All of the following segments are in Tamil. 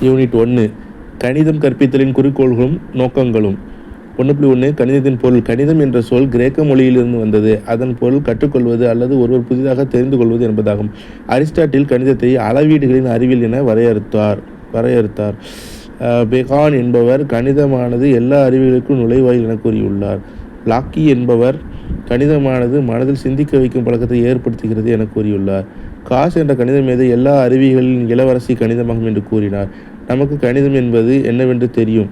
யூனிட் 1 கணிதம் கற்பித்தலின் குறிக்கோள்களும் நோக்கங்களும். 1.1 கணிதத்தின் பொருள். கணிதம் என்ற சொல் கிரேக்க மொழியிலிருந்து வந்தது. அதன் பொருள் கற்றுக்கொள்வது அல்லது ஒருவர் புதிதாக தெரிந்து கொள்வது என்பதாகும். அரிஸ்டாட்டில் கணிதத்தை அளவீடுகளின் அறிவியல் என வரையறுத்தார். பெகான் என்பவர் கணிதமானது எல்லா அறிவியலுக்கும் நுழைவாயில் என கூறியுள்ளார். லாக்கி என்பவர் கணிதமானது மனதில் சிந்திக்க வைக்கும் பழக்கத்தை ஏற்படுத்துகிறது என கூறியுள்ளார். காஸ் என்ற கணித மேதை எல்லா அறிவியல்களின் இளவரசி கணிதமாகும் என்று கூறினார். நமக்கு கணிதம் என்பது என்னவென்று தெரியும்,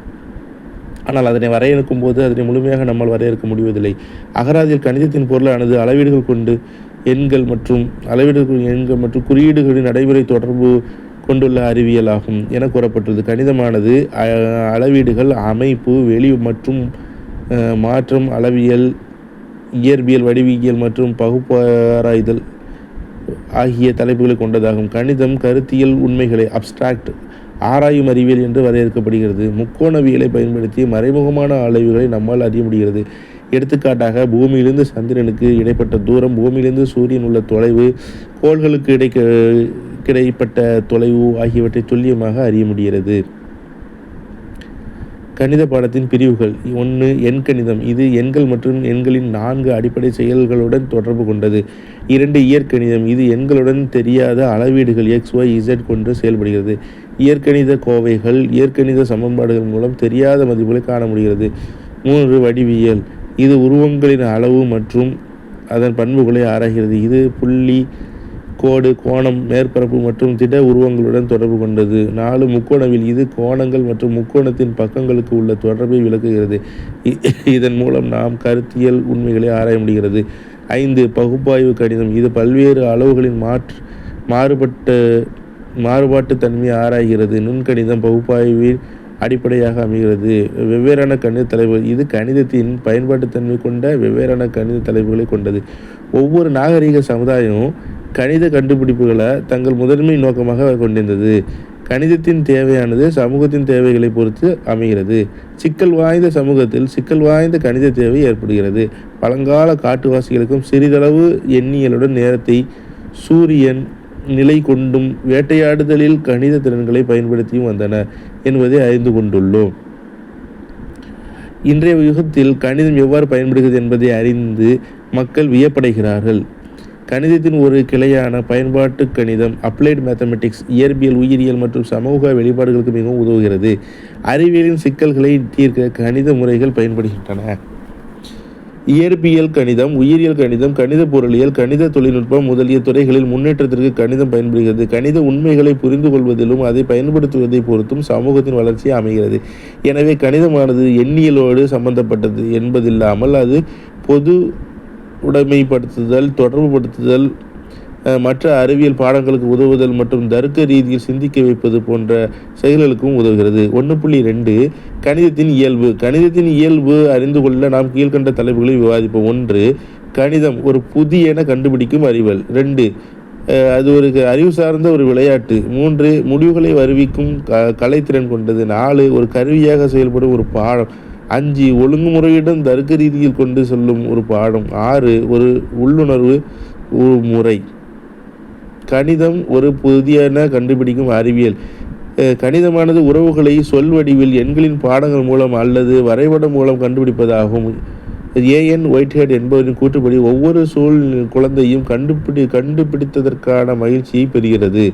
ஆனால் அதனை வரையறுக்கும் போது அதனை முழுமையாக நம்மால் வரையறுக்க முடிவதில்லை. அகராதியில் கணிதத்தின் பொருளானது அளவீடுகள் மற்றும் குறியீடுகளின் நடைமுறை தொடர்பு கொண்டுள்ள அறிவியல் ஆகும் என கூறப்பட்டுள்ளது. கணிதமானது அளவீடுகள், அமைப்பு, வெளி மற்றும் மாற்றம், அளவியல், இயற்பியல், வடிவியல் மற்றும் பகுப்பாராய்தல் ஆகிய தலைப்புகளை கொண்டதாகும். கணிதம் கருத்தியல் உண்மைகளை அப்ஸ்ட்ராக்ட் ஆராயும் அறிவியல் என்று வரையறுக்கப்படுகிறது. முக்கோணவியலை பயன்படுத்தி மறைமுகமான அளவுகளை நம்மால் அறிய முடிகிறது. எடுத்துக்காட்டாக, பூமியிலிருந்து சந்திரனுக்கு இடைப்பட்ட தூரம், பூமியிலிருந்து சூரியன் உள்ள தொலைவு, கோள்களுக்கு இடைப்பட்ட தொலைவு ஆகியவற்றை துல்லியமாக அறிய முடிகிறது. கணித பாடத்தின் பிரிவுகள். 1. எண்கணிதம். இது எண்கள் மற்றும் எண்களின் 4 அடிப்படை செயல்களுடன் தொடர்பு கொண்டது. 2. இயற்கணிதம். இது எண்களுடன் தெரியாத அளவீடுகள் x, y, z கொண்டு செயல்படுகிறது. இயற்கணித கோவைகள். இயற்கணித சமன்பாடுகள் மூலம் தெரியாத மதிப்புகளை காண முடிகிறது. 3. வடிவியல். இது உருவங்களின் அளவு மற்றும் அதன் பண்புகளை ஆராய்கிறது. இது புள்ளி, கோடு, கோணம், மேற்பரப்பு மற்றும் திட உருவங்களுடன் தொடர்பு கொண்டது. 4. முக்கோணவியல். இது கோணங்கள் மற்றும் முக்கோணத்தின் பக்கங்களுக்கு உள்ள தொடர்பை விளக்குகிறது. இதன் மூலம் நாம் கருத்தியல் உண்மைகளை ஆராய முடிகிறது. 5. பகுப்பாய்வு கணிதம். இது பல்வேறு அளவுகளின் மாறுபாட்டு தன்மையை ஆராய்கிறது. நுண்கணிதம் பகுப்பாய்வில் அடிப்படையாக அமைகிறது. வெவ்வேறான கணித தலைப்புகள். இது கணிதத்தின் பயன்பாட்டுத்தன்மை கொண்ட வெவ்வேறான கணித தலைப்புகளை கொண்டது. ஒவ்வொரு நாகரிக சமுதாயமும் கணித கண்டுபிடிப்புகளை தங்கள் முதன்மை நோக்கமாக கொண்டிருந்தது. கணிதத்தின் தேவையானது சமூகத்தின் தேவைகளை பொறுத்து அமைகிறது. சிக்கல் வாய்ந்த சமூகத்தில் சிக்கல் வாய்ந்த கணித தேவை ஏற்படுகிறது. பழங்கால காட்டுவாசிகளுக்கும் சிறிதளவு எண்ணியலுடன் நேரத்தை சூரியன் நிலை கொண்டும் வேட்டையாடுதலில் கணித திறன்களை பயன்படுத்தியும் வந்தனர் என்பதை அறிந்து கொண்டுள்ளோம். இன்றைய யுகத்தில் கணிதம் எவ்வாறு பயன்படுகிறது என்பதை அறிந்து மக்கள் வியப்படைகிறார்கள். கணிதத்தின் ஒரு கிளையான பயன்பாட்டு கணிதம் அப்ளைடு மேத்தமெட்டிக்ஸ் இயற்பியல், உயிரியல் மற்றும் சமூக வெளிப்பாடுகளுக்கு மிகவும் உதவுகிறது. அறிவியலின் சிக்கல்களை தீர்க்க கணித முறைகள் பயன்படுகின்றன. இயற்பியல் கணிதம், உயிரியல் கணிதம், கணித பொருளியல், கணித தொழில்நுட்பம் முதலிய துறைகளில் முன்னேற்றத்திற்கு கணிதம் பயன்படுகிறது. கணித உண்மைகளை புரிந்து கொள்வதிலும் அதை பயன்படுத்துவதை பொறுத்தும் சமூகத்தின் வளர்ச்சி அமைகிறது. எனவே கணிதமானது எண்ணியலோடு சம்பந்தப்பட்டது என்பதில்லாமல் அது பொது உடைமைப்படுத்துதல், தொடர்புபடுத்துதல், மற்ற அறிவியல் பாடங்களுக்கு உதவுதல் மற்றும் தர்க்க ரீதியில் சிந்திக்க வைப்பது போன்ற செயல்களுக்கும் உதவுகிறது. 1.2 கணிதத்தின் இயல்பு. கணிதத்தின் இயல்பு அறிந்து கொள்ள நாம் கீழ்கண்ட தலைப்புகளை விவாதிப்போம். 1. கணிதம் ஒரு புதியன கண்டுபிடிக்கும் அறிவியல். 2. அது ஒரு அறிவு சார்ந்த ஒரு விளையாட்டு. 3. முடிவுகளை வருவிக்கும் கலைத்திறன் கொண்டது. 4. ஒரு கருவியாக செயல்படும் ஒரு பாடம். 5. ஒழுங்குமுறையுடன் தர்க்க ரீதியில் கொண்டு செல்லும் ஒரு பாடம். 6. ஒரு உள்ளுணர்வு முறை. கணிதம் ஒரு புதியன கண்டுபிடிக்கும் அறிவியல். கணிதமானது உறவுகளை சொல் வடிவில் எண்களின் பாடங்கள் மூலம் அல்லது வரைபடம் மூலம் கண்டுபிடிப்பதாகும். ஏஎன் ஒயிட்ஹெட் என்பவரின் கூற்றுப்படி ஒவ்வொரு குழந்தையும் கண்டுபிடித்ததற்கான மகிழ்ச்சியை பெறுகிறது.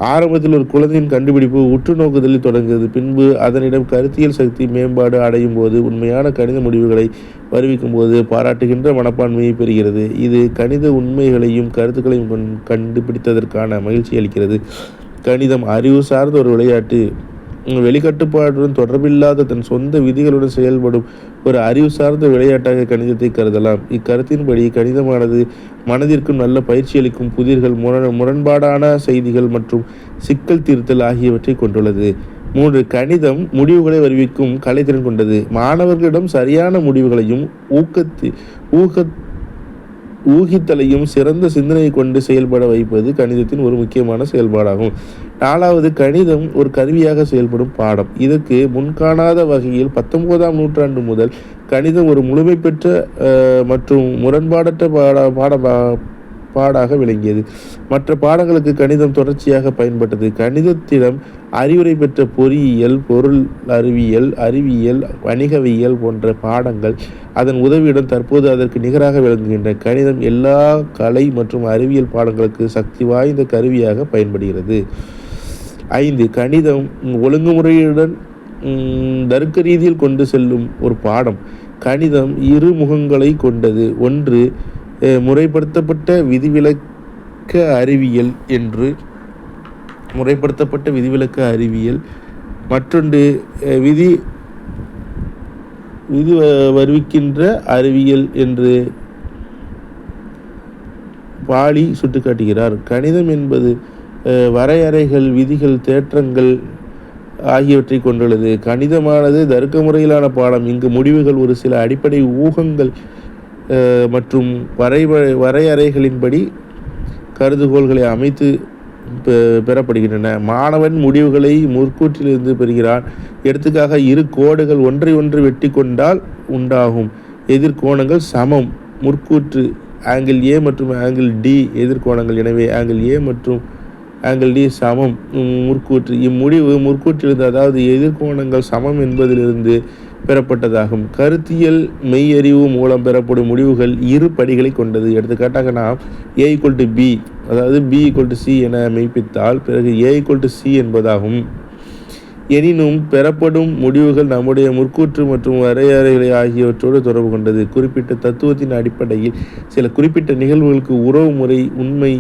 ஆரம்பத்தில் ஒரு குழந்தையின் கண்டுபிடிப்பு உற்று நோக்குதலில் தொடங்குகிறது. பின்பு அதனிடம் கருத்தியல் சக்தி மேம்பாடு அடையும் போது உண்மையான கணித முடிவுகளை வருவிக்கும் போது பாராட்டுகின்ற மனப்பான்மையை பெறுகிறது. இது கணித உண்மைகளையும் கருத்துக்களையும் கண்டுபிடித்ததற்கான மகிழ்ச்சி அளிக்கிறது. கணிதம் அறிவு சார்ந்த ஒரு விளையாட்டு. வெளிக்கட்டுப்பாடுடன் தொடர்பில்லாத தன் சொந்த விதிகளுடன் செயல்படும் ஒரு அறிவு சார்ந்த விளையாட்டாக கணிதத்தை கருதலாம். இக்கருத்தின்படி கணிதமானது மனதிற்கும் நல்ல பயிற்சி அளிக்கும் புதிர்கள், முரண்பாடான செய்திகள் மற்றும் சிக்கல் தீர்த்தல் ஆகியவற்றை கொண்டுள்ளது. 3. கணிதம் முடிவுகளை வருவிக்கும் கலைத்திறன் கொண்டது. மாணவர்களிடம் சரியான முடிவுகளையும் ஊகித்தலையும் சிறந்த சிந்தனையை கொண்டு செயல்பட வைப்பது கணிதத்தின் ஒரு முக்கியமான செயல்பாடாகும். 4. கணிதம் ஒரு கருவியாக செயல்படும் பாடம். இதற்கு முன்காணாத வகையில் 19ஆம் நூற்றாண்டு முதல் கணிதம் ஒரு முழுமை பெற்ற மற்றும் முரண்பாடற்ற பாடாக விளங்கியது. மற்ற பாடங்களுக்கு கணிதம் தொடர்ச்சியாக பயன்பட்டது. கணிதத்திடம் அறிவுரை பெற்ற பொறியியல், பொருள் அறிவியல், அறிவியல், வணிகவியல் போன்ற பாடங்கள் அதன் உதவியுடன் தற்போது அதற்கு நிகராக விளங்குகின்றன. கணிதம் எல்லா கலை மற்றும் அறிவியல் பாடங்களுக்கு சக்தி வாய்ந்த கருவியாக பயன்படுகிறது. 5. கணிதம் ஒழுங்குமுறையுடன் தர்க்க ரீதியில் கொண்டு செல்லும் ஒரு பாடம். கணிதம் இரு முகங்களை கொண்டது. ஒன்று முறைப்படுத்தப்பட்ட விதிவிலக்க அறிவியல் மற்றொன்று விதி வருவிக்கின்ற அறிவியல் என்று பாலி சுட்டிக்காட்டுகிறார். கணிதம் என்பது வரையறைகள், விதிகள், தேற்றங்கள் ஆகியவற்றை கொண்டுள்ளது. கணிதமானது தர்க்க முறையிலான பாடம். இங்கு முடிவுகள் ஒரு சில அடிப்படை ஊகங்கள் மற்றும் வரையறைகளின்படி கருதுகோள்களை அமைத்து பெறப்படுகின்றன. மாணவன் முடிவுகளை முற்கூற்றிலிருந்து பெறுகிறான். எடுத்துக்காக, இரு கோடுகள் ஒன்றை ஒன்று வெட்டி கொண்டால் உண்டாகும் எதிர்கோணங்கள் சமம். முற்கூற்று ஆங்கிள் ஏ மற்றும் ஆங்கிள் டி எதிர்கோணங்கள். எனவே ஆங்கிள் ஏ மற்றும் ஆங்கிள் டி சமம். முற்கூற்று இம்முடிவு முற்கூற்றிலிருந்து, அதாவது எதிர்கோணங்கள் சமம் என்பதிலிருந்து பெறப்பட்டதாகும். கருத்தியல் மெய்யறிவு மூலம் பெறப்படும் முடிவுகள் இரு படிகளை கொண்டது. எடுத்துக்காட்டாக, நாம் a=b, அதாவது b=c என மெய்ப்பித்தால் பிறகு a=c என்பதாகும். எனினும் பெறப்படும் முடிவுகள் நம்முடைய முற்கூற்று மற்றும் வரையறைகளை ஆகியவற்றோடு தொடர்பு கொண்டது. குறிப்பிட்ட தத்துவத்தின் அடிப்படையில் சில குறிப்பிட்ட நிகழ்வுகளுக்கு உறவு முறை உண்மை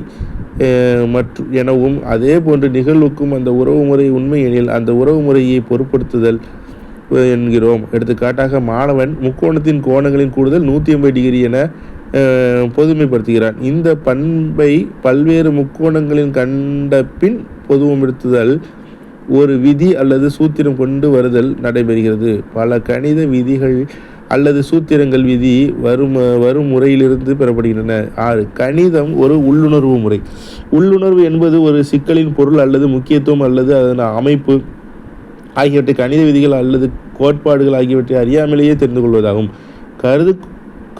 மற்றும் எனவும், அதே போன்று நிகழ்வுக்கும் அந்த உறவு முறை உண்மை எனில் அந்த உறவு முறையை பொருட்படுத்துதல் என்கிறோம். எடுத்துக்காட்டாக, மாணவன் முக்கோணத்தின் கோணங்களின் கூடுதல் 180 டிகிரி என பொதுமைப்படுத்துகிறான். இந்த பண்பை பல்வேறு முக்கோணங்களின் கண்ட பின் பொதுமைப்படுத்துதல் ஒரு விதி அல்லது சூத்திரம் கொண்டு வருதல் நடைபெறுகிறது. பல கணித விதிகள் அல்லது சூத்திரங்கள் விதி வரும் முறையிலிருந்து பெறப்படுகின்றன. 6. கணிதம் ஒரு உள்ளுணர்வு முறை. உள்ளுணர்வு என்பது ஒரு சிக்கலின் பொருள் அல்லது முக்கியத்துவம் அல்லது அதன் அமைப்பு ஆகியவற்றை கணித விதிகள் அல்லது கோட்பாடுகள் ஆகியவற்றை அறியாமலேயே தெரிந்து கொள்வதாகும்.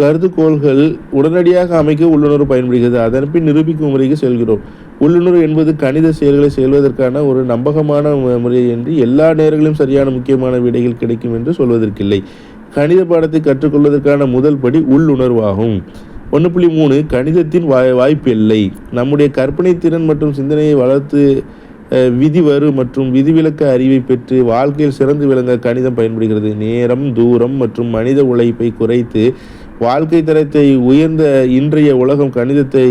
கருதுகோள்கள் உடனடியாக அமைக்க உள்ளுணர்வு பயன்படுகிறது. அதன் பின் நிரூபிக்கும் முறைக்கு செல்கிறோம். உள்ளுணர்வு என்பது கணித செயல்களை செய்வதற்கான ஒரு நம்பகமான முறை என்று எல்லா நேரங்களிலும் சரியான முக்கியமான விடைகள் கிடைக்கும் என்று சொல்வதற்கில்லை. கணித பாடத்தை கற்றுக்கொள்வதற்கான முதல் படி உள்ளுணர்வாகும். 1.3 கணிதத்தின் வாய்ப்பு எல்லை. நம்முடைய கற்பனை திறன் மற்றும் சிந்தனையை வளர்த்து விதிவரு மற்றும் விதிவிலக்க அறிவை பெற்று வாழ்க்கையில் சிறந்து விளங்க கணிதம் பயன்படுகிறது. நேரம், தூரம் மற்றும் மனித உழைப்பை குறைத்து வாழ்க்கை தரத்தை உயர்ந்த இன்றைய உலகம் கணிதத்தை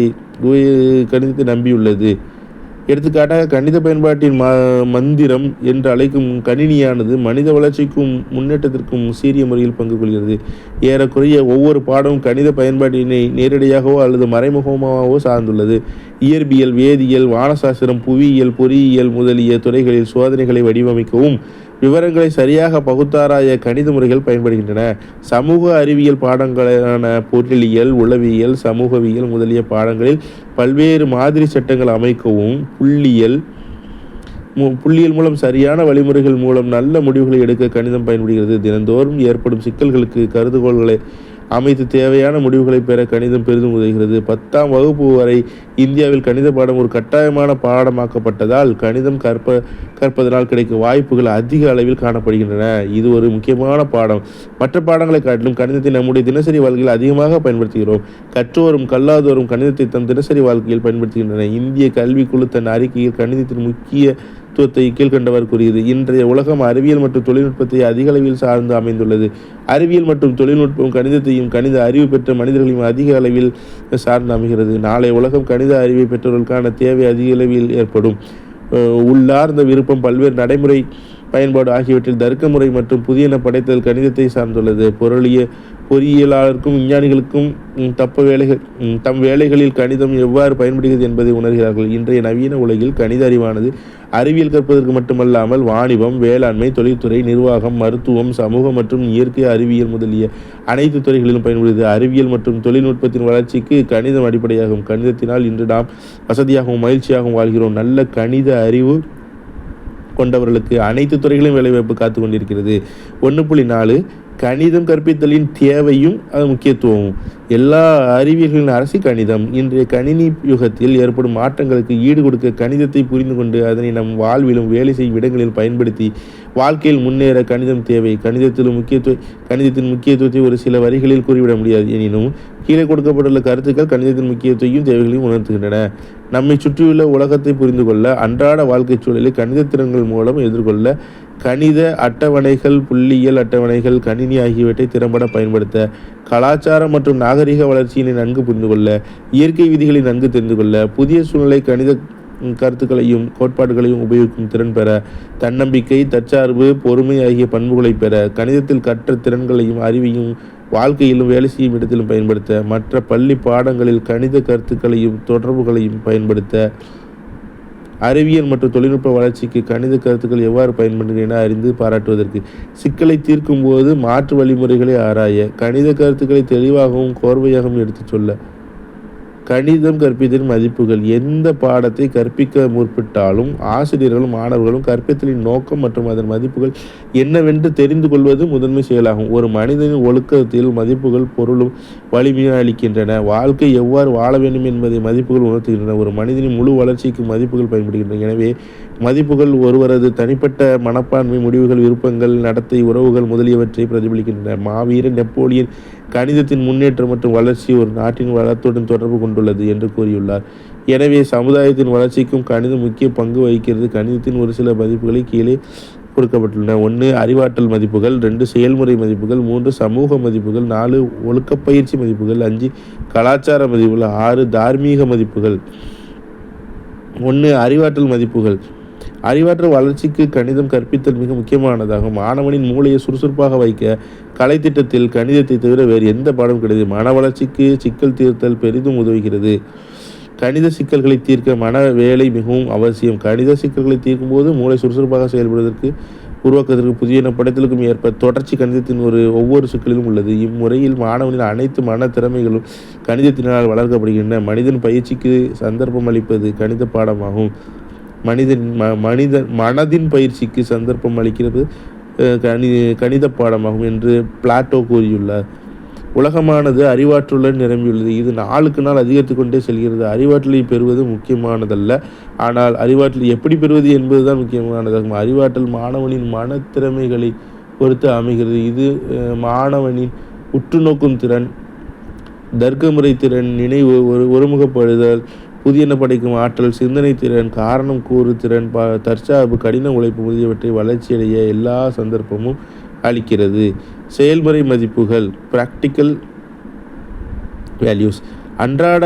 நம்பியுள்ளது. எடுத்துக்காட்டாக, கணித பயன்பாட்டின் மந்திரம் என்று அழைக்கும் கணினியானது மனித வளர்ச்சிக்கும் முன்னேற்றத்திற்கும் சீரிய முறையில் பங்கு கொள்கிறது. ஏறக்குறைய ஒவ்வொரு பாடமும் கணித பயன்பாட்டினை நேரடியாகவோ அல்லது மறைமுகமாகவோ சார்ந்துள்ளது. இயற்பியல், வேதியியல், வானசாஸ்திரம், புவியியல், பொறியியல் முதலிய துறைகளில் சோதனைகளை வடிவமைக்கவும் விவரங்களை சரியாக பகுத்தாராய கணித முறைகள் பயன்படுகின்றன. சமூக அறிவியல் பாடங்களான பொருளியல், உளவியல், சமூகவியல் முதலிய பாடங்களில் பல்வேறு மாதிரி சட்டங்கள் அமைக்கவும் புள்ளியியல் மூலம் சரியான வழிமுறைகள் மூலம் நல்ல முடிவுகளை எடுக்க கணிதம் பயன்படுகிறது. தினந்தோறும் ஏற்படும் சிக்கல்களுக்கு கருதுகோள்களை அமைத்து தேவையான முடிவுகளை பெற கணிதம் பெரிதும் உதவுகிறது. 10ஆம் வகுப்பு வரை இந்தியாவில் கணித பாடம் ஒரு கட்டாயமான பாடமாக்கப்பட்டதால் கணிதம் கற்பதனால் கிடைக்கும் வாய்ப்புகள் அதிக அளவில் காணப்படுகின்றன. இது ஒரு முக்கியமான பாடம். மற்ற பாடங்களை காட்டிலும் கணிதத்தை நம்முடைய தினசரி வாழ்க்கையில் அதிகமாக பயன்படுத்துகிறோம். கற்றோரும் கல்லாதோரும் கணிதத்தை தம் தினசரி வாழ்க்கையில் பயன்படுத்துகின்றனர். இந்திய கல்விக்குழு தன் அறிக்கையில் கணிதத்தின் முக்கியத்துவத்தை கீழ்கண்டவர் கூறியது. இன்றைய உலகம் அறிவியல் மற்றும் தொழில்நுட்பத்தை அதிக அளவில் சார்ந்து அமைந்துள்ளது. அறிவியல் மற்றும் தொழில்நுட்பம் கணிதத்தையும் கணித அறிவு பெற்ற மனிதர்களையும் அதிக அளவில் சார்ந்து அமைகிறது. நாளைய உலகம் கணித அறிவை பெற்றவர்களுக்கான தேவை அதிக அளவில் ஏற்படும். உள்ளார்ந்த விருப்பம், பல்வேறு நடைமுறை பயன்பாடு ஆகியவற்றில் தர்க்க முறை மற்றும் புதியன படைத்தல் கணிதத்தை சார்ந்துள்ளது. பொறியியலாளருக்கும் விஞ்ஞானிகளுக்கும் தம் வேலைகளில் கணிதம் எவ்வாறு பயன்படுகிறது என்பதை உணர்கிறார்கள். இன்றைய நவீன உலகில் கணித அறிவானது அறிவியல் கற்பதற்கு மட்டுமல்லாமல் வாணிபம், வேளாண்மை, தொழில்துறை, நிர்வாகம், மருத்துவம், சமூகம் மற்றும் இயற்கை அறிவியல் முதலிய அனைத்து துறைகளிலும் பயன்படுகிறது. அறிவியல் மற்றும் தொழில்நுட்பத்தின் வளர்ச்சிக்கு கணிதம் அடிப்படையாகும். கணிதத்தினால் இன்று நாம் வசதியாகவும் மகிழ்ச்சியாகவும் வாழ்கிறோம். நல்ல கணித அறிவு கொண்டவர்களுக்கு அனைத்து துறைகளிலும் வேலைவாய்ப்பு காத்து கொண்டிருக்கிறது. 1.4 கணிதம் கற்பித்தலின் தேவையும் முக்கியத்துவமும். எல்லா அறிவியல்களின் அரசி கணிதம். இன்றைய கணினி யுகத்தில் ஏற்படும் மாற்றங்களுக்கு ஈடு கொடுக்க கணிதத்தை புரிந்து கொண்டு அதனை நம் வாழ்விலும் வேலை செய்யும் இடங்களில் பயன்படுத்தி வாழ்க்கையில் முன்னேற கணிதம் தேவை. கணிதத்தின் முக்கியத்துவத்தை ஒரு சில வரிகளில் கூறிவிட முடியாது. எனினும் கீழே கொடுக்கப்பட்டுள்ள கருத்துக்கள் கணிதத்தின் முக்கியத்தையும் தேவைகளையும் உணர்த்துகின்றன. நம்மை சுற்றியுள்ள உலகத்தை புரிந்து கொள்ள, அன்றாட வாழ்க்கை சூழலை கணித திறன்கள் மூலம் எதிர்கொள்ள கணித அட்டவணைகள், புள்ளியியல் அட்டவணைகள், கணினி ஆகியவற்றை திறம்பட பயன்படுத்த, கலாச்சாரம் மற்றும் நாகரிக வளர்ச்சியினை நன்கு புரிந்து கொள்ள, இயற்கை விதிகளை நன்கு தெரிந்து கொள்ள, புதிய சூழ்நிலை கணித கருத்துக்களையும் கோட்பாடுகளையும் உபயோகிக்கும் திறன் பெற, தன்னம்பிக்கை, தற்சார்பு, பொறுமை ஆகிய பண்புகளை பெற, கணிதத்தில் கற்ற திறன்களையும் அறிவையும் வாழ்க்கையிலும் வேலை செய்யும் இடத்திலும் பயன்படுத்த, மற்ற பள்ளி பாடங்களில் கணித கருத்துக்களையும் தொடர்புகளையும் பயன்படுத்த, அறிவியல் மற்றும் தொழில்நுட்ப வளர்ச்சிக்கு கணித கருத்துக்கள் எவ்வாறு பயன்படுகின்றன அறிந்து பாராட்டுவதற்கு, சிக்கலை தீர்க்கும் போது மாற்று வழிமுறைகளை ஆராய, கணித கருத்துக்களை தெளிவாகவும் கோர்வையாகவும் எடுத்துச் சொல்ல. கணிதம் கற்பித்தலின் மதிப்புகள். எந்த பாடத்தை கற்பிக்க முற்பட்டாலும் ஆசிரியர்களும் மாணவர்களும் கற்பித்தலின் நோக்கம் மற்றும் அதன் மதிப்புகள் என்னவென்று தெரிந்து கொள்வது முதன்மை செயலாகும். ஒரு மனிதனின் ஒழுக்கத்தில் மதிப்புகள் பொருளும் வலிமையும் அளிக்கின்றன. வாழ்க்கை எவ்வாறு வாழ வேண்டும் என்பதை மதிப்புகள் உணர்த்துகின்றன. ஒரு மனிதனின் முழு வளர்ச்சிக்கு மதிப்புகள் பயன்படுகின்றன. எனவே மதிப்புகள் ஒருவரது தனிப்பட்ட மனப்பான்மை, முடிவுகள், விருப்பங்கள், நடத்தை, உறவுகள் முதலியவற்றை பிரதிபலிக்கின்றன. மாவீரன் நெப்போலியன் கணிதத்தின் முன்னேற்றம் மற்றும் வளர்ச்சி ஒரு நாட்டின் வளத்துடன் தொடர்பு கொண்டுள்ளது என்று கூறியுள்ளார். எனவே சமுதாயத்தின் வளர்ச்சிக்கும் கணிதம் முக்கிய பங்கு வகிக்கிறது. கணிதத்தின் ஒரு சில மதிப்புகளை கீழே கொடுக்கப்பட்டுள்ளன. 1. அறிவாற்றல் மதிப்புகள். 2. செயல்முறை மதிப்புகள். 3. சமூக மதிப்புகள். 4. ஒழுக்கப்பயிற்சி மதிப்புகள். 5. கலாச்சார மதிப்புகள். 6. தார்மீக மதிப்புகள். 1. அறிவாற்றல் மதிப்புகள். அறிவாற்றல் வளர்ச்சிக்கு கணிதம் கற்பித்தல் மிக முக்கியமானதாகும். மாணவனின் மூளையை சுறுசுறுப்பாக வைக்க கலைத்திட்டத்தில் கணிதத்தை தவிர வேறு எந்த பாடம் கிடையாது. மன வளர்ச்சிக்கு சிக்கல் தீர்த்தல் பெரிதும் உதவுகிறது. கணித சிக்கல்களை தீர்க்க மன வேலை மிகவும் அவசியம். கணித சிக்கல்களை தீர்க்கும் போது மூளை சுறுசுறுப்பாக செயல்படுவதற்கு உருவாக்குவதற்கு புதிய படைத்தலுக்கும் ஏற்ப தொடர்ச்சி கணிதத்தின் ஒவ்வொரு சிக்கலிலும் உள்ளது. இம்முறையில் மாணவனின் அனைத்து மன திறமைகளும் கணிதத்தினால் வளர்க்கப்படுகின்றன. மனிதன் பயிற்சிக்கு சந்தர்ப்பம் அளிப்பது கணித பாடமாகும். மனதின் பயிற்சிக்கு சந்தர்ப்பம் அளிக்கிறது கணித பாடமாகும் என்று பிளாட்டோ கூறியுள்ளார். உலகமானது அறிவாற்றலுடன் நிரம்பியுள்ளது. இது நாளுக்கு நாள் அதிகரித்து கொண்டே செல்கிறது. அறிவாற்றலை பெறுவது முக்கியமானதல்ல, ஆனால் அறிவாற்றலை எப்படி பெறுவது என்பதுதான் முக்கியமானதாகும். அறிவாற்றல் மாணவனின் மனத்திறமைகளை பொறுத்து அமைகிறது. இது மாணவனின் உற்றுநோக்கும் திறன், தர்க்கமுறை திறன், நினைவு, ஒருமுகப்படுதல், புதியன படைக்கும் ஆற்றல், சிந்தனை திறன், காரணம் கூறு திறன், தற்சார்பு, கடின உழைப்பு முதலியவற்றை வளர்ச்சியடைய எல்லா சந்தர்ப்பமும் அளிக்கிறது. செயல்முறை மதிப்புகள். Practical values. அன்றாட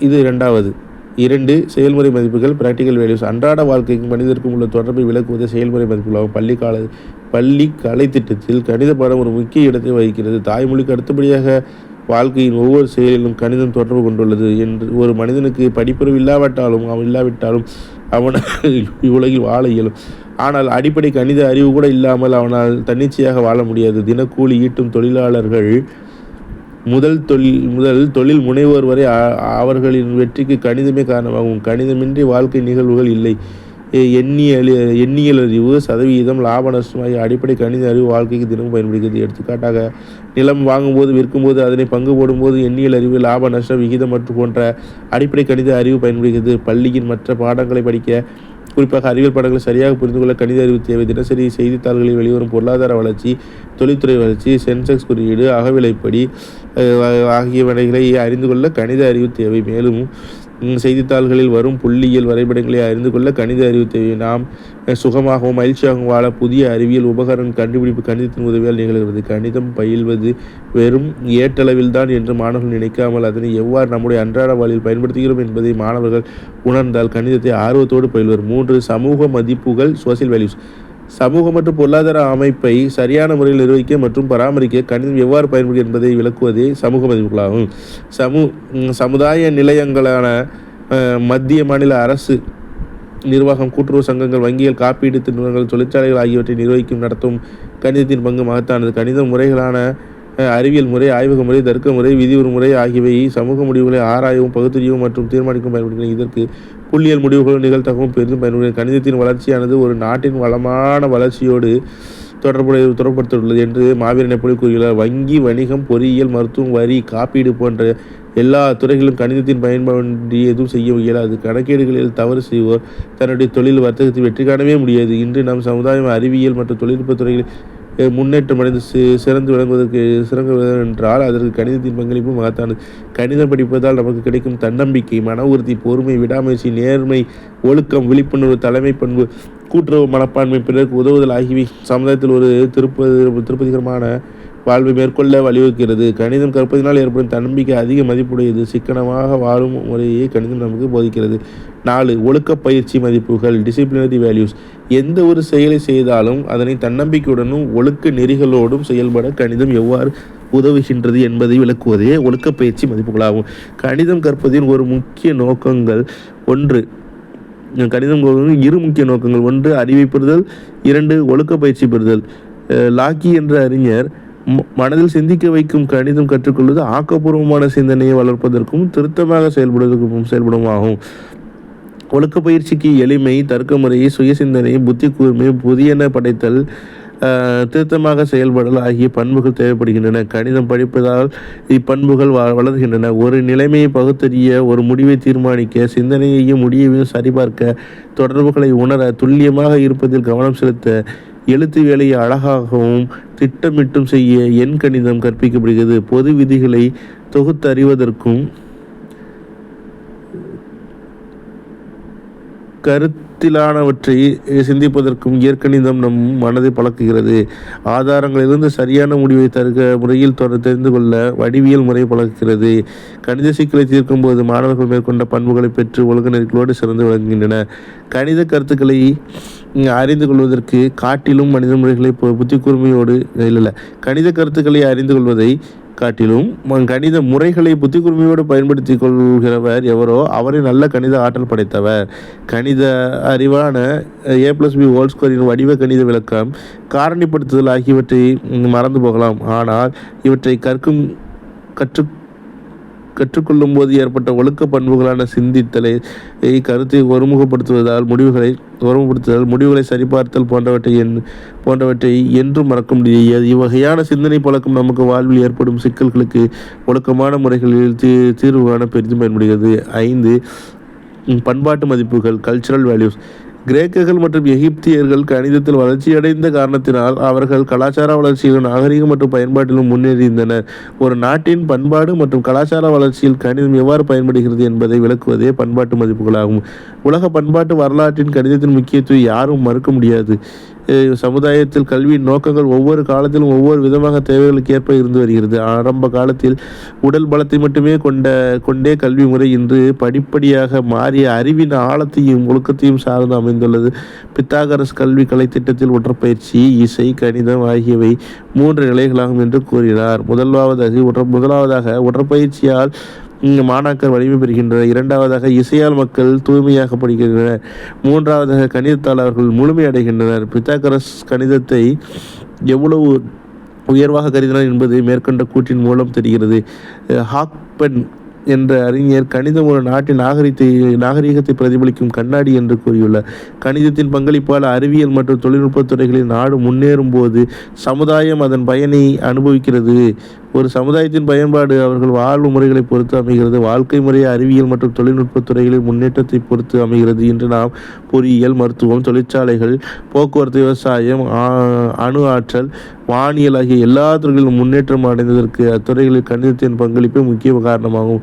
இது 2 செயல்முறை மதிப்புகள். பிராக்டிக்கல் வேல்யூஸ் அன்றாட வாழ்க்கைக்கும் மனிதருக்கும் உள்ள தொடர்பை விளக்குவது செயல்முறை மதிப்புகளாகும். பள்ளி கலைத்திட்டத்தில் கணித பாடம் ஒரு முக்கிய இடத்தை வகிக்கிறது. தாய்மொழிக்கு அடுத்தபடியாக வாழ்க்கையின் ஒவ்வொரு செயலிலும் கணிதம் தொடர்பு கொண்டுள்ளது. என்று ஒரு மனிதனுக்கு படிப்பறிவு இல்லாவிட்டாலும் அவன் இவ்வுலகில் வாழ இயலும். ஆனால் அடிப்படை கணித அறிவு கூட இல்லாமல் அவனால் தன்னிச்சையாக வாழ முடியாது. தினக்கூலி ஈட்டும் தொழிலாளர்கள் முதல் தொழில் முனைவோர் வரை அவர்களின் வெற்றிக்கு கணிதமே காரணமாகும். கணிதமின்றி வாழ்க்கை நிகழ்வுகள் இல்லை. எண்ணியல் அறிவு, சதவீதம், லாப நஷ்டம் ஆகிய அடிப்படை கணித அறிவு வாழ்க்கைக்கு தினமும் பயன்படுகிறது. எடுத்துக்காட்டாக நிலம் வாங்கும்போது, விற்கும்போது, அதனை பங்கு போடும்போது எண்ணியல் அறிவு, லாப நஷ்ட விகிதம் மற்றும் போன்ற அடிப்படை கணித அறிவு பயன்படுகிறது. பள்ளியின் மற்ற பாடங்களை படிக்க, குறிப்பாக அறிவியல் பாடங்களை சரியாக புரிந்து கொள்ள கணித அறிவு தேவை. தினசரி செய்தித்தாள்களில் வெளிவரும் பொருளாதார வளர்ச்சி, தொழில்துறை வளர்ச்சி, சென்செக்ஸ் குறியீடு, அகவிலைப்படி ஆகியவனைகளை அறிந்து கொள்ள கணித அறிவு தேவை. மேலும் செய்தித்தாள்களில் வரும் புள்ளியியல் வரைபடங்களை அறிந்து கொள்ள கணித அறிவு தேவை. நாம் சுகமாகவும் மகிழ்ச்சியாகவும் வாழ புதிய அறிவியல் உபகரண கண்டுபிடிப்பு கணிதத்தின் உதவியால் நிகழ்கிறது. கணிதம் பயில்வது வெறும் ஏற்றளவில் தான் என்று மாணவர்கள் நினைக்காமல் அதனை எவ்வாறு நம்முடைய அன்றாட வாழ்வில் பயன்படுத்துகிறோம் என்பதை மாணவர்கள் உணர்ந்தால் கணிதத்தை ஆர்வத்தோடு பயில்வர். 3 சமூக மதிப்புகள். Social values. சமூக மற்றும் பொருளாதார அமைப்பை சரியான முறையில் நிர்வகிக்க மற்றும் பராமரிக்க கணிதம் எவ்வாறு பயன்படுகிறது என்பதை விளக்குவதே சமூக மதிப்புகளாகும். சமுதாய நிலையங்களான மத்திய மாநில அரசு நிர்வாகம், கூட்டுறவு சங்கங்கள், வங்கிகள், காப்பீடு நிறுவனங்கள், தொழிற்சாலைகள் ஆகியவற்றை நிர்வகிக்கும் நடத்தும் கணிதத்தின் பங்கு மகத்தானது. கணித முறைகளான அறிவியல் முறை, ஆய்வக முறை, தர்க்க முறை, விதிவுறு முறை ஆகியவை சமூக முடிவுகளை ஆராயவும், பகுத்தறிவும் மற்றும் தீர்மானிக்கவும் பயன்படுகின்றன. இதற்கு புள்ளியியல் முடிவுகளும் நிகழ்த்தகவும் பெரிதும் பயன்படுகிறது. கணிதத்தின் வளர்ச்சியானது ஒரு நாட்டின் வளமான வளர்ச்சியோடு தொடர்படுத்தப்பட்டுள்ளது என்று மாவீரன் நெப்போலியன் கூறுகிறார். வங்கி, வணிகம், பொறியியல், மருத்துவம், வரி, காப்பீடு போன்ற எல்லா துறைகளிலும் கணிதத்தின் பயன்பாடு எதுவும் செய்ய இயலாது. கணக்கீடுகளில் தவறு செய்வோர் தன்னுடைய தொழில் வர்த்தகத்தில் வெற்றி காணவே முடியாது. இன்று நம் சமுதாயம் அறிவியல் மற்றும் தொழில்நுட்ப துறைகளில் முன்னேற்றம் அடைந்து சிறந்து விளங்குவதற்கு என்றால் அதற்கு கணிதத்தின் பங்களிப்பு மகத்தானது. கணிதம் படிப்பதால் நமக்கு கிடைக்கும் தன்னம்பிக்கை, மன உறுதி, பொறுமை, விடாமுயற்சி, நேர்மை, ஒழுக்கம், விழிப்புணர்வு, தலைமை பண்பு, கூட்டுறவு மனப்பான்மை, பிறருக்கு உதவுதல் ஆகியவை சமுதாயத்தில் ஒரு திருப்பதிகரமான வாழ்வை மேற்கொள்ள வழிவகுக்கிறது. கணிதம் கற்பதினால் ஏற்படும் தன்னம்பிக்கை அதிக மதிப்புடையது. சிக்கனமாக வாழும் முறையை கணிதம் நமக்கு போதிக்கிறது. 4. ஒழுக்க பயிற்சி மதிப்புகள், டிசிப்ளினரி வேல்யூஸ். எந்த ஒரு செயலை செய்தாலும் அதனை தன்னம்பிக்கையுடனும் ஒழுக்க நெறிகளோடும் செயல்பட கணிதம் எவ்வாறு உதவுகின்றது என்பதை விளக்குவதே ஒழுக்க பயிற்சி மதிப்புகளாகும். கணிதம் கற்பதின் ஒரு முக்கிய நோக்கங்கள் கணிதம் இரு முக்கிய நோக்கங்கள். 1. அறிவை பெறுதல். 2. ஒழுக்க பயிற்சி பெறுதல். லாக்கி என்ற அறிஞர் மனதில் சிந்திக்க வைக்கும் கணிதம் கற்றுக்கொள்வது ஆக்கப்பூர்வமான சிந்தனையை வளர்ப்பதற்கும் திருத்தமாக செயல்படுமாகும். ஒழுக்க பயிற்சிக்கு எளிமை, தர்க்க முறை, சுய சிந்தனை, புத்தி கூர்மை, புதியன படைத்தல், திருத்தமாக செயல்படல் ஆகிய பண்புகள் தேவைப்படுகின்றன. கணிதம் படிப்பதால் இப்பண்புகள் வளர்கின்றன. ஒரு நிலைமையை பகுத்தறிய, ஒரு முடிவை தீர்மானிக்க, சிந்தனையையும் முடிவையும் சரிபார்க்க, தொடர்புகளை உணர, துல்லியமாக இருப்பதில் கவனம் செலுத்த, எழுத்து வேலையை அழகாகவும் திட்டமிட்டும் செய்ய எண் கணிதம் கற்பிக்கப்படுகிறது. பொது விதிகளை தொகுத்தறிவதற்கும் கருத்திலானவற்றை சிந்திப்பதற்கும் இயற்கணிதம் நம் மனதை பழக்குகிறது. ஆதாரங்களிலிருந்து சரியான முடிவை தருக முறையில் தெரிந்து கொள்ள வடிவியல் முறை பழக்குகிறது. கணித சிக்கலை தீர்க்கும் போது மாணவர்கள் மேற்கொண்ட பண்புகளை பெற்று ஒழுங்கு நெறிகளோடு சிறந்து விளங்குகின்றன. கணித கருத்துக்களை அறிந்து கொள்வதற்கு காட்டிலும் மனித முறைகளை புத்தி கூர்மையோடு கணித கருத்துக்களை அறிந்து கொள்வதை காட்டிலும் கணித முறைகளை புத்தி கூர்மையோடு பயன்படுத்தி கொள்கிறவர் எவரோ அவரை நல்ல கணித ஆற்றல் படைத்தவர். கணித அறிவான a+b² வடிவ கணித விளக்கம், காரணிப்படுத்துதல் ஆகியவற்றை மறந்து போகலாம். ஆனால் இவற்றை கற்றுக்கொள்ளும் போது ஏற்பட்ட ஒழுக்க பண்புகளான சிந்தித்தலை, கருத்தை ஒருமுகப்படுத்துதல், முடிவுகளை சரிபார்த்தல் போன்றவற்றை என்றும் மறக்க முடியாது. இவ்வகையான சிந்தனை பழக்கம் நமக்கு வாழ்வில் ஏற்படும் சிக்கல்களுக்கு ஒழுக்கமான முறைகளில் தீர்வு காண பெரிதும் பயன்படுகிறது. 5. பண்பாட்டு மதிப்புகள், கல்ச்சுரல் வேல்யூஸ். கிரேக்கர்கள் மற்றும் எகிப்தியர்கள் கணிதத்தில் வளர்ச்சியடைந்த காரணத்தினால் அவர்கள் கலாச்சார வளர்ச்சியிலும் நாகரிகம் மற்றும் பயன்பாட்டிலும் முன்னேறியிருந்தனர். ஒரு நாட்டின் பண்பாடு மற்றும் கலாச்சார வளர்ச்சியில் கணிதம் எவ்வாறு பயன்படுகிறது என்பதை விளக்குவதே பண்பாட்டு மதிப்புகளாகும். உலக பண்பாட்டு வரலாற்றின் கணிதத்தின் முக்கியத்துவம் யாரும் மறுக்க முடியாது. சமுதாயத்தில் கல்வியின் நோக்கங்கள் ஒவ்வொரு காலத்திலும் ஒவ்வொரு விதமாக தேவைகளுக்கு ஏற்ப இருந்து வருகிறது. ஆரம்ப காலத்தில் உடல் பலத்தை மட்டுமே கொண்டே கல்வி முறை இன்று படிப்படியாக மாறிய அறிவின் ஆழத்தையும் ஒழுக்கத்தையும் சார்ந்து அமைந்துள்ளது. பித்தாகரஸ் கல்வி கலை திட்டத்தில் ஒற்றப்பயிற்சி, இசை, கணிதம் ஆகியவை 3 நிலைகளாகும் என்று கூறினார். முதலாவதாக ஒற்றப்பயிற்சியால் மாணாக்கர் வலிமை பெறுகின்றனர். 2வதாக இசையால் மக்கள் தூய்மையாக்கப்படுகின்றனர். 3வதாக கணிதத்தால் அவர்கள் முழுமை அடைகின்றனர். பித்தாகரஸ் கணிதத்தை எவ்வளவு உயர்வாக கருதினார் என்பது மேற்கண்ட கூற்றின் மூலம் தெரிகிறது. ஹாக்பென் என்ற அறிஞர் கணிதம் ஒரு நாட்டின் நாகரிகத்தை பிரதிபலிக்கும் கண்ணாடி என்று கூறியுள்ளார். கணிதத்தின் பங்களிப்பால் அறிவியல் மற்றும் தொழில்நுட்ப துறைகளில் நாடு முன்னேறும் போது சமுதாயம் அதன் பயனை அனுபவிக்கிறது. ஒரு சமுதாயத்தின் பயன்பாடு அவர்கள் வாழ்வு முறைகளை பொறுத்து அமைகிறது. வாழ்க்கை முறை அறிவியல் மற்றும் தொழில்நுட்ப துறைகளில் முன்னேற்றத்தை பொறுத்து அமைகிறது. இன்று நாம் பொறியியல், மருத்துவம், தொழிற்சாலைகள், போக்குவரத்து, விவசாயம், அணு ஆற்றல், வானியல் ஆகிய எல்லா துறைகளிலும் முன்னேற்றம் அடைந்ததற்கு அத்துறைகளில் கணிதத்தின் பங்களிப்பே முக்கிய காரணமாகும்.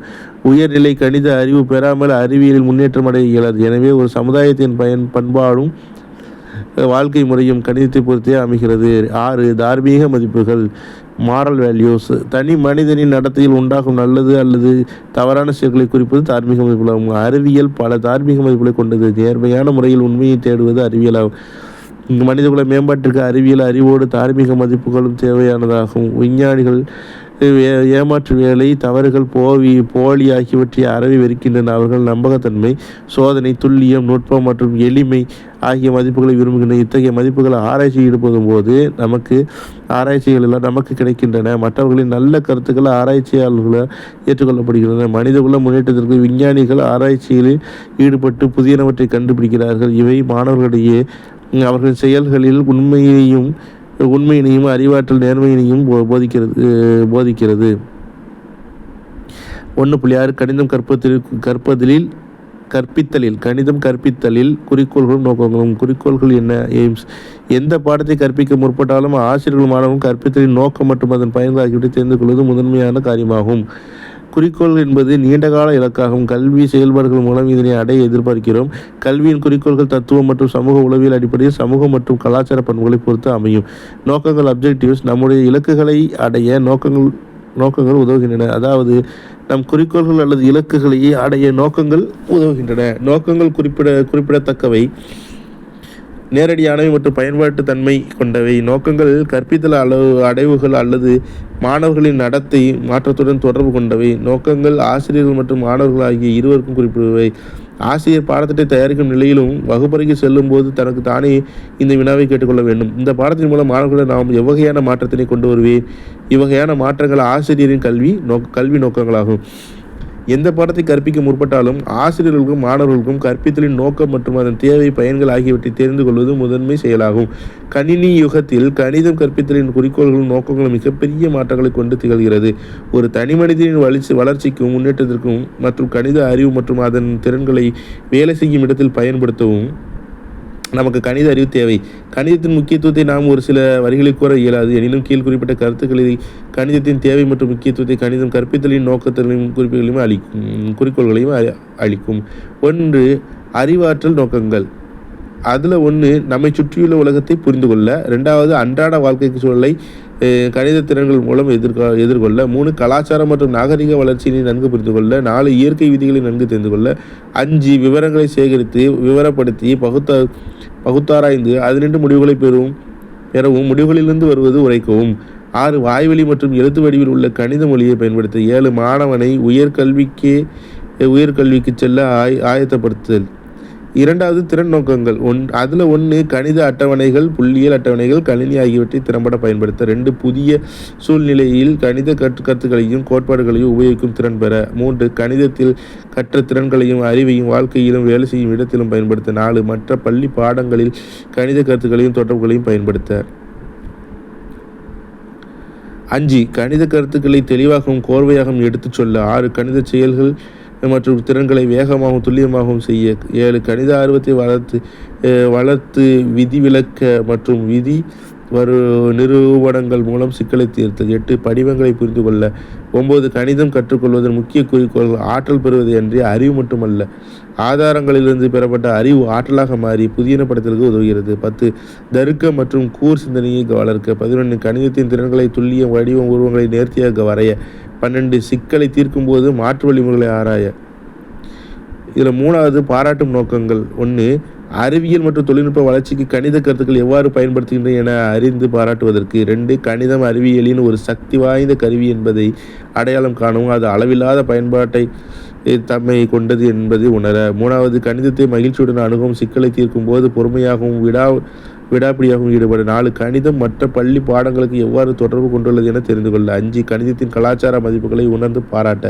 உயர்நிலை கணித அறிவு பெறாமல் அறிவியலில் முன்னேற்றம் அடைய இயலாது. எனவே ஒரு சமுதாயத்தின் பண்பாடும் வாழ்க்கை முறையும் கணிதத்தை பொறுத்தே அமைகிறது. 6. தார்மீக மதிப்புகள், மாரல் வேல்யூஸ். தனி மனிதனின் நடத்தையில் உண்டாகும் நல்லது அல்லது தவறான செயல்களை குறிப்பது தார்மீக மதிப்புகளாகும். அறிவியல் பல தார்மீக மதிப்புகளை கொண்டது. நேர்மையான முறையில் உண்மையை தேடுவது அறிவியலாகும். மனிதகுல மேம்பாட்டிற்கு அறிவியல் அறிவோடு தார்மீக மதிப்புகளும் தேவையானதாகும். விஞ்ஞானிகள் ஏமாற்று வேலை, தவறுகள், போலி ஆகியவற்றை அறவே வெறுக்கின்றன. அவர்கள் நம்பகத்தன்மை, சோதனை, துல்லியம், நுட்பம் மற்றும் எளிமை ஆகிய மதிப்புகளை விரும்புகின்றன. இத்தகைய மதிப்புகள் ஆராய்ச்சி ஈடுபடும் போது ஆராய்ச்சிகள் எல்லாம் நமக்கு கிடைக்கின்றன. மற்றவர்களின் நல்ல கருத்துக்கள் ஆராய்ச்சியாளர்களால் ஏற்றுக்கொள்ளப்படுகின்றன. மனிதகுல முன்னேற்றத்திற்கு விஞ்ஞானிகள் ஆராய்ச்சிகளில் ஈடுபட்டு புதியனவற்றை கண்டுபிடிக்கிறார்கள். இவை மாணவர்களிடையே அவர்களின் செயல்களில் உண்மையையும் உண்மையினையும் அறிவாற்றல் நேர்மையினையும் போதிக்கிறது. 1.6 கணிதம் கற்பித்தலில் குறிக்கோள்களும் நோக்கங்களும். குறிக்கோள்கள் என்ன? எய்ம்ஸ். எந்த பாடத்தை கற்பிக்க முற்பட்டாலும் ஆசிரியர்கள் மாணவர்களும் கற்பித்தலின் நோக்கம் மற்றும் அதன் பயன்கள் ஆகியவற்றை தெரிந்து கொள்வது முதன்மையான காரியமாகும். குறிக்கோள் என்பது நீண்டகால இலக்காகும். கல்வி செயல்பாடுகள் மூலம் இதனை அடைய எதிர்பார்க்கிறோம். கல்வியின் குறிக்கோள்கள் தத்துவம் மற்றும் சமூக உளவியல் அடிப்படையில் சமூக மற்றும் கலாச்சார பண்புகளை பொறுத்து அமையும். நோக்கங்கள் அப்ஜெக்டிவ்ஸ். நம்முடைய இலக்குகளை அடைய நோக்கங்கள் உதவுகின்றன. அதாவது நம் குறிக்கோள்கள் அல்லது இலக்குகளை அடைய நோக்கங்கள் உதவுகின்றன. நோக்கங்கள் குறிப்பிடத்தக்கவை, நேரடியானவை மற்றும் பயன்பாட்டு தன்மை கொண்டவை. நோக்கங்கள் கற்பித்தல் அடைவுகள் அல்லது மாணவர்களின் நடத்தை மாற்றத்துடன் தொடர்பு கொண்டவை. நோக்கங்கள் ஆசிரியர்கள் மற்றும் மாணவர்கள் ஆகிய இருவருக்கும் குறிப்பிடுவை. ஆசிரியர் பாடத்திட்டத்தை தயாரிக்கும் நிலையிலும் வகுப்பறைக்கு செல்லும் போது தனக்கு தானே இந்த வினாவை கேட்டுக்கொள்ள வேண்டும். இந்த பாடத்தின் மூலம் மாணவர்களிடம் நாம் எவ்வகையான மாற்றத்தினை கொண்டு வருவேன்? இவ்வகையான மாற்றங்கள் ஆசிரியரின் கல்வி நோக்கங்களாகும். எந்த பாடத்தை கற்பிக்க முற்பட்டாலும் ஆசிரியர்களுக்கும் மாணவர்களுக்கும் கற்பித்தலின் நோக்கம் மற்றும் அதன் தேவை பயன்கள் ஆகியவற்றை தெரிந்து கொள்வது முதன்மை செயலாகும். கணினி யுகத்தில் கணிதம் கற்பித்தலின் குறிக்கோள்களும் நோக்கங்களும் மிகப்பெரிய மாற்றங்களை கொண்டு திகழ்கிறது. ஒரு தனி மனிதனின் வளர்ச்சிக்கும் முன்னேற்றத்திற்கும் மற்றும் கணித அறிவு மற்றும் அதன் திறன்களை வேலை செய்யும் இடத்தில் பயன்படுத்தவும் நமக்கு கணித அறிவு தேவை. கணிதத்தின் முக்கியத்துவத்தை நாம் ஒரு சில வரிகளை கூற இயலாது. எனினும் கீழ் குறிப்பிட்ட கருத்துக்களை கணிதத்தின் தேவை மற்றும் முக்கியத்துவத்தை கணிதம் கற்பித்தலின் நோக்கத்திலையும் குறிக்கோள்களையும் அளிக்கும். 1. அறிவாற்றல் நோக்கங்கள். அதில் 1 நம்மை சுற்றியுள்ள உலகத்தை புரிந்து கொள்ள. 2வது அன்றாட வாழ்க்கைக்கு சூழலை கணித திறன்கள் மூலம் எதிர்கொள்ள. 3 கலாச்சாரம் மற்றும் நாகரிக வளர்ச்சியை நன்கு புரிந்து கொள்ள. 4 இயற்கை விதிகளை நன்கு தெரிந்து கொள்ள. 5 விவரங்களை சேகரித்து விவரப்படுத்தி பகுத்தாராய்ந்து அதனின்று முடிவுகளை பெறவும் முடிவுகளிலிருந்து வருவது உரைக்கவும். 6 வாய்வழி மற்றும் எழுத்து வடிவில் உள்ள கணித மொழியை பயன்படுத்த. 7 மாணவனை உயர்கல்விக்கு செல்ல ஆயத்தப்படுத்துதல். 2வது திறன் நோக்கங்கள். அதில் 1 கணித அட்டவணைகள், புள்ளியியல் அட்டவணைகள், கணினி ஆகியவற்றை திறம்பட பயன்படுத்த. 2 புதிய சூழ்நிலையில் கணித கருத்துக்களையும் கோட்பாடுகளையும் உபயோகிக்கும் திறன் பெற. 3 கணிதத்தில் கற்ற திறன்களையும் அறிவையும் வாழ்க்கையிலும் வேலை செய்யும் இடத்திலும் பயன்படுத்த. 4 மற்ற பள்ளி பாடங்களில் கணித கருத்துக்களையும் தொடர்புகளையும் பயன்படுத்த. 5 கணித கருத்துக்களை தெளிவாகவும் கோர்வையாகவும் எடுத்துச் சொல்ல. 6 கணித செயல்கள் மற்றும் திறன்களை வேகமாகவும் துல்லியமாகவும் செய்ய. 7 கணித ஆர்வத்தை வளர்த்து விதிவிலக்க மற்றும் விதி நிரூபணங்கள் மூலம் சிக்கலை தீர்த்தல். 8 படிவங்களை புரிந்து கொள்ள. 9 கணிதம் கற்றுக்கொள்வதன் முக்கிய குறிக்கோள்கள் ஆற்றல் பெறுவது அன்றி அறிவு மட்டுமல்ல, ஆதாரங்களிலிருந்து பெறப்பட்ட அறிவு ஆற்றலாக மாறி புதியனப்படுத்தலுக்கு உதவுகிறது. 10 தருக்க மற்றும் கூர் சிந்தனையை வளர்க்க. 11 கணிதத்தின் திறன்களை துல்லியம், வடிவம், உருவங்களை நேர்த்தியாக வரைய. 12 சிக்கலை தீர்க்கும் போது மாற்று வழிமுறைகளை ஆராய. இதில் 3வது பாராட்டும் நோக்கங்கள். 1 அறிவியல் மற்றும் தொழில்நுட்ப வளர்ச்சிக்கு கணித கருத்துக்கள் எவ்வாறு பயன்படுத்துகின்றன என அறிந்து பாராட்டுவதற்கு. 2 கணிதம் அறிவியலின் ஒரு சக்தி வாய்ந்த கருவி என்பதை அடையாளம் காணவும் அது அளவில்லாத பயன்பாட்டை தம்மை கொண்டது என்பதை உணர. 3வது கணிதத்தை மகிழ்ச்சியுடன் அணுகவும் சிக்கலை தீர்க்கும் போது பொறுமையாகவும் விடாப்பிடியாகவும் ஈடுபட. 4 கணிதம் மற்ற பள்ளி பாடங்களுக்கு எவ்வாறு தொடர்பு கொண்டுள்ளது என தெரிந்து கொள்ள. 5 கணிதத்தின் கலாச்சார மதிப்புகளை உணர்ந்து பாராட்ட.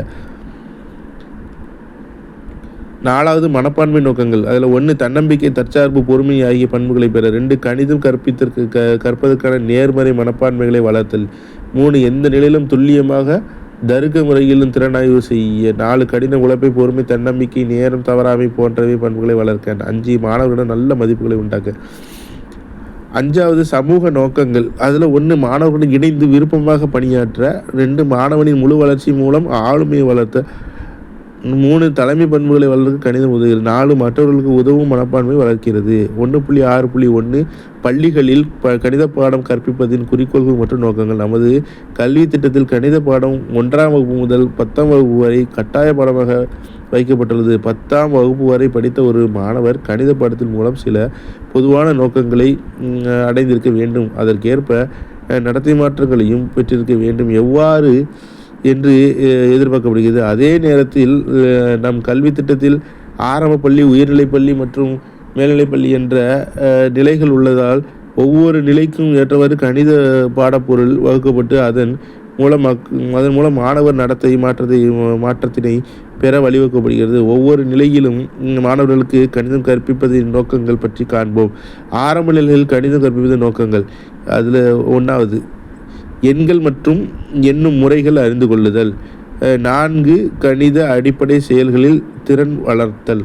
4வது மனப்பான்மை நோக்கங்கள். அதில் 1 தன்னம்பிக்கை, தற்சார்பு, பொறுமை ஆகிய பண்புகளை பெற. 2 கணிதம் கற்பதற்கான நேர்மறை மனப்பான்மைகளை வளர்த்தல். 3 எந்த நிலையிலும் துல்லியமாக தருக்க முறையிலும் திறனாய்வு செய்ய. 4 கடின உழைப்பை, பொறுமை, தன்னம்பிக்கை, நேரம் தவறாமை போன்றவை பண்புகளை வளர்க்க. 5 மாணவர்களிடம் நல்ல மதிப்புகளை உண்டாக்க. 5வது சமூக நோக்கங்கள். அதில் 1 மாணவர்களுடன் இணைந்து விருப்பமாக பணியாற்ற. 2 மாணவனின் முழு வளர்ச்சி மூலம் ஆளுமையை வளர்த்த. 3 தலைமை பண்புகளை வளர்க்க கணிதம் உதவுகிறது. 4 மற்றவர்களுக்கு உதவும் மனப்பான்மை வளர்க்கிறது. 1.6.1 பள்ளிகளில் கணித பாடம் கற்பிப்பதின் குறிக்கோள்கள் மற்றும் நோக்கங்கள். நமது கல்வி திட்டத்தில் கணித பாடம் 1ஆம் வகுப்பு முதல் 10ஆம் வகுப்பு வரை கட்டாய பாடமாக வைக்கப்பட்டுள்ளது. 10ஆம் வகுப்பு வரை படித்த ஒரு மாணவர் கணித பாடத்தின் மூலம் சில பொதுவான நோக்கங்களை அடைந்திருக்க வேண்டும். அதற்கேற்ப நடத்தை மாற்றங்களையும் பெற்றிருக்க வேண்டும் எவ்வாறு என்று எதிர்பார்க்கப்படுகிறது. அதே நேரத்தில் நம் கல்வி திட்டத்தில் ஆரம்ப பள்ளி, உயர்நிலைப்பள்ளி மற்றும் மேல்நிலைப்பள்ளி என்ற நிலைகள் உள்ளதால் ஒவ்வொரு நிலைக்கும் ஏற்றவாறு கணித பாடப்பொருள் வகுக்கப்பட்டு அதன் மூலம் அதன் மூலம் மாணவர் நடத்தை மாற்றத்தினை பெற வழிவகுக்கப்படுகிறது. ஒவ்வொரு நிலையிலும் மாணவர்களுக்கு கணிதம் கற்பிப்பதின் நோக்கங்கள் பற்றி காண்போம். ஆரம்ப நிலையில் கணிதம் கற்பிப்பதின் நோக்கங்கள். அதில் 1வது எண்கள் மற்றும் எண்ணும் முறைகள் அறிந்து கொள்ளுதல். 4 கணித அடிப்படை செயல்களில் திறன் வளர்த்தல்.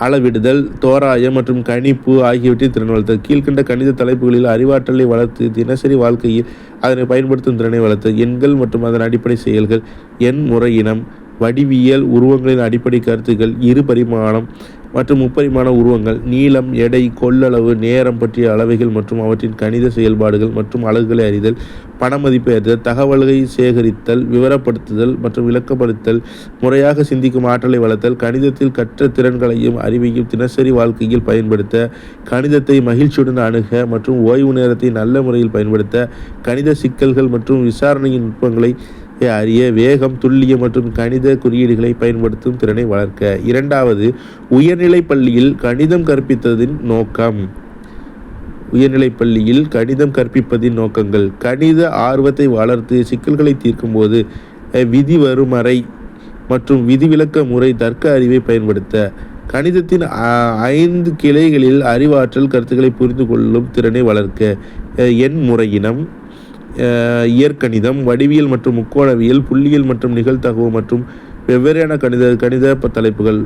அளவிடுதல், தோராயம் மற்றும் கணிப்பு ஆகியவற்றில் திறன் வளர்த்தல். கீழ்கண்ட கணித தலைப்புகளில் அறிவாற்றலை வளர்த்து தினசரி வாழ்க்கையில் அதனை பயன்படுத்தும் திறனை வளர்த்தல். எண்கள் மற்றும் அதன் அடிப்படை செயல்கள். எண் முறையினம், வடிவியல், உருவங்களின் அடிப்படை கருத்துக்கள், இரு பரிமாணம் மற்றும் முப்பரிமாண உருவங்கள், நீளம், எடை, கொள்ளளவு, நேரம் பற்றிய அளவைகள் மற்றும் அவற்றின் கணித செயல்பாடுகள் மற்றும் அலகுகளை அறிதல், பணமதிப்பை அறிதல், தகவல்களை சேகரித்தல், விவரப்படுத்துதல் மற்றும் விளக்கப்படுத்தல், முறையாக சிந்திக்கும் ஆற்றலை வளர்த்தல், கணிதத்தில் கற்ற திறன்களையும் அறிவையும் தினசரி வாழ்க்கையில் பயன்படுத்த, கணிதத்தை மகிழ்ச்சியுடன் அணுக மற்றும் ஓய்வு நேரத்தை நல்ல முறையில் பயன்படுத்த, கணித சிக்கல்கள் மற்றும் விசாரணையின் நுட்பங்களை அறிய, வேகம், துல்லியம் மற்றும் கணித குறியீடுகளை பயன்படுத்தும் திறனை வளர்க்க. 2வது உயர்நிலைப் பள்ளியில் கணிதம் கற்பித்ததின் நோக்கம். உயர்நிலைப் பள்ளியில் கணிதம் கற்பிப்பதின் நோக்கங்கள். கணித ஆர்வத்தை வளர்த்து சிக்கல்களை தீர்க்கும் போது விதி வறுமறை மற்றும் விதிவிலக்க முறை தர்க்க அறிவை பயன்படுத்த, கணிதத்தின் 5 கிளைகளில் அறிவாற்றல் கருத்துக்களை புரிந்து கொள்ளும் திறனை வளர்க்க. எண் முறையினம், இயற்கணிதம், வடிவியல் மற்றும் முக்கோணவியல், புள்ளியியல் மற்றும் நிகழ்தகவு மற்றும் வெவ்வேறான கணித தலைப்புகள்.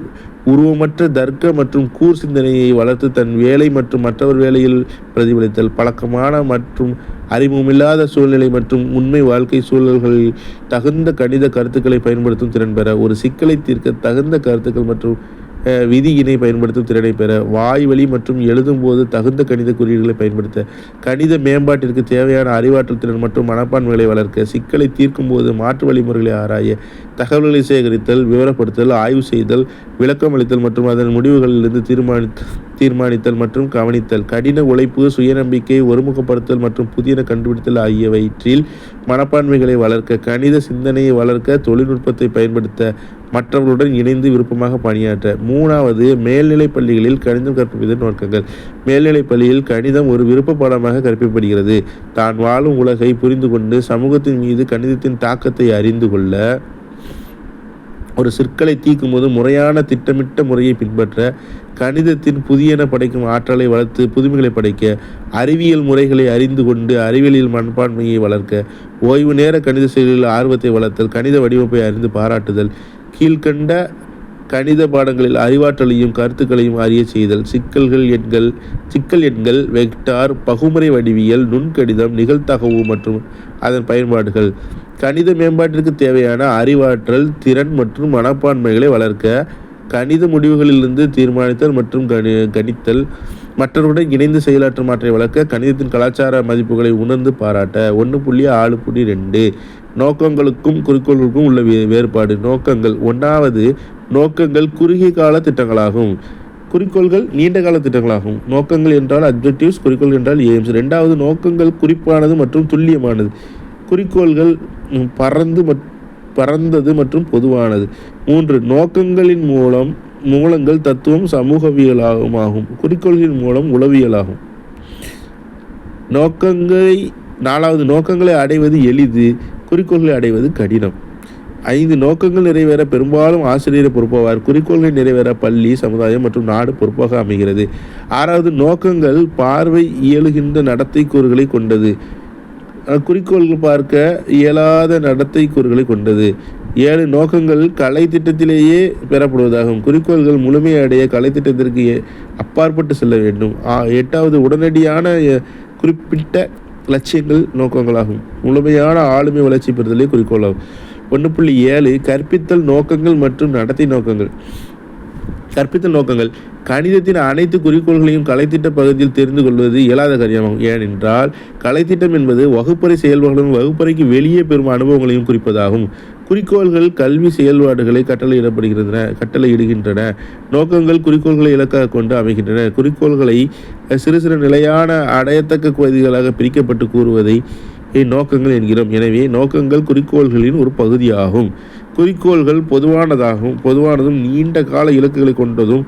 உருவமற்ற தர்க்க மற்றும் கூர் சிந்தனையை வளர்த்து தன் வேலை மற்றும் மற்றவர் வேலையில் பிரதிபலித்தல். பழக்கமான மற்றும் அறிமுகமில்லாத சூழ்நிலை மற்றும் உண்மை வாழ்க்கை சூழல்களில் தகுந்த கணித கருத்துக்களை பயன்படுத்தும் திறன் பெற. ஒரு சிக்கலை தீர்க்க தகுந்த கருத்துக்கள் மற்றும் விதியினை பயன்படுத்தும் திறனை பெற. வாய்வழி மற்றும் எழுதும் போது தகுந்த கணித குறியீடுகளை பயன்படுத்த. கணித மேம்பாட்டிற்கு தேவையான அறிவாற்றல் திறன் மற்றும் மனப்பான்மைகளை வளர்க்க. சிக்கலை தீர்க்கும் போது மாற்று வழிமுறைகளை ஆராய, தகவல்களை சேகரித்தல், விவரப்படுத்தல், ஆய்வு செய்தல், விளக்கம் அளித்தல் மற்றும் அதன் முடிவுகளிலிருந்து தீர்மானித்தல் மற்றும் கவனித்தல். கடின உழைப்பு, சுயநம்பிக்கை, ஒருமுகப்படுத்தல் மற்றும் புதிய கண்டுபிடித்தல் ஆகியவற்றில் மனப்பான்மைகளை வளர்க்க. கணித சிந்தனையை வளர்க்க தொழில்நுட்பத்தை பயன்படுத்த, மற்றவர்களுடன் இணைந்து விருப்பமாக பணியாற்ற. 3வது மேல்நிலைப் பள்ளிகளில் கணிதம் கற்பிப்பதன் நோக்கங்கள். மேல்நிலைப் பள்ளியில் கணிதம் ஒரு விருப்ப பாடமாக கற்பிக்கப்படுகிறது. தான் வாழும் உலகை புரிந்து கொண்டு சமூகத்தின் மீது கணிதத்தின் தாக்கத்தை அறிந்து கொள்ள, ஒரு சிக்கலை தீர்க்கும் போது முறையான திட்டமிட்ட முறையை பின்பற்ற, கணிதத்தின் புதியன படைக்கும் ஆற்றலை வளர்த்து புதுமைகளை படைக்க, அறிவியல் முறைகளை அறிந்து கொண்டு அறிவியலில் மனப்பான்மையை வளர்க்க, ஓய்வு நேர கணித செயல்களில் ஆர்வத்தை வளர்த்தல், கணித வடிவமைப்பை அறிந்து பாராட்டுதல், கீழ்கண்ட கணித பாடங்களில் அறிவாற்றலையும் கருத்துக்களையும் அறிய செய்தல். சிக்கல் எண்கள், வெக்டார், பகுமுறை வடிவியல், நுண்கணிதம், நிகழ்தகவு மற்றும் அதன் பயன்பாடுகள். கணித மேம்பாட்டிற்கு தேவையான அறிவாற்றல் திறன் மற்றும் மனப்பான்மைகளை வளர்க்க, கணித முடிவுகளிலிருந்து தீர்மானித்தல் மற்றும் கணித்தல், மற்றவருடன் இணைந்து செயலாற்றும் ஆற்றலை வளர்க்க, கணிதத்தின் கலாச்சார மதிப்புகளை உணர்ந்து பாராட்ட. 1.6.2 நோக்கங்களுக்கும் குறிக்கோள்களுக்கும் உள்ள வேறுபாடு. நோக்கங்கள். 1வது நோக்கங்கள் குறுகிய கால திட்டங்களாகும். குறிக்கோள்கள் நீண்ட கால திட்டங்களாகும். நோக்கங்கள் என்றால் அப்ஜெக்டிவ்ஸ், குறிக்கோள் என்றால் எய்ம்ஸ். 2வது நோக்கங்கள் குறிப்பானது மற்றும் துல்லியமானது. குறிக்கோள்கள் பரந்தது மற்றும் பொதுவானது. 3 நோக்கங்களின் மூலங்கள் தத்துவம், சமூகவியலாகும். குறிக்கோள்களின் மூலம் உளவியலாகும். 4வது நோக்கங்களை அடைவது எளிது, குறிக்கோள்களை அடைவது கடினம். 5 நோக்கங்கள் நிறைவேற பெரும்பாலும் ஆசிரியர் பொறுப்பாவார். குறிக்கோள்களை நிறைவேற பள்ளி, சமுதாயம் மற்றும் நாடு பொறுப்பாக அமைகிறது. 6வது நோக்கங்கள் பார்வை இயலுகின்ற நடத்தை கூறுகளை கொண்டது, குறிக்கோள்கள் பார்க்க இயலாத நடத்தை கூறுகளை கொண்டது. 7 நோக்கங்கள் கலை திட்டத்திலேயே பெறப்படுவதாகும். குறிக்கோள்கள் முழுமையடைய கலை திட்டத்திற்கு அப்பாற்பட்டு செல்ல வேண்டும். 8வது உடனடியான குறிப்பிட்ட லட்சியங்கள் நோக்கங்களாகும். முழுமையான ஆளுமை வளர்ச்சி பெறுதலே குறிக்கோளாகும். 1.7 கற்பித்தல் நோக்கங்கள் மற்றும் நடத்தை நோக்கங்கள். கற்பித்தல் நோக்கங்கள். கணிதத்தின் அனைத்து குறிக்கோள்களையும் கலைத்திட்ட பகுதியில் தெரிந்து கொள்வது இயலாத காரியமாகும். ஏனென்றால் கலைத்திட்டம் என்பது வகுப்பறை செயல்பாடுகளும் வகுப்பறைக்கு வெளியே பெறும் அனுபவங்களையும் குறிப்பதாகும். குறிக்கோள்கள் கல்வி செயல்பாடுகளை கட்டளையிடுகின்றன. நோக்கங்கள் குறிக்கோள்களை இலக்காக கொண்டு அமைகின்றன. குறிக்கோள்களை சிறு சிறு நிலையான அடையத்தக்க பகுதிகளாக பிரிக்கப்பட்டு கூறுவதை நோக்கங்கள் என்கிறோம். எனவே நோக்கங்கள் குறிக்கோள்களின் ஒரு பகுதியாகும். குறிக்கோள்கள் பொதுவானதும் நீண்ட கால இலக்குகளை கொண்டதும்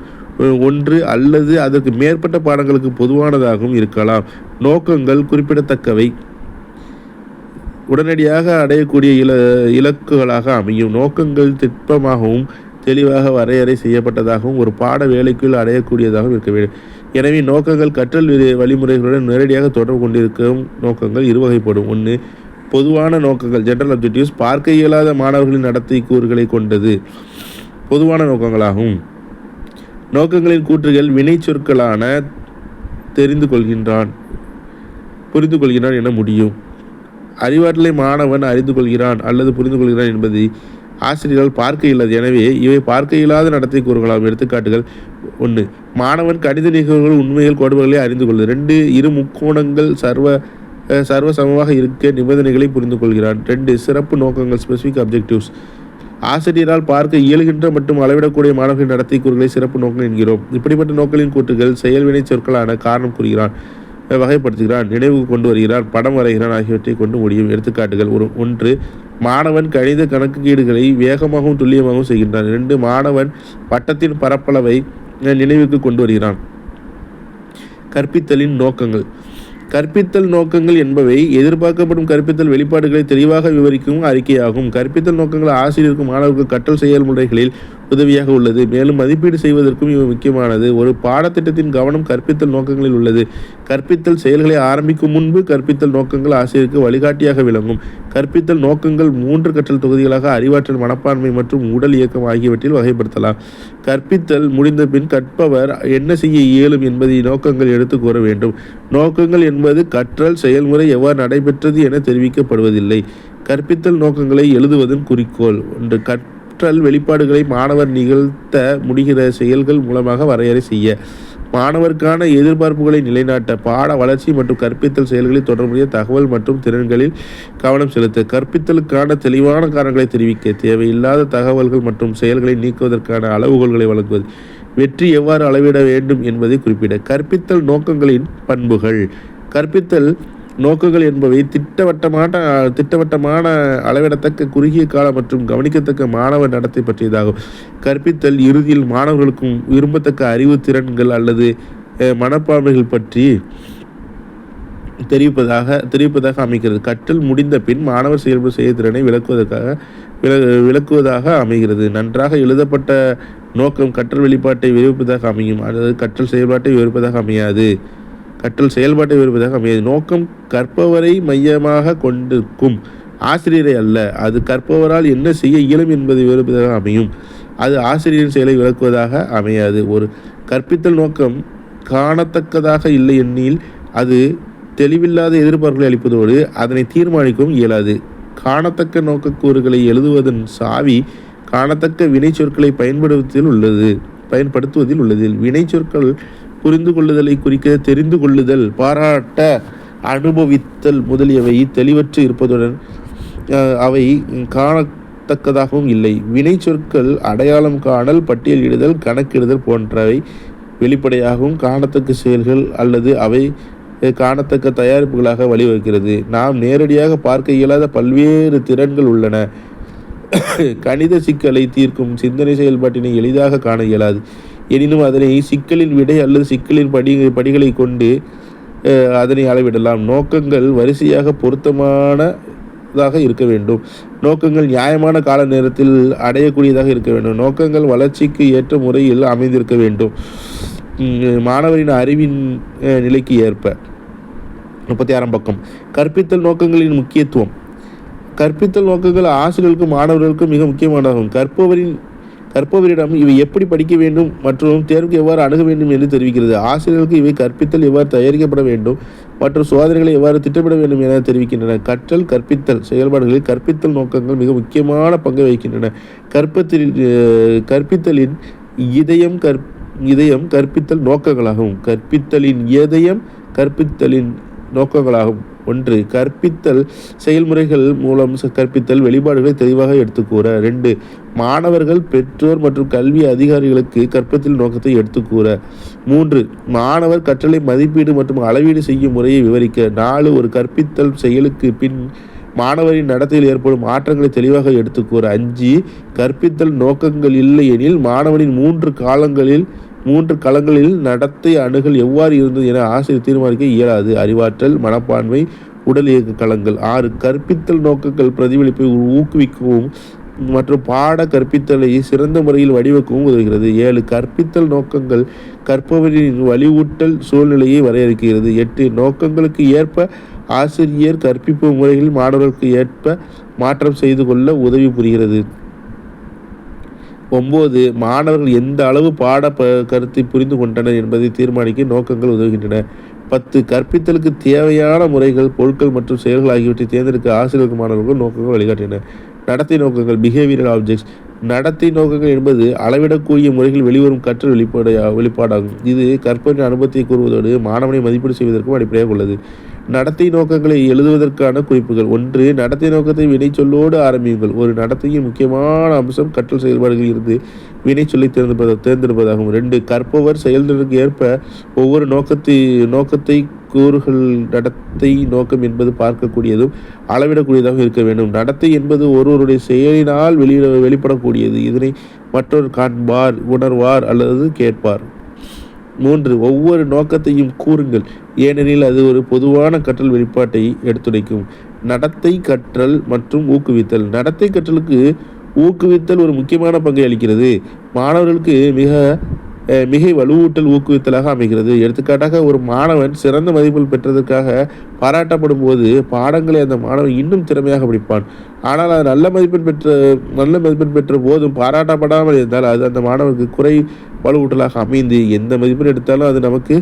ஒன்று அல்லது அதற்கு மேற்பட்ட பாடங்களுக்கு பொதுவானதாகவும் இருக்கலாம். நோக்கங்கள் குறிப்பிடத்தக்கவை உடனடியாக அடையக்கூடிய இலக்குகளாக அமையும். நோக்கங்கள் திட்பமாகவும் தெளிவாக வரையறை செய்யப்பட்டதாகவும் ஒரு பாட வேலைக்குள் அடையக்கூடியதாகவும் இருக்க வேண்டும். எனவே நோக்கங்கள் கற்றல் வழிமுறைகளுடன் நேரடியாக தொடர்பு கொண்டிருக்கும் நோக்கங்கள் இருவகைப்படும். ஒன்று, பொதுவான நோக்கங்கள் ஜெனரல் அப்ஜெக்டிவ்ஸ், பார்க்க இயலாத மாணவர்களின் நடத்தை கூறுகளை கொண்டது பொதுவான நோக்கங்களாகும். நோக்கங்களின் கூற்றுகள் வினை சொற்களான தெரிந்து கொள்கின்றான், புரிந்து கொள்கிறான் என முடியும். அறிவாற்றலை மாணவன் அறிந்து கொள்கிறான் அல்லது புரிந்து கொள்கிறான் என்பதை ஆசிரியர்கள் பார்க்க இயலாது. எனவே இவை பார்க்க இயலாத நடத்தை கூறுகளாகும். எடுத்துக்காட்டுகள்: 1. மாணவன் கணித நிகழ்வுகள் உண்மைகள் கோட்பாடுகளை அறிந்து கொள்வது. 2. இரு முக்கோணங்கள் சர்வ சமமாக இருக்க நிபந்தனைகளை புரிந்து கொள்கிறான். 2. சிறப்பு நோக்கங்கள் ஸ்பெசிஃபிக் அப்ஜெக்டிவ்ஸ். ஆசிரியரால் பார்க்க இயலுகின்ற மற்றும் அளவிடக்கூடிய மாணவர்களின் நடத்தை கூறுகளை சிறப்பு நோக்கம் என்கிறோம். இப்படிப்பட்ட நோக்கங்களின் கூற்றுகள் செயல்வினை சொற்களான காரணம் கூறுகிறான், வகைப்படுத்துகிறான், நினைவு கொண்டு வருகிறான், படம் வரைகிறான் ஆகியவற்றை கொண்டு முடியும். எடுத்துக்காட்டுகள்: 1. மாணவன் கணித கணக்கீடுகளை வேகமாகவும் துல்லியமாகவும் செய்கின்றான். 2. மாணவன் வட்டத்தின் பரப்பளவை நினைவுக்கு கொண்டு வருகிறான். கற்பித்தலின் நோக்கங்கள். கற்பித்தல் நோக்கங்கள் என்பவை எதிர்பார்க்கப்படும் கற்பித்தல் வெளிப்பாடுகளை தெளிவாக விவரிக்கும் அறிக்கையாகும். கற்பித்தல் நோக்கங்கள் ஆசிரியருக்கு மாணவர்கள் கற்றல் செயல்முறைகளில் உதவியாக உள்ளது. மேலும் மதிப்பீடு செய்வதற்கும் இவை முக்கியமானது. ஒரு பாடத்திட்டத்தின் கவனம் கற்பித்தல் நோக்கங்களில் உள்ளது. கற்பித்தல் செயல்களை ஆரம்பிக்கும் முன்பு கற்பித்தல் நோக்கங்கள் ஆசிரியருக்கு வழிகாட்டியாக விளங்கும். கற்பித்தல் நோக்கங்கள் 3 கற்றல் தொகுதிகளாக அறிவாற்றல், மனப்பான்மை மற்றும் உடல் இயக்கம் ஆகியவற்றில் வகைப்படுத்தலாம். கற்பித்தல் முடிந்த பின் கற்பவர் என்ன செய்ய இயலும் என்பதை நோக்கங்கள் எடுத்து கூற வேண்டும். நோக்கங்கள் என்பது கற்றல் செயல்முறை எவ்வாறு நடைபெற்றது என தெரிவிக்கப்படுவதில்லை. கற்பித்தல் நோக்கங்களை எழுதுவதன் குறிக்கோள். 1. கற்றல் வெளிப்பாடுகளை மாணவர் நிகழ்த்த முடிகிற செயல்கள் மூலமாக வரையறை செய்ய. மாணவருக்கான எதிர்பார்ப்புகளை நிலைநாட்ட. பாட வளர்ச்சி மற்றும் கற்பித்தல் செயல்களில் தொடர்புடைய தகவல் மற்றும் திறன்களில் கவனம் செலுத்த. கற்பித்தலுக்கான தெளிவான காரணங்களை தெரிவிக்க. தேவையில்லாத தகவல்கள் மற்றும் செயல்களை நீக்குவதற்கான அளவுகோல்களை வழங்குவது. வெற்றி எவ்வாறு அளவிட வேண்டும் என்பதை குறிப்பிட. கற்பித்தல் நோக்கங்களின் பண்புகள். கற்பித்தல் நோக்கங்கள் என்பவை திட்டவட்டமான அளவிடத்தக்க குறுகிய கால மற்றும் கவனிக்கத்தக்க மாணவர் நடத்தை பற்றியதாகும். கற்பித்தல் இறுதியில் மாணவர்களுக்கும் விரும்பத்தக்க அறிவு, திறன்கள் அல்லது மனப்பான்மைகள் பற்றி தெரிவிப்பதாக அமைகிறது. கற்றல் முடிந்த பின் மாணவர் செயல்படும் செயல்திறனை விளக்குவதாக அமைகிறது. நன்றாக எழுதப்பட்ட நோக்கம் கற்றல் வெளிப்பாட்டை விவரிப்பதாக அமையும், அல்லது கற்றல் செயல்பாட்டை விவரிப்பதாக அமையாது. நோக்கம் கற்பவரை மையமாக கொண்டிருக்கும், ஆசிரியரை அல்ல. அது கற்பவரால் என்ன செய்ய இயலும் என்பதை விவரிப்பதாக அமையும், அது ஆசிரியரின் செயலை விளக்குவதாக அமையாது. ஒரு கற்பித்தல் நோக்கம் காணத்தக்கதாக இல்லை எனில் அது தெளிவில்லாத எதிர்பார்ப்புகளை அளிப்பதோடு அதனை தீர்மானிக்கவும் இயலாது. காணத்தக்க நோக்கக்கூறுகளை எழுதுவதன் சாவி காணத்தக்க வினை சொற்களை பயன்படுத்துவதில் உள்ளது. வினை சொற்கள் புரிந்து கொள்ளுதலை குறிக்க தெரிந்து கொள்ளுதல், பாராட்ட, அனுபவித்தல் முதலியவை தெளிவற்று இருப்பதுடன் அவை காணத்தக்கதாகவும் இல்லை. வினை சொற்கள் அடையாளம் காணல், பட்டியலிடுதல், கணக்கிடுதல் போன்றவை வெளிப்படையாகவும் காணத்தக்க செயல்கள் அல்லது அவை காணத்தக்க தயாரிப்புகளாக வழிவகுக்கிறது. நாம் நேரடியாக பார்க்க இயலாத பல்வேறு திறன்கள் உள்ளன. கணித சிக்கலை தீர்க்கும் சிந்தனை செயல்பாட்டினை எளிதாக காண இயலாது. எனினும் அதனை சிக்கலின் விடை அல்லது சிக்கலின் படிகளை கொண்டு அதனை அளவிடலாம். நோக்கங்கள் வரிசையாக பொருத்தமானதாக இருக்க வேண்டும். நோக்கங்கள் நியாயமான கால நேரத்தில் அடையக்கூடியதாக இருக்க வேண்டும். நோக்கங்கள் வளர்ச்சிக்கு ஏற்ற முறையில் அமைந்திருக்க வேண்டும், மாணவரின் அறிவின் நிலைக்கு ஏற்ப. 36ஆம் பக்கம். கற்பித்தல் நோக்கங்களின் முக்கியத்துவம். கற்பித்தல் நோக்கங்கள் ஆசிரியர்களுக்கும் மாணவர்களுக்கும் மிக முக்கியமானதாகும். கற்பவரிடம் இவை எப்படி படிக்க வேண்டும் மற்றும் தேர்வுக்கு எவ்வாறு அணுக வேண்டும் என்று தெரிவிக்கிறது. ஆசிரியர்களுக்கு இவை கற்பித்தல் எவ்வாறு தயாரிக்கப்பட வேண்டும் மற்றும் சோதனைகளை எவ்வாறு திட்டமிட வேண்டும் என தெரிவிக்கின்றன. கற்பித்தல் செயல்பாடுகளில் கற்பித்தல் நோக்கங்கள் மிக முக்கியமான பங்கை வகிக்கின்றன. கற்பித்தலின் இதயம் கற்பித்தல் நோக்கங்களாகும். கற்பித்தலின் நோக்கங்களாகும். 1. கற்பித்தல் செயல்முறைகள் மூலம் கற்பித்தல் வெளிப்பாடுகளை தெளிவாக எடுத்துக்கூற. 2. மாணவர்கள், பெற்றோர் மற்றும் கல்வி அதிகாரிகளுக்கு கற்பித்தல் நோக்கத்தை எடுத்துக்கூற. 3. மாணவர் கற்றலை மதிப்பீடு மற்றும் அளவீடு செய்யும் முறையை விவரிக்க. 4. ஒரு கற்பித்தல் செயலுக்கு பின் மாணவரின் நடத்தையில் ஏற்படும் மாற்றங்களை தெளிவாக எடுத்துக்கூற. 5. கற்பித்தல் நோக்கங்கள் இல்லை எனில் மாணவனின் 3 களங்களில் நடத்தை அணுகல் எவ்வாறு இருந்தது என ஆசிரியர் தீர்மானிக்க இயலாது. அறிவாற்றல், மனப்பான்மை, உடல் இயக்க களங்கள். 6 கற்பித்தல் நோக்கங்கள் பிரதிபலிப்பை ஊக்குவிக்கவும் மற்றும் பாட கற்பித்தலை சிறந்த முறையில் வடிவமைக்கவும் உதவுகிறது. 7 கற்பித்தல் நோக்கங்கள் கற்பவரின் வலிவூட்டல் சூழ்நிலையை வரையறுக்கிறது. 8 நோக்கங்களுக்கு ஏற்ப ஆசிரியர் கற்பிப்பு முறைகளில் மாணவர்களுக்கு ஏற்ப மாற்றம் செய்து கொள்ள உதவி புரிகிறது. 9 மாணவர்கள் எந்த அளவு பாட கருத்தை புரிந்து கொண்டனர் என்பதை தீர்மானிக்க நோக்கங்கள் உதவுகின்றன. 10 கற்பித்தலுக்கு தேவையான முறைகள், பொருட்கள் மற்றும் செயல்கள் ஆகியவற்றை தேர்ந்தெடுக்க ஆசிரியர்கள் மாணவர்கள் நோக்கங்கள் வழிகாட்டின. நடத்தை நோக்கங்கள் பிஹேவியரல் ஆப்ஜெக்ட்ஸ். நடத்தை நோக்கங்கள் என்பது அளவிடக்கூடிய முறைகள் வெளிவரும் கற்றல் வெளிப்பாடாகும். இது கற்பவரின் அனுபவத்தை கூறுவதோடு மாணவனை மதிப்பீடு செய்வதற்கும் அடிப்படையாக உள்ளது. நடத்தை நோக்கங்களை எழுதுவதற்கான குறிப்புகள். 1 நடத்தை நோக்கத்தை வினைச்சொல்லோடு ஆரம்பியுங்கள். ஒரு நடத்தையின் முக்கியமான அம்சம் கற்றல் செயல்பாடுகளில் இருந்து வினைச்சொல்லை தேர்ந்தெடுப்பதாகும். 2 கற்பவர் செயல்திறனுக்கு ஏற்ப ஒவ்வொரு நோக்கத்தை கூறுகள். நடத்தை நோக்கம் என்பது பார்க்கக்கூடியதும் அளவிடக்கூடியதாக இருக்க வேண்டும். நடத்தை என்பது ஒருவருடைய செயலினால் வெளிப்படக்கூடியது. இதனை மற்றொரு காண்பார், உணர்வார் அல்லது கேட்பார். 3 ஒவ்வொரு நோக்கத்தையும் கூறுங்கள், ஏனெனில் அது ஒரு பொதுவான கற்றல் வெளிப்பாட்டை எடுத்துரைக்கும். நடத்தை கற்றல் மற்றும் ஊக்குவித்தல். நடத்தை கற்றலுக்கு ஊக்குவித்தல் ஒரு முக்கியமான பங்கை அளிக்கிறது. மாணவர்களுக்கு மிகை வலுவூட்டல் ஊக்குவித்தலாக அமைகிறது. எடுத்துக்காட்டாக, ஒரு மாணவன் சிறந்த மதிப்பெண் பெற்றதற்காக பாராட்டப்படும் போது பாடங்களை அந்த மாணவன் இன்னும் திறமையாக படிப்பான். ஆனால் அது நல்ல மதிப்பெண் பெற்ற போதும் பாராட்டப்படாமல் இருந்தால் அது அந்த மாணவனுக்கு குறை வலுவூட்டலாக அமைந்து எந்த மதிப்பெண் எடுத்தாலும் அது நமக்கு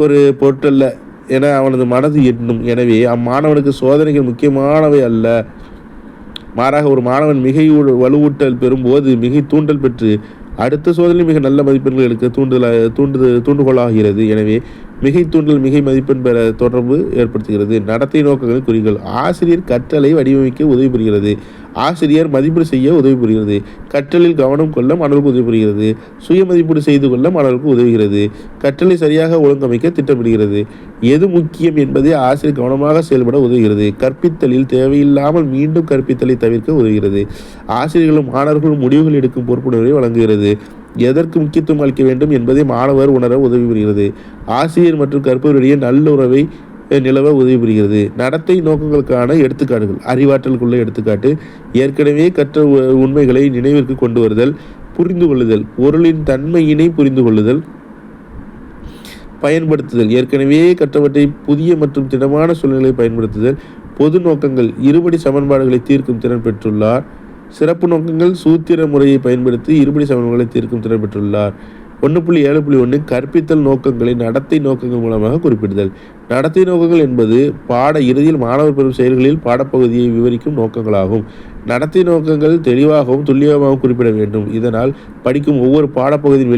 ஒரு பொருட்டல்ல என அவனது மனது எண்ணும். எனவே அம்மாணவனுக்கு சோதனைகள் முக்கியமானவை அல்ல. மாறாக, ஒரு மாணவன் மிகை வலுவூட்டல் பெறும்போது மிகை தூண்டல் பெற்று அடுத்த சோதனை மிக நல்ல மதிப்பெண்கள் எடுக்க தூண்டுகோலாகிறது. எனவே மிகை தூண்டல் மிகை மதிப்பெண் பெற தொடர்பு ஏற்படுத்துகிறது. நடத்தை நோக்கங்களின் குறிகள். ஆசிரியர் கற்றலை வடிவமைக்க உதவி புரிகிறது. ஆசிரியர் மதிப்பீடு செய்ய உதவி புரிகிறது. கற்றலில் கவனம் கொள்ள மாணவர்களுக்கு உதவி புரிகிறது. சுய மதிப்பீடு செய்து கொள்ள மாணவர்களுக்கு உதவுகிறது. கற்றலை சரியாக ஒழுங்கமைக்க திட்டமிடுகிறது. எது முக்கியம் என்பதை ஆசிரியர் கவனமாக செயல்பட உதவுகிறது. கற்பித்தலில் தேவையில்லாமல் மீண்டும் கற்பித்தலை தவிர்க்க உதவுகிறது. ஆசிரியர்களும் மாணவர்களும் முடிவுகள் எடுக்கும் பொறுப்புணர்வை வழங்குகிறது. எதற்கு முக்கியத்துவம் அளிக்க வேண்டும் என்பதை மாணவர் உணர உதவி புரிகிறது. ஆசிரியர் மற்றும் கற்பவரிடையே நல்லுறவை நிலவ உதவி புரிகிறது. நடத்தை நோக்கங்களுக்கான எடுத்துக்காட்டுகள். அறிவாற்றலுக்குள்ள எடுத்துக்காட்டு. ஏற்கனவே கற்ற உண்மைகளை நினைவிற்கு கொண்டு வருதல், புரிந்து கொள்ளுதல், பொருளின் தன்மையினை புரிந்து கொள்ளுதல், பயன்படுத்துதல், ஏற்கனவே கற்றவற்றை புதிய மற்றும் திடமான சூழ்நிலையை பயன்படுத்துதல். பொது நோக்கங்கள். இருபடி சமன்பாடுகளை தீர்க்கும் திறன் பெற்றுள்ளார். சிறப்பு நோக்கங்கள். சூத்திர முறையை பயன்படுத்தி இருபடி சமன்பாடுகளை தீர்க்கும் திறன் பெற்றுள்ளார். 1.7.1 கற்பித்தல் நோக்கங்களை நடத்தை நோக்கங்கள் மூலமாக குறிப்பிடுதல். நடத்தை நோக்கங்கள் என்பது பாட இறுதியில் மாணவர் பெறும் செயல்களில் பாடப்பகுதியை விவரிக்கும் நோக்கங்களாகும். நடத்தை நோக்கங்கள் தெளிவாகவும் துல்லியமாகவும் குறிப்பிட வேண்டும். இதனால் படிக்கும் ஒவ்வொரு பாடப்பகுதியின்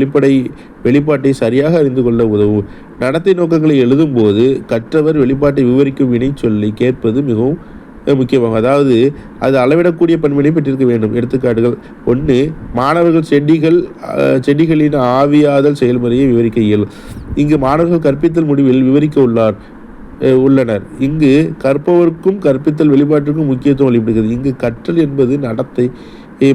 வெளிப்பாட்டை சரியாக அறிந்து கொள்ள உதவும். நடத்தை நோக்கங்களை எழுதும் போது கற்றவர் வெளிப்பாட்டை விவரிக்கும் வினை சொல்லி கேட்பது மிகவும் முக்கியமாகும். அதாவது அது அளவிடக்கூடிய பண்பினை பெற்றிருக்க வேண்டும். எடுத்துக்காட்டுகள். 1 மாணவர்கள் செடிகளின் ஆவியாதல் செயல்முறையை விவரிக்க இயலும். இங்கு மாணவர்கள் கற்பித்தல் முடிவில் விவரிக்க உள்ளனர். இங்கு கற்பவருக்கும் கற்பித்தல் வெளிப்பாட்டிற்கும் முக்கியத்துவம் அளிக்கப்படுகிறது. இங்கு கற்றல் என்பது நடத்தை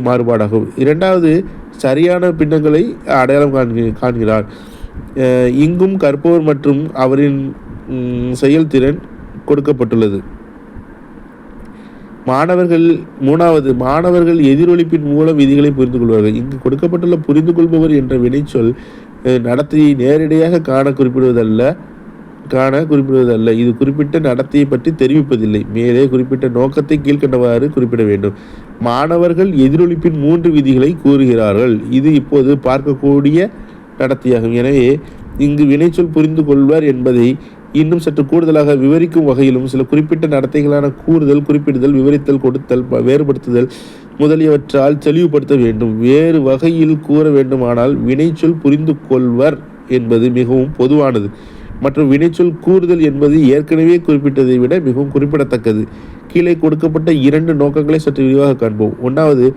மாறுபாடாகும். 2 சரியான பின்னங்களை அடையாளம் காண்கிறார். இங்கும் கற்பவர் மற்றும் அவரின் செயல்திறன் கொடுக்கப்பட்டுள்ளது. 3 மாணவர்கள் எதிரொலிப்பின் மூலம் விதிகளை புரிந்து கொள்வார்கள். இங்கு கொடுக்கப்பட்டுள்ள புரிந்து கொள்பவர் என்ற வினைச்சொல் நடத்தையை நேரடியாக காண குறிப்பிடுவதல்ல. இது குறிப்பிட்ட நடத்தையை பற்றி தெரிவிப்பதில்லை. மேலே குறிப்பிட்ட நோக்கத்தை கீழ்கண்டவாறு குறிப்பிட வேண்டும். மாணவர்கள் எதிரொலிப்பின் 3 விதிகளை கூறுகிறார்கள். இது இப்போது பார்க்கக்கூடிய நடத்தையாகும். எனவே இங்கு வினைச்சொல் புரிந்து கொள்வர் என்பதை இன்னும் சற்று கூடுதலாக விவரிக்கும் வகையிலும் சில குறிப்பிட்ட நடத்தைகளான கூறுதல், குறிப்பிடுதல், விவரித்தல், கொடுத்தல், வேறுபடுத்துதல் முதலியவற்றால் தெளிவுபடுத்த வேண்டும். வேறு வகையில் கூற வேண்டுமானால் வினைச்சொல் புரிந்து கொள்வர் என்பது மிகவும் பொதுவானது மற்றும் வினைச்சொல் கூறுதல் என்பது ஏற்கனவே குறிப்பிட்டதை விட மிகவும் குறிப்பிடத்தக்கது. கீழே கொடுக்கப்பட்ட 2 நோக்கங்களை சற்று விரிவாக காண்போம். 1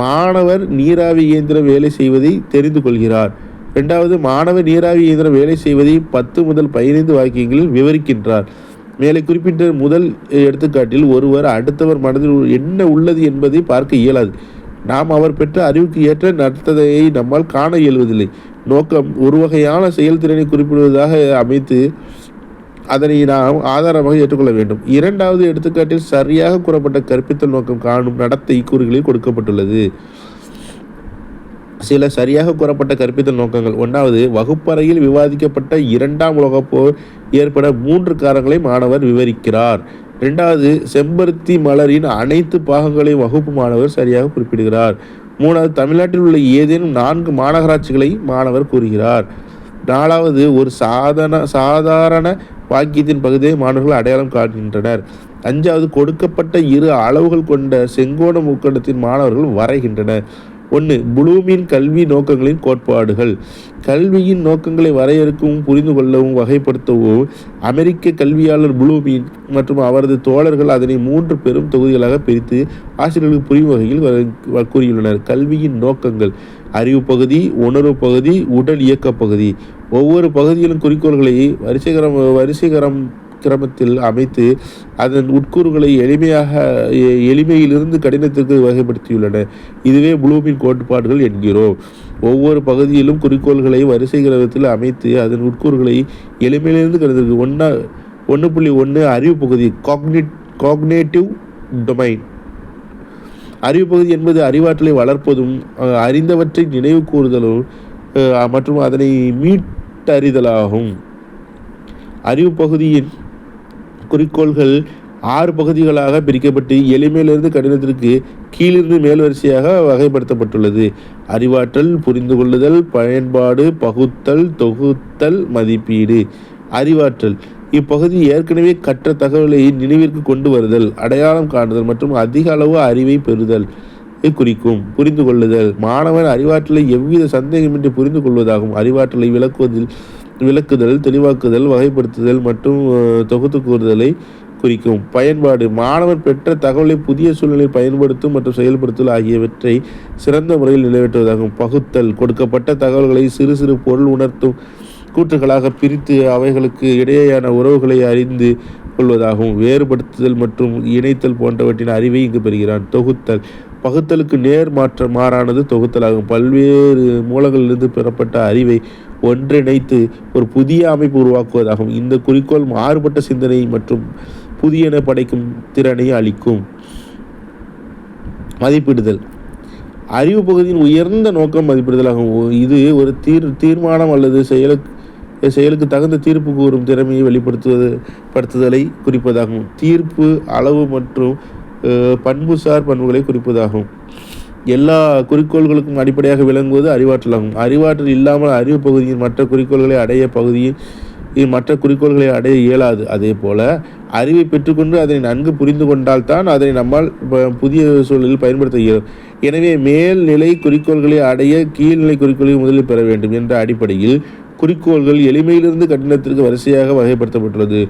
மாணவர் நீராவி இயந்திரம் வேலை செய்வதை தெரிந்து கொள்கிறார். 2 மாணவர் நீராவி இயந்திரம் வேலை செய்வதை 10 முதல் 15 வாக்கியங்களில் விவரிக்கின்றார். மேலே குறிப்பிட்ட முதல் எடுத்துக்காட்டில் ஒருவர் அடுத்தவர் மனதில் என்ன உள்ளது என்பதை பார்க்க இயலாது. நாம் அவர் பெற்ற அறிவுக்கு ஏற்ற நடத்தையை நம்மால் காண இயல்வதில்லை. நோக்கம் ஒரு வகையான செயல்திறனை குறிப்பிடுவதாக அமைத்து அதனை நாம் ஆதாரமாக ஏற்றுக்கொள்ள வேண்டும். இரண்டாவது எடுத்துக்காட்டில் சரியாக கூறப்பட்ட கற்பித்தல் நோக்கம் காணும் நடத்தை கூறுகளில் கொடுக்கப்பட்டுள்ளது. சில சரியாக கூறப்பட்ட கற்பித்தல் நோக்கங்கள். 1வது, வகுப்பறையில் விவாதிக்கப்பட்ட 2ஆம் உலகப் போர் ஏற்பட 3 காரணங்களை மாணவர் விவரிக்கிறார். 2வது, செம்பருத்தி மலரின் அனைத்து பாகங்களையும் வகுப்பு மாணவர் சரியாக குறிப்பிடுகிறார். 3வது, தமிழ்நாட்டில் உள்ள ஏதேனும் 4 மாநகராட்சிகளை மாணவர் கூறுகிறார். 4வது, ஒரு சாதாரண வாக்கியத்தின் பகுதியை மாணவர்கள் அடையாளம் காண்கின்றனர். 5வது, கொடுக்கப்பட்ட 2 அளவுகள் கொண்ட செங்கோண முக்கோணத்தின் மாணவர்கள் வரைகின்றனர். 1. ப்ளூமின் கல்வி நோக்கங்களின் கோட்பாடுகள். கல்வியின் நோக்கங்களை வரையறுக்கவும் புரிந்து கொள்ளவும் வகைப்படுத்தவும் அமெரிக்க கல்வியாளர் ப்ளூமின் மற்றும் அவரது தோழர்கள் அதனை 3 பெரும் தொகுதிகளாக பிரித்து ஆசிரியர்களுக்கு புரியும் வகையில் கூறியுள்ளனர். கல்வியின் நோக்கங்கள்: அறிவு பகுதி, உணர்வு பகுதி, உடல் இயக்க பகுதி. ஒவ்வொரு பகுதியிலும் குறிக்கோள்களை வரிசைகரம் கிரமத்தில் அமைத்து அதன் உட்கூறுகளை எளிமையிலிருந்து கடினத்திற்கு வகைப்படுத்தியுள்ளன. இதுவே ப்ளூமின் கோட்பாடுகள் என்கிறோம். ஒவ்வொரு பகுதியிலும் குறிக்கோள்களை வரிசை கிரமத்தில் அமைத்து அதன் உட்கூறுகளை எளிமையிலிருந்து கடினத்திற்கு. 1.1 அறிவு பகுதி, காக்னேட்டிவ் டொமைன். அறிவு பகுதி என்பது அறிவாற்றலை வளர்ப்பதும் அறிந்தவற்றை நினைவு கூறுதலும் மற்றும் அதனை மீட்டறிதலாகும். அறிவு பகுதியின் குறிக்கோள்கள் 6 பகுதிகளாக பிரிக்கப்பட்டு எளிமையிலிருந்து கடினத்திற்கு கீழிருந்து மேல் வரிசையாக வகைப்படுத்தப்பட்டுள்ளது. அறிவாற்றல், புரிந்து கொள்ளுதல், பயன்பாடு, பகுத்தல், தொகுத்தல், மதிப்பீடு. அறிவாற்றல் இப்பகுதி ஏற்கனவே கற்ற தகவலை நினைவிற்கு கொண்டு வருதல், அடையாளம் காணுதல் மற்றும் அதிக அளவு அறிவை பெறுதல் குறிக்கும். புரிந்து கொள்ளுதல் மாணவன் அறிவாற்றலை எவ்வித சந்தேகமின்றி புரிந்து கொள்வதாகும். அறிவாற்றலை விளக்குதல், தெளிவாக்குதல், வகைப்படுத்துதல் மற்றும் தொகுத்து கூறுதலை குறிக்கும். பயன்பாடு மாணவன் பெற்ற தகவலை புதிய சூழ்நிலையில் பயன்படுத்தும் மற்றும் செயல்படுத்தல் ஆகியவற்றை சிறந்த முறையில் நிறைவேற்றுவதாகும். பகுத்தல் கொடுக்கப்பட்ட தகவல்களை சிறு சிறு பொருள் உணர்த்தும் கூற்றுகளாக பிரித்து அவைகளுக்கு இடையேயான உறவுகளை அறிந்து கொள்வதாகும். வேறுபடுத்துதல் மற்றும் இணைத்தல் போன்றவற்றின் அறிவை இங்கு பெறுகிறான். தொகுத்தல் பகுத்தலுக்கு மாறானது தொகுத்தலாகும். பல்வேறு மூலங்களிலிருந்து பெறப்பட்ட அறிவை ஒன்றிணைத்து ஒரு புதிய அமைப்பு உருவாக்குவதாகும். இந்த குறிக்கோள் மாறுபட்ட சிந்தனை மற்றும் புதியன படைக்கும் திறனை அளிக்கும். மதிப்பிடுதல் அறிவு பகுதியின் உயர்ந்த நோக்கம் மதிப்பிடுதலாகும். இது ஒரு தீர்மானம் அல்லது செயலுக்கு தகுந்த தீர்ப்பு கூறும் திறமையை வெளிப்படுத்துதலை குறிப்பதாகும். தீர்ப்பு, அளவு மற்றும் பண்புசார் பண்புகளை குறிப்பதாகும். எல்லா குறிக்கோள்களுக்கும் அடிப்படையாக விளங்குவது அறிவாற்றலாகும். அறிவாற்றல் இல்லாமல் அறிவு பகுதியின் மற்ற குறிக்கோள்களை அடைய இயலாது. அதே போல அறிவை பெற்றுக்கொண்டு அதனை நன்கு புரிந்து கொண்டால்தான் அதனை நம்மால் புதிய சூழலில் பயன்படுத்த இயலும். எனவே மேல்நிலை குறிக்கோள்களை அடைய கீழ்நிலை குறிக்கோள்களை முதலில் பெற வேண்டும் என்ற அடிப்படையில் குறிக்கோள்கள் எளிமையிலிருந்து கடினத்திற்கு வரிசையாக வகைப்படுத்தப்பட்டுள்ளது.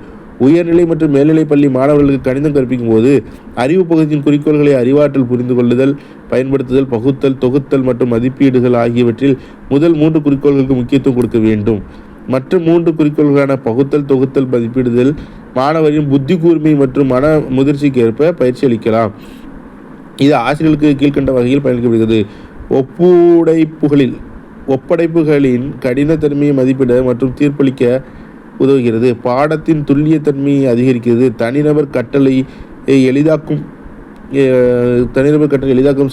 உயர்நிலை மற்றும் மேல்நிலை பள்ளி மாணவர்களுக்கு கணிதம் கற்பிக்கும் போது அறிவு பகுதியின் குறிக்கோள்களை அறிவாற்றல், புரிந்து கொள்ளுதல், பயன்படுத்துதல், பகுத்தல், தொகுத்தல் மற்றும் மதிப்பீடுகள் ஆகியவற்றில் முதல் 3 குறிக்கோள்களுக்கு முக்கியத்துவம் கொடுக்க வேண்டும். மற்ற 3 குறிக்கோள்களான பகுத்தல், தொகுத்தல், மதிப்பீடுதல் மாணவரின் புத்தி கூர்மை மற்றும் மன முதிர்ச்சிக்கு ஏற்ப பயிற்சி அளிக்கலாம். இது ஆசிரியர்களுக்கு கீழ்கண்ட வகையில் பயன்படுகிறது. ஒப்படைப்புகளின் கடினத்தன்மையை மதிப்பிட மற்றும் தீர்ப்பளிக்க உதவுகிறது. பாடத்தின் துல்லியத்தன்மையை அதிகரிக்கிறது. தனிநபர் கற்றலை எளிதாக்கும்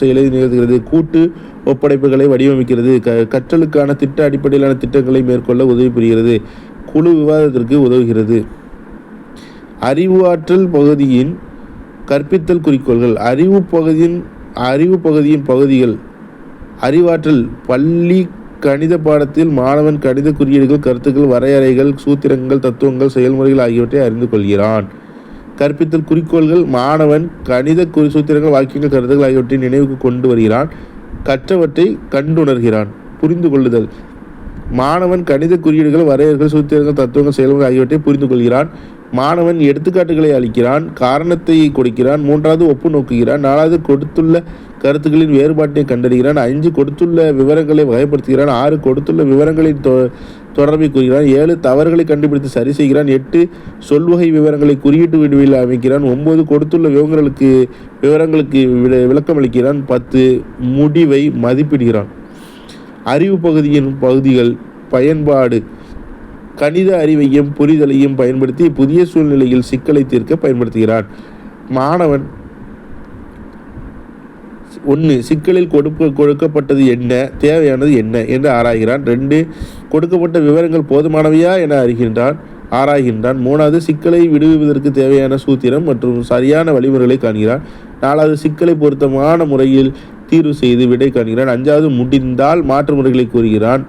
செயலை நிகழ்த்துகிறது. கூட்டு ஒப்படைப்புகளை வடிவமைக்கிறது. கற்றலுக்கான திட்ட அடிப்படையிலான திட்டங்களை மேற்கொள்ள உதவி புரிகிறது. குழு விவாதத்திற்கு உதவுகிறது. அறிவாற்றல் பகுதியின் கற்பித்தல் குறிக்கோள்கள். அறிவு பகுதியின் பகுதிகள். அறிவாற்றல் பள்ளி கணித பாடத்தில் மாணவன் கணித குறியீடுகள், கருத்துக்கள், வரையறைகள், சூத்திரங்கள், தத்துவங்கள், செயல்முறைகள் ஆகியவற்றை அறிந்து கொள்கிறான். கற்பித்தல் குறிக்கோள்கள் மாணவன் கணித சூத்திரங்கள், வாக்கியங்கள், கருத்துக்கள் ஆகியவற்றை நினைவுக்கு கொண்டு வருகிறான். கற்றவற்றை கண்டுணர்கிறான். புரிந்து கொள்ளுதல் மாணவன் கணித குறியீடுகள், வரையறைகள், சூத்திரங்கள், தத்துவங்கள், செயல்முறை ஆகியவற்றை புரிந்து கொள்கிறான். மாணவன் எடுத்துக்காட்டுகளை அளிக்கிறான், காரணத்தை கொடுக்கிறான். 3வது ஒப்பு நோக்குகிறான். 4வது கொடுத்துள்ள கருத்துக்களின் வேறுபாட்டை கண்டறிகிறான். 5 கொடுத்துள்ள விவரங்களை வகைப்படுத்துகிறான். 6 கொடுத்துள்ள விவரங்களின் தொடர்பை கூறுகிறான். 7 தவறுகளை கண்டுபிடித்து சரி செய்கிறான். 8 சொல்வகை விவரங்களை குறியீட்டு வடிவில் அமைக்கிறான். 9 கொடுத்துள்ள விவரங்களுக்கு விளக்கம் அளிக்கிறான். 10 முடிவை மதிப்பிடுகிறான். அறிவு பகுதியின் பகுதிகள். பயன்பாடு கணித அறிவையும் புரிதலையும் பயன்படுத்தி புதிய சூழ்நிலையில் சிக்கலை தீர்க்க பயன்படுத்துகிறான். மாணவன் 1. சிக்கலில் கொடுக்கப்பட்டது என்ன, தேவையானது என்ன என்று ஆராய்கிறான். 2. கொடுக்கப்பட்ட விவரங்கள் போதுமானவையா என ஆராய்கின்றான். 3. சிக்கலை விடுவிப்பதற்கு தேவையான சூத்திரம் மற்றும் சரியான வழிமுறைகளை காண்கிறான். 4. சிக்கலை பொருத்தமான முறையில் தீர்வு செய்து விடை காண்கிறான். 5. முடிந்தால் மாற்று முறைகளை கூறுகிறான்.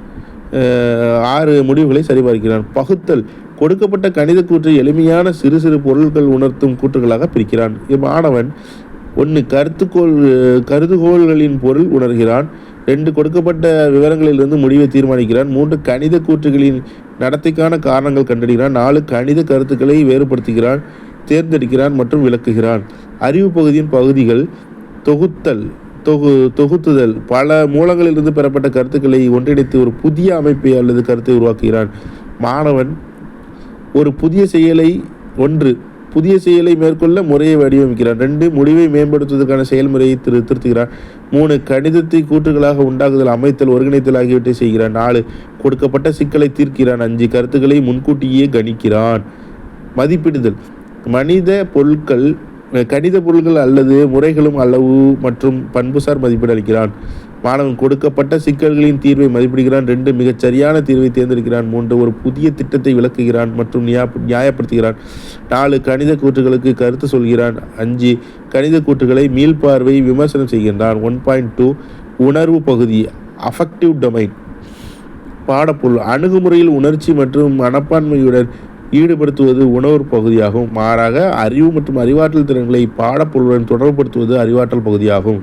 6. முடிவுகளை சரிபார்க்கிறான். பகுத்தல் கொடுக்கப்பட்ட கணித கூற்றை எளிமையான சிறு சிறு பொருட்கள் உணர்த்தும் கூற்றுகளாக பிரிக்கிறான். மாணவன் 1. கருதுகோள்களின் பொருள் உணர்கிறான். 2. கொடுக்கப்பட்ட விவரங்களிலிருந்து முடிவை தீர்மானிக்கிறான். 3. கணித கூற்றுகளின் நடத்தைக்கான காரணங்கள் கண்டறிகிறான். 4. கணித கருத்துக்களை வேறுபடுத்துகிறான், தேர்ந்தெடுக்கிறான் மற்றும் விளக்குகிறான். அறிவு பகுதியின் பகுதிகள்: தொகுத்துதல் பல மூலங்களிலிருந்து பெறப்பட்ட கருத்துக்களை ஒன்றிணைத்து ஒரு புதிய அமைப்பை அல்லது கருத்தை உருவாக்குகிறான். மாணவன் புதிய செயலை மேற்கொள்ள முறையை வடிவமைக்கிறான். 2. முடிவை மேம்படுத்துவதற்கான செயல்முறையை திருத்துகிறான். 3. கணிதத்தை கூற்றுகளாக உண்டாக்குதல், அமைத்தல், ஒருங்கிணைத்தல் ஆகியவற்றை செய்கிறான். 4. கொடுக்கப்பட்ட சிக்கலை தீர்க்கிறான். 5. கருத்துக்களை முன்கூட்டியே கணிக்கிறான். மதிப்பிடுதல் கணித பொருட்கள் அல்லது முறைகளும் அளவு மற்றும் பண்புசார் மதிப்பீடு அளிக்கிறான். மாணவன் கொடுக்கப்பட்ட சிக்கல்களின் தீர்வை மதிப்பிடுகிறான். 2. மிகச் சரியான தீர்வை தேர்ந்தெடுக்கிறான். 3. ஒரு புதிய திட்டத்தை விளக்குகிறான் மற்றும் நியாயப்படுத்துகிறான். 4. கணித கூற்றுகளுக்கு கருத்து சொல்கிறான். 5. கணித கூற்றுகளை மீள்பார்வை விமர்சனம் செய்கின்றான். 1.2 உணர்வு பகுதி அஃபெக்டிவ் டொமைன். பாடப்பொருள்: அணுகுமுறையில் உணர்ச்சி மற்றும் மனப்பான்மையுடன் ஈடுபடுத்துவது உணர்வு பகுதியாகும். மாறாக அறிவு மற்றும் அறிவாற்றல் திறன்களை பாடப்பொருளுடன் தொடர்புபடுத்துவது அறிவாற்றல் பகுதியாகும்.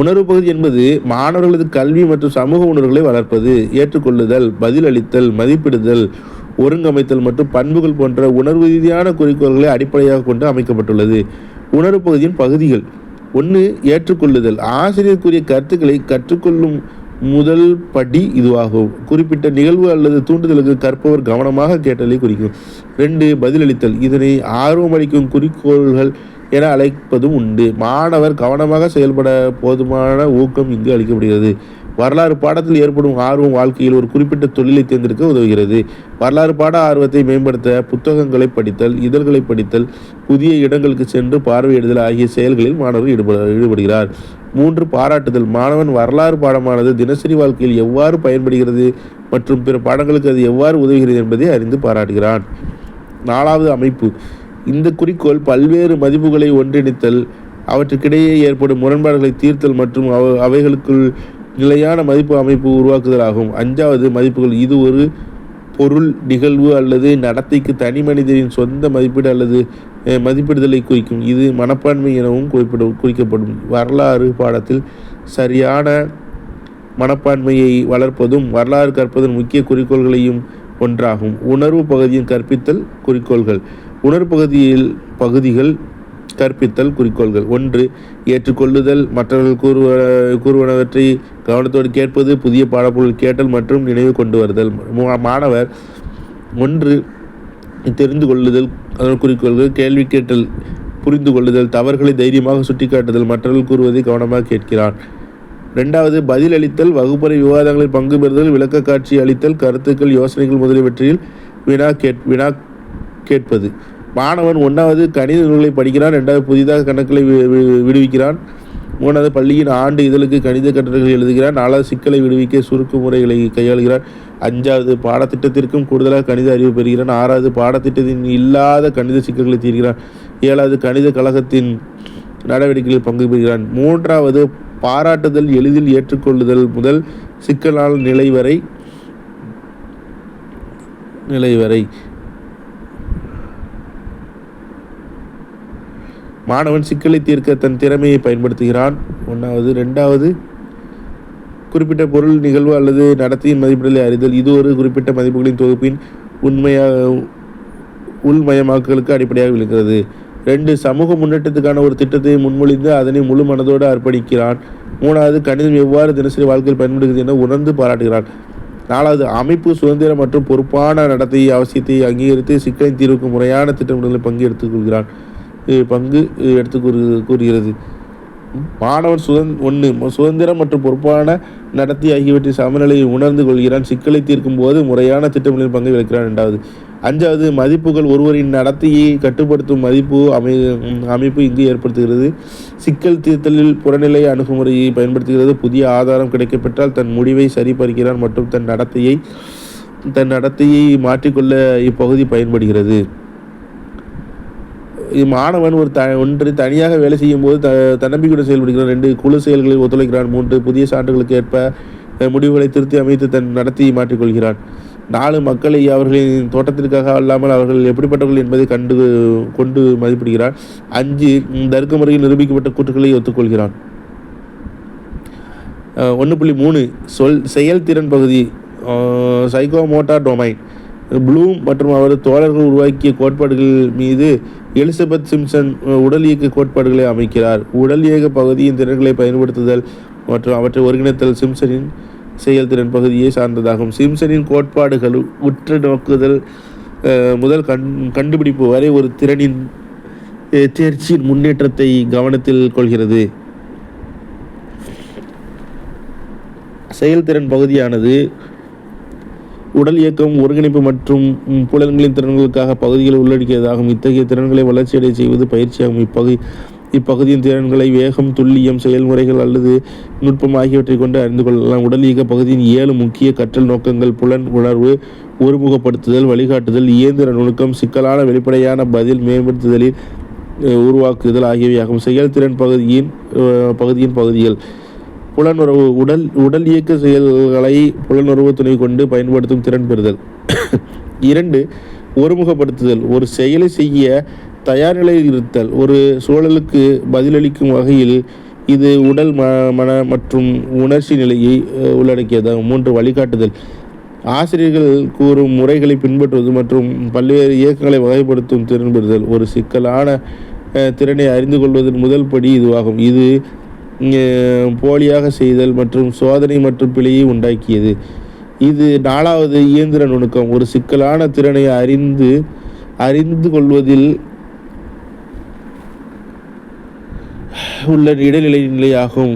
உணர்வு பகுதி என்பது மாணவர்களது கல்வி மற்றும் சமூக உணர்வுகளை வளர்ப்பது, ஏற்றுக்கொள்ளுதல், பதிலளித்தல், மதிப்பிடுதல், ஒருங்கமைத்தல் மற்றும் பண்புகள் போன்ற உணர்வு ரீதியான குறிக்கோள்களை அடிப்படையாக கொண்டு அமைக்கப்பட்டுள்ளது. உணர்வு பகுதியின் பகுதிகள்: 1. ஏற்றுக்கொள்ளுதல். ஆசிரியர் கூறிய கருத்துக்களை கற்றுக்கொள்ளும் முதல் படி இதுவாகும். குறிப்பிட்ட நிகழ்வு அல்லது தூண்டுதலுக்கு கற்பவர் கவனமாக கேட்டலை குறிக்கும். 2. பதிலளித்தல். இதனை ஆர்வமளிக்கும் குறிக்கோள்கள் என அழைப்பதும் உண்டு. மாணவர் கவனமாக செயல்பட போதுமான ஊக்கம் இங்கு அளிக்கப்படுகிறது. வரலாறு பாடத்தில் ஏற்படும் ஆர்வம் வாழ்க்கையில் ஒரு குறிப்பிட்ட தொழிலை தேர்ந்தெடுக்க உதவுகிறது. வரலாறு பாட ஆர்வத்தை மேம்படுத்த புத்தகங்களை படித்தல், இதழ்களை படித்தல், புதிய இடங்களுக்கு சென்று பார்வையிடுதல் ஆகிய செயல்களில் மாணவர் ஈடுபடுகிறார். 3. பாராட்டுதல். மாணவன் வரலாறு பாடமானது தினசரி வாழ்க்கையில் எவ்வாறு பயன்படுகிறது மற்றும் பிற பாடங்களுக்கு அது எவ்வாறு உதவுகிறது என்பதை அறிந்து பாராட்டுகிறான். 4. அமைப்பு. இந்த குறிக்கோள் பல்வேறு மதிப்புகளை ஒன்றிணைத்தல், அவற்றுக்கிடையே ஏற்படும் முரண்பாடுகளை தீர்த்தல் மற்றும் அவைகளுக்குள் நிலையான மதிப்பு அமைப்பு உருவாக்குதல் ஆகும். 5. மதிப்புகள். இது ஒரு பொருள், நிகழ்வு அல்லது நடத்தைக்கு தனி மனிதரின் சொந்த மதிப்பீடு அல்லது மதிப்பிடுதலை குறிக்கும். இது மனப்பான்மை எனவும் குறிக்கப்படும். வரலாறு பாடத்தில் சரியான மனப்பான்மையை வளர்ப்பதும் வரலாறு கற்பதன் முக்கிய குறிக்கோள்களையும் ஒன்றாகும். உணர்வு பகுதியின் கற்பித்தல் குறிக்கோள்கள். உணர்வு பகுதிகள் கற்பித்தல் குறிக்கோள்கள்: 1. ஏற்றுக்கொள்ளுதல், மற்றவர்கள் கூறுவனவற்றை கவனத்தோடு கேட்பது, புதிய பாடப்பொருள் கேட்டல் மற்றும் நினைவு கொண்டு வருதல். மாணவர் 1. தெரிந்து கொள்ளுதல் குறிக்கோள்கள்: கேள்வி கேட்டல், புரிந்து கொள்ளுதல், தவறுகளை தைரியமாக சுட்டிக்காட்டுதல், மற்றவர்கள் கூறுவதை கவனமாக கேட்கிறான். 2. பதிலளித்தல், வகுப்பறை விவாதங்களில் பங்கு பெறுதல், விளக்க காட்சி அளித்தல், கருத்துக்கள், யோசனைகள் முதலியவற்றில் வினா கேட்பது. மாணவன் 1. கணித நூல்களை படிக்கிறான். 2. புதிதாக கணக்குகளை விடுவிக்கிறான். 3. பள்ளியின் ஆண்டு இதழுக்கு கணித கட்டுரைகள் எழுதுகிறான். 4. சிக்கலை விடுவிக்க சுருக்கு முறைகளை கையாளுகிறான். 5. பாடத்திட்டத்திற்கும் கூடுதலாக கணித அறிவு பெறுகிறான். 6. பாடத்திட்டத்தின் இல்லாத கணித சிக்கல்களை தீர்க்கிறான். 7. கணித கழகத்தின் நடவடிக்கைகளில் பங்கு பெறுகிறான். 3. பாராட்டுதல், எளிதில் ஏற்றுக்கொள்ளுதல் முதல் சிக்கலான நிலை வரை. மாணவன் சிக்கலை தீர்க்க தன் திறமையை பயன்படுத்துகிறான். 1. 2. குறிப்பிட்ட பொருள், நிகழ்வு அல்லது நடத்தையின் மதிப்பீடுகளை அறிதல். இது ஒரு குறிப்பிட்ட மதிப்புகளின் தொகுப்பின் உள்மயமாக்கலுக்கு அடிப்படையாக விளங்குகிறது. 2. சமூக முன்னேற்றத்துக்கான ஒரு திட்டத்தை முன்மொழிந்து அதனை முழு மனதோடு அர்ப்பணிக்கிறான். 3. கணிதம் எவ்வாறு தினசரி வாழ்க்கையில் பயன்படுகிறது என உணர்ந்து பாராட்டுகிறான். 4. அமைப்பு, சுதந்திரம் மற்றும் பொறுப்பான நடத்தை அவசியத்தை அங்கீகரித்து சிக்கலின் தீர்வுக்கு முறையான திட்டமிடலில் பங்கு எடுத்துக் கூறுகிறது. மாணவன் சுதந்திரம் மற்றும் பொறுப்பான நடத்தை ஆகியவற்றின் சமநிலையை உணர்ந்து கொள்கிறான். சிக்கலை தீர்க்கும் போது முறையான திட்டமிடலின் பங்கை விளக்கிறான். 2வது. 5வது, மதிப்புகள் ஒருவரின் நடத்தையை கட்டுப்படுத்தும் அமைப்பு இங்கு ஏற்படுத்துகிறது. சிக்கல் தீர்த்தலில் புறநிலை அணுகுமுறையை பயன்படுத்துகிறது. புதிய ஆதாரம் கிடைக்கப்பெற்றால் தன் முடிவை சரிபார்க்கிறான் மற்றும் தன் நடத்தையை மாற்றிக்கொள்ள இப்பகுதி பயன்படுகிறது. மாணவன் ஒன்று தனியாக வேலை செய்யும் போது தன்னம்பிக்கையுடன் செயல்படுகிறான். 2 குழு செயல்களில் ஒத்துழைக்கிறான். 3 புதிய சான்றுகளுக்கு ஏற்ப முடிவுகளை திருத்தி அமைத்து தன் நடத்தையை மாற்றிக்கொள்கிறான். 4 மக்களை அவர்களின் தோட்டத்திற்காக அல்லாமல் அவர்கள் எப்படிப்பட்டவர்கள் என்பதை கொண்டு மதிப்பிடுகிறான். 5 தர்க்க முறையில் நிரூபிக்கப்பட்ட கூற்றுக்களை ஒத்துக்கொள்கிறான். 1.3 செயல்திறன் பகுதி சைக்கோமோட்டார் டொமைன். ப்ளூம் மற்றும் அவரது தோழர்கள் உருவாக்கிய கோட்பாடுகள் மீது எலிசபெத் சிம்சன் உடல் இயக்க கோட்பாடுகளை அமைக்கிறார். உடல் இயக்க பகுதியின் திறன்களை பயன்படுத்துதல் மற்றும் அவற்றை ஒருங்கிணைத்தல் சிம்சனின் செயல்திறன் பகுதியை சார்ந்ததாகும். சிம்சனின் கோட்பாடுகள் உற்று நோக்குதல் முதல் கண்டுபிடிப்பு வரை ஒரு திறனின் தேர்ச்சியின் முன்னேற்றத்தை கவனத்தில் கொள்கிறது. செயல்திறன் பகுதியானது உடல் இயக்கம், ஒருங்கிணைப்பு மற்றும் புலன்களின் திறன்களுக்காக பகுதிகளை உள்ளடக்கியதாகும். இத்தகைய திறன்களை வளர்ச்சியடை செய்வது பயிற்சியாகும். இப்பகுதியின் திறன்களை வேகம், துல்லியம், செயல்முறைகள் அல்லது நுட்பம் ஆகியவற்றை கொண்டு அறிந்து கொள்ளலாம். உடல் இயக்க பகுதியின் 7 முக்கிய கற்றல் நோக்கங்கள் புலன் உணர்வு, ஒருமுகப்படுத்துதல், வழிகாட்டுதல், இயந்திர நுணுக்கம், சிக்கலான வெளிப்படையான பதில், மேம்படுத்துதலில் உருவாக்குதல் ஆகியவையாகும். செயல்திறன் பகுதியின் பகுதிகள் புலனுறவு, உடல் இயக்க செயல்களை புலனுறவு துணை கொண்டு பயன்படுத்தும் திறன் பெறுதல். 2 ஒருமுகப்படுத்துதல், ஒரு செயலை செய்ய தயார் நிலையில் இருத்தல், ஒரு சூழலுக்கு பதிலளிக்கும் வகையில். இது உடல், மன மற்றும் உணர்ச்சி நிலையை உள்ளடக்கியதாகும். 3 வழிகாட்டுதல், ஆசிரியர்கள் கூறும் முறைகளை பின்பற்றுவது மற்றும் பல்வேறு இயக்கங்களை வகைப்படுத்தும் திறன் பெறுதல். ஒரு சிக்கலான திறனை அறிந்து கொள்வதன் முதல் படி இதுவாகும். இது போலியாக செய்தல் மற்றும் சோதனை மற்றும் பிழையை உண்டாக்கியது. இது 4வது இயந்திர நுணுக்கம், ஒரு சிக்கலான திறனை அறிந்து கொள்வதில் உள்ள நிலையாகும்.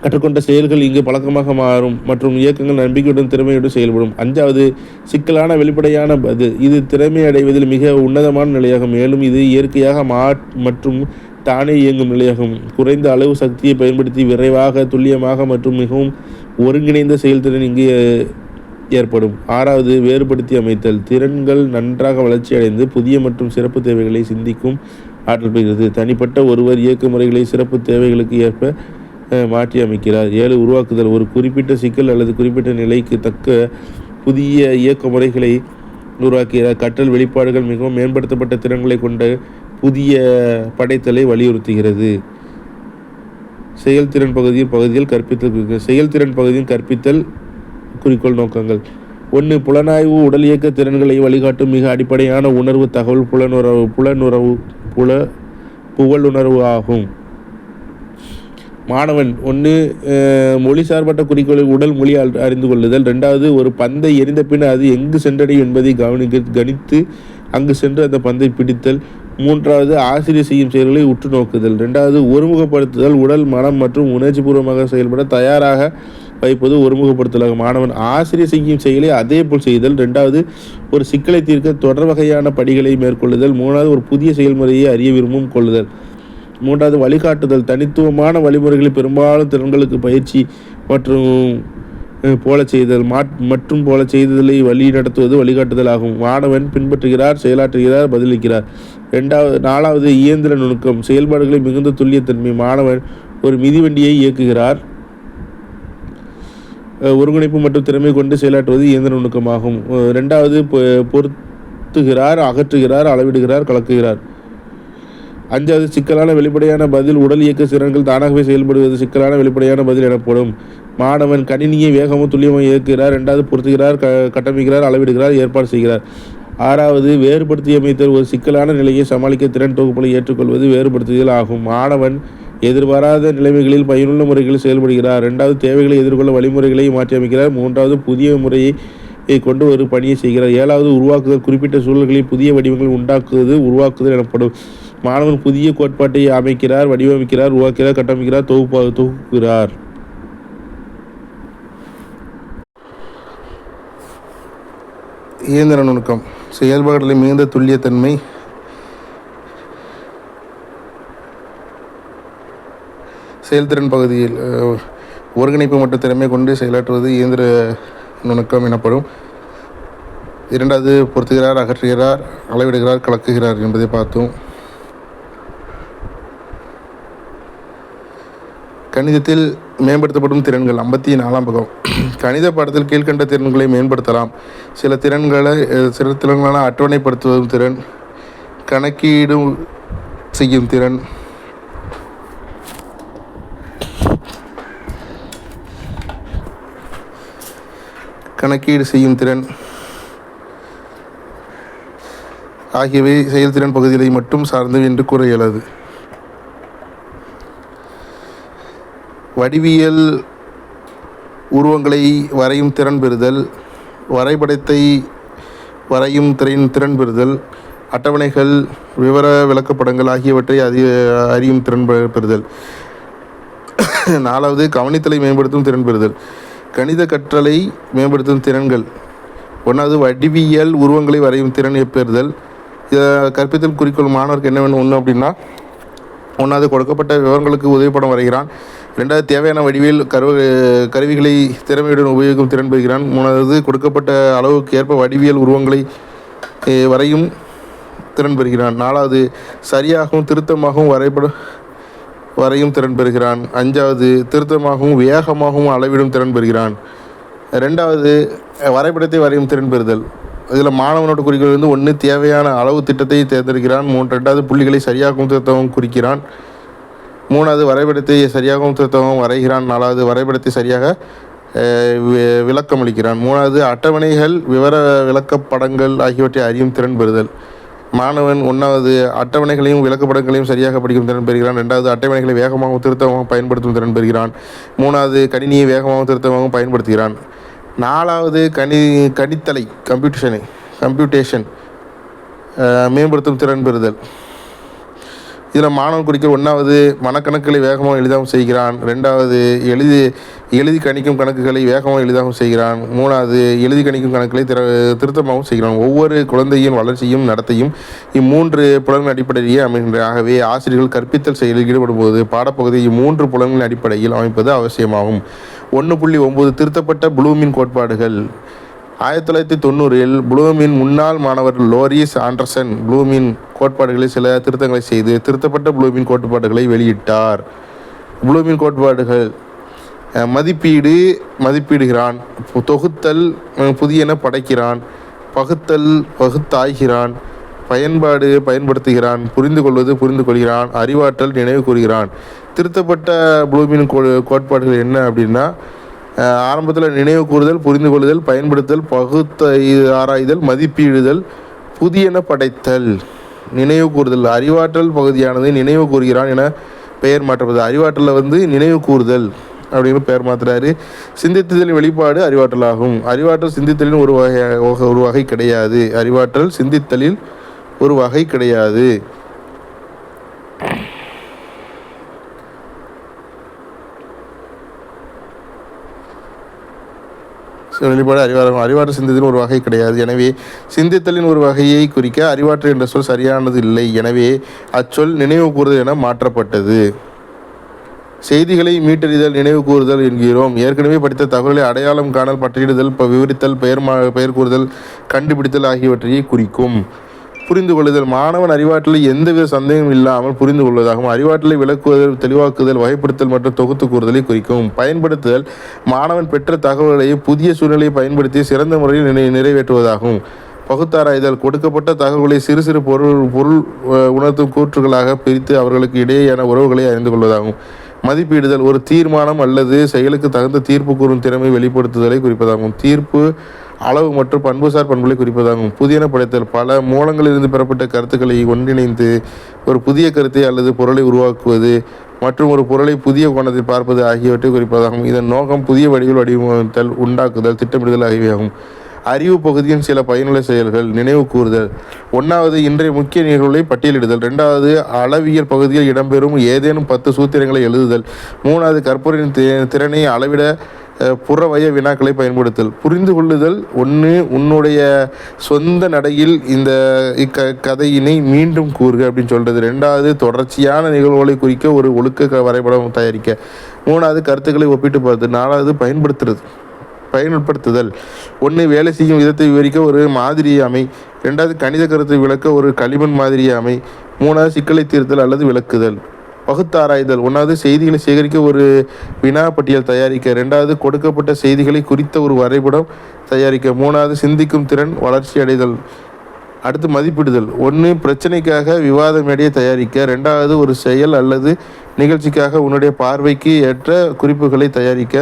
கற்றுக்கொண்ட செயல்கள் இங்கு பழக்கமாக மாறும் மற்றும் இயக்கங்கள் நம்பிக்கையுடன் திறமையுடன் செயல்படும். 5வது சிக்கலான வெளிப்படையான பதில், இது திறமை அடைவதில் மிக உன்னதமான நிலையாகும். மேலும் இது இயற்கையாக மற்றும் தானே இயங்கும் நிலையாகும். குறைந்த அளவு சக்தியை பயன்படுத்தி விரைவாக, துல்லியமாக மற்றும் மிகவும் ஒருங்கிணைந்த செயல்திறன் இங்கு ஏற்படும். 6வது வேறுபடுத்தி அமைத்தல், திறன்கள் நன்றாக வளர்ச்சி அடைந்து புதிய மற்றும் சிறப்பு தேவைகளை சிந்திக்கும் ஆற்றல் பெறுகிறது. தனிப்பட்ட ஒருவர் இயக்க முறைகளை சிறப்பு தேவைகளுக்கு ஏற்ப மாற்றி அமைக்கிறார். 7 உருவாக்குதல், ஒரு குறிப்பிட்ட சிக்கல் அல்லது குறிப்பிட்ட நிலைக்கு தக்க புதிய இயக்க முறைகளை உருவாக்குகிறார். கற்றல் வெளிப்பாடுகள் மிகவும் மேம்படுத்தப்பட்ட திறன்களை கொண்ட புதிய படைத்தலை வலியுறுத்துகிறது. செயல்திறன் பகுதியில் கற்பித்தல். செயல்திறன் பகுதியின் கற்பித்தல் குறிக்கோள் நோக்கங்கள். 1 புலனாய்வு, உடல் இயக்க திறன்களை வழிகாட்டும் மிக அடிப்படையான உணர்வு தகவல் புகழுணர்வு ஆகும். மாணவன் 1 மொழி சார்பற்ற குறிக்கோளை உடல் மொழி அறிந்து கொள்ளுதல். 2வது ஒரு பந்தை எறிந்த பின் அது எங்கு சென்றடையும் என்பதை கணித்து அங்கு சென்று அந்த பந்தை பிடித்தல். 3வது ஆசிரியர் செய்யும் செயல்களை உற்று நோக்குதல். 2வது ஒருமுகப்படுத்துதல், உடல், மனம் மற்றும் உணர்ச்சி பூர்வமாக செயல்பட தயாராக வைப்பது ஒருமுகப்படுத்தலாகும். மாணவன் ஆசிரியர் செய்யும் செயலை அதே போல் செய்தல். 2வது ஒரு சிக்கலை தீர்க்க தொடர் வகையான படிகளை மேற்கொள்ளுதல். 3வது ஒரு புதிய செயல்முறையை அறிய விரும்பும் கொள்ளுதல். 3வது வழிகாட்டுதல், தனித்துவமான வழிமுறைகளை பெரும்பாலும் திறன்களுக்கு பயிற்சி மற்றும் போல செய்தல் மற்றும் போல செய்தலை வழி நடத்துவது வழிகாட்டுதல் ஆகும். மாணவன் பின்பற்றுகிறார், செயலாற்றுகிறார், பதிலளிக்கிறார். 4வது இயந்திர நுணுக்கம், செயல்பாடுகளை மிகுந்த துல்லியத்தன்மை. மாணவன் ஒரு மிதிவண்டியை இயக்குகிறார். ஒருங்கிணைப்பு மற்றும் திறமை கொண்டு செயலாற்றுவது இயந்திர நுணுக்கமாகும். 2வது பொருத்துகிறார், அகற்றுகிறார், அளவிடுகிறார், கலக்குகிறார். 5வது சிக்கலான வெளிப்படையான பதில், உடல் இயக்க திறன்கள் தானாகவே செயல்படுவது சிக்கலான வெளிப்படையான பதில் எனப்படும். மாணவன் கணினியை வேகமும் துல்லியமாக இயக்குகிறார். 2வது பொருத்துகிறார், கட்டமைக்கிறார், அளவிடுகிறார், ஏற்பாடு செய்கிறார். 6வது வேறுபடுத்தி அமைத்தல், ஒரு சிக்கலான நிலையை சமாளிக்க திறன் தொகுப்புகளை ஏற்றுக்கொள்வது வேறுபடுத்துதல் ஆகும். மாணவன் எதிர்பாராத நிலைமைகளில் பயனுள்ள முறைகளில் செயல்படுகிறார். 2வது தேவைகளை எதிர்கொள்ள வழிமுறைகளை மாற்றி அமைக்கிறார். 3வது புதிய முறையை கொண்டு ஒரு பணியை செய்கிறார். 7வது உருவாக்குதல், குறிப்பிட்ட சூழல்களில் புதிய வடிவங்கள் உருவாக்குதல் எனப்படும். மாணவன் புதிய கோட்பாட்டை அமைக்கிறார், வடிவமைக்கிறார், உருவாக்கிறார், கட்டமைக்கிறார், தொகுக்கிறார். இயந்திர நுணுக்கம். செயல்பாடுகளின் மிகுந்த துல்லியத்தன்மை, செயல்திறன் பகுதியில் ஒருங்கிணைப்பு மற்றும் திறமை கொண்டு செயலாற்றுவது இயந்திர நுணுக்கம் எனப்படும். இரண்டாவது, பொருத்துகிறார், அகற்றுகிறார், அளவிடுகிறார், கலக்குகிறார் என்பதை பார்த்தோம். கணிதத்தில் மேம்படுத்தப்படும் திறன்கள் 54ஆம் பக்கம். கணித பாடத்தில் கீழ்கண்ட திறன்களை மேம்படுத்தலாம். சில திறன்களான அட்டவணைப்படுத்துவதும் திறன், கணக்கீடு செய்யும் திறன், ஆகியவை செயல்திறன் பகுதிகளை மட்டும் சார்ந்தவை என்று கூற இயலாது. வடிவியல் உருவங்களை வரையும் திறன் பெறுதல், வரைபடத்தை வரையும் திறன் பெறுதல், அட்டவணைகள், விவர விளக்கப்படங்கள் ஆகியவற்றை அறியும் திறன் பெறுதல். 4வது, கவனித்தலை மேம்படுத்தும் திறன் பெறுதல். கணித கற்றலை மேம்படுத்தும் திறன்கள்: 1வது, வடிவியல் உருவங்களை வரையும் திறன் பெறுதல். கற்பித்தல் குறிக்கோள் மாணவருக்கு என்ன வேணும்? 1 அப்படின்னா 1வது, கொடுக்கப்பட்ட விவரங்களுக்கு உதவிப்படம் வரைகிறான். 2வது, தேவையான வடிவியல் கருவிகளை திறமையுடன் உபயோகிக்கும் திறன் பெறுகிறான். 3வது, கொடுக்கப்பட்ட அளவுக்கு ஏற்ப வடிவியல் உருவங்களை வரையும் திறன் பெறுகிறான். 4வது, சரியாகவும் திருத்தமாகவும் வரையும் திறன் பெறுகிறான். 5வது, திருத்தமாகவும் வேகமாகவும் அளவிடும் திறன் பெறுகிறான். 2வது, வரைபடத்தை வரையும் திறன் பெறுதல். இதில் மாணவனோட குறிக்கோள் 1, தேவையான அளவு திட்டத்தை தேர்ந்தெடுக்கிறான். 2வது, புள்ளிகளை சரியாகவும் திருத்தமாகவும் குறிக்கிறான். 3வது, வரைபடத்தை சரியாகவும் திருத்தமாகவும் வரைகிறான். 4வது, வரைபடத்தை சரியாக விளக்கமளிக்கிறான். 3வது, அட்டவணைகள், விவர விளக்கப்படங்கள் ஆகியவற்றை அறியும் திறன் பெறுதல். மாணவன் 1வது, அட்டவணைகளையும் விளக்கப்படங்களையும் சரியாக படிக்கும் திறன் பெறுகிறான். 2வது, அட்டவணைகளை வேகமாகவும் திருத்தமாகவும் பயன்படுத்தும் திறன் பெறுகிறான். 3வது, கணினியை வேகமாகவும் திருத்தமாகவும் பயன்படுத்துகிறான். 4வது, கணித்தலை கம்ப்யூட்டேஷன் மேம்படுத்தும் திறன் பெறுதல். இதில் மாணவன் குறிக்கோள் 1வது, மனக்கணக்குகளை வேகமாக எளிதாகவும் செய்கிறான். 2வது, எழுதி கணிக்கும் கணக்குகளை வேகமாக எளிதாகவும் செய்கிறான். 3வது, எழுதி கணிக்கும் கணக்குகளை திருத்தமாகவும் செய்கிறான். ஒவ்வொரு குழந்தையின் வளர்ச்சியும் நடத்தையும் இம்மூன்று புலன்களின் அடிப்படையிலேயே அமைகின்றன. ஆகவே ஆசிரியர்கள் கற்பித்தல் செயலில் ஈடுபடும் போது பாடப்பகுதியை இம்மூன்று புலன்களின் அடிப்படையில் அமைப்பது அவசியமாகும். 1.9 திருத்தப்பட்ட ப்ளூமின் கோட்பாடுகள். 1990இல் ப்ளூமின் முன்னாள் மாணவர் லோரிஸ் ஆண்டர்சன் ப்ளூமின் கோட்பாடுகளில் சில திருத்தங்களை செய்து திருத்தப்பட்ட ப்ளூமின் கோட்பாடுகளை வெளியிட்டார். ப்ளூமின் கோட்பாடுகள்: மதிப்பிடுகிறான், தொகுத்தல், புதியன படைக்கிறான், பகுத்தல், பகுத்தாய்கிறான், பயன்படுத்துகிறான், புரிந்து கொள்கிறான், அறிவாற்றல், நினைவு கூறுகிறான். திருத்தப்பட்ட ப்ளூமின் கோட்பாடுகள் என்ன அப்படின்னா, ஆரம்பத்தில் நினைவு கூறுதல், புரிந்து கொள்ளுதல், பயன்படுத்தல், ஆராய்தல், மதிப்பீடுதல், புதியன படைத்தல். நினைவு கூறுதல் அறிவாற்றல் பகுதியானது நினைவு கூறுகிறான் என பெயர் மாற்றப்படுது. அறிவாற்றலில் நினைவு கூறுதல் அப்படின்னு பெயர் மாற்றுறாரு. சிந்தித்தலின் வெளிப்பாடு அறிவாற்றல் ஆகும். அறிவாற்றல் சிந்தித்தலின் ஒரு வகை கிடையாது. அறிவாற்றல் சிந்தித்தலில் ஒரு வகை கிடையாது. வெளிப்பாடு அறிவாற்றல் சிந்தித்தலின் ஒரு வகை கிடையாது. எனவே சிந்தித்தலின் ஒரு வகையை குறிக்க அறிவாற்றல் என்ற சொல் சரியானது இல்லை. எனவே அச்சொல் நினைவு கூறுதல் என மாற்றப்பட்டது. செய்திகளை மீட்டறிதல், நினைவு கூறுதல் என்கிறோம். ஏற்கனவே படித்த தகவலை அடையாளம் காணல், பட்டியலிடுதல், விவரித்தல், பெயர் கூறுதல், கண்டுபிடித்தல் ஆகியவற்றையே குறிக்கும். புரிந்து கொள்ளுதல்: மாணவன் அறிவாற்றலை எந்தவித சந்தேகம் இல்லாமல் புரிந்து கொள்வதாகவும் அறிவாற்றலை விளக்குதல், தெளிவாக்குதல், வகைப்படுத்தல் மற்றும் தொகுத்து கூறுதலை குறிக்கும். பயன்படுத்துதல்: மாணவன் பெற்ற தகவல்களை புதிய சூழ்நிலையை பயன்படுத்தி சிறந்த முறையில் நிறைவேற்றுவதாகும். பகுத்தாராய்தல்: கொடுக்கப்பட்ட தகவல்களை சிறு சிறு பொருள் உணர்த்தும் கூற்றுகளாக பிரித்து அவர்களுக்கு இடையேயான உறவுகளை அறிந்து கொள்வதாகும். மதிப்பீடுதல்: ஒரு தீர்மானம் அல்லது செயலுக்கு தகுந்த தீர்ப்பு கூறும் திறமை வெளிப்படுத்துதலை குறிப்பதாகும். தீர்ப்பு அளவு மற்றும் பண்புசார் பண்புகளை குறிப்பதாகும். புதியன படைத்தல்: பல மூலங்களிலிருந்து பெறப்பட்ட கருத்துக்களை ஒன்றிணைந்து ஒரு புதிய கருத்தை அல்லது பொருளை உருவாக்குவது மற்றும் ஒரு பொருளை புதிய கோணத்தில் பார்ப்பது ஆகியவற்றை குறிப்பதாகும். இதன் நோக்கம் புதிய வடிவில் வடிவமைத்தல், உண்டாக்குதல், திட்டமிடுதல் ஆகியவையாகும். அறிவு பகுதியின் சில பயனுள்ள செயல்கள். நினைவு கூறுதல். 1வது இன்றைய முக்கிய நிகழ்வுகளை பட்டியலிடுதல். 2வது அளவியல் பகுதியில் இடம்பெறும் ஏதேனும் 10 சூத்திரங்களை எழுதுதல். 3வது கற்பவரின் திறனை அளவிட புறவய வினாக்களை பயன்படுத்தல். புரிந்து கொள்ளுதல். 1 உன்னுடைய சொந்த நடையில் இந்த கதையினை மீண்டும் கூறுக அப்படின்னு சொல்கிறது. 2வது தொடர்ச்சியான நிகழ்வுகளை குறிக்க ஒரு ஒழுக்க வரைபடம் தயாரிக்க. 3வது கருத்துக்களை ஒப்பிட்டு பார்த்து. 4வது பயன்படுத்துதல். 1 வேலை செய்யும் விதத்தை விவரிக்க ஒரு மாதிரியை அமை. 2வது கணித கருத்தை விளக்க ஒரு களிமண் மாதிரியை அமை. 3வது சிக்கலை தீர்த்தல் அல்லது விளக்குதல். பகுத்தாராய்தல். 1வது செய்திகளை சேகரிக்க ஒரு வினா பட்டியல் தயாரிக்க. 2வது கொடுக்கப்பட்ட செய்திகளை குறித்த ஒரு வரைபடம் தயாரிக்க. 3வது சிந்திக்கும் திறன் வளர்ச்சி அடைதல். அடுத்து மதிப்பிடுதல். 1 பிரச்சனைக்காக விவாத மேடையை தயாரிக்க. 2வது ஒரு செயல் அல்லது நிகழ்ச்சிக்காக உன்னுடைய பார்வைக்கு ஏற்ற குறிப்புகளை தயாரிக்க.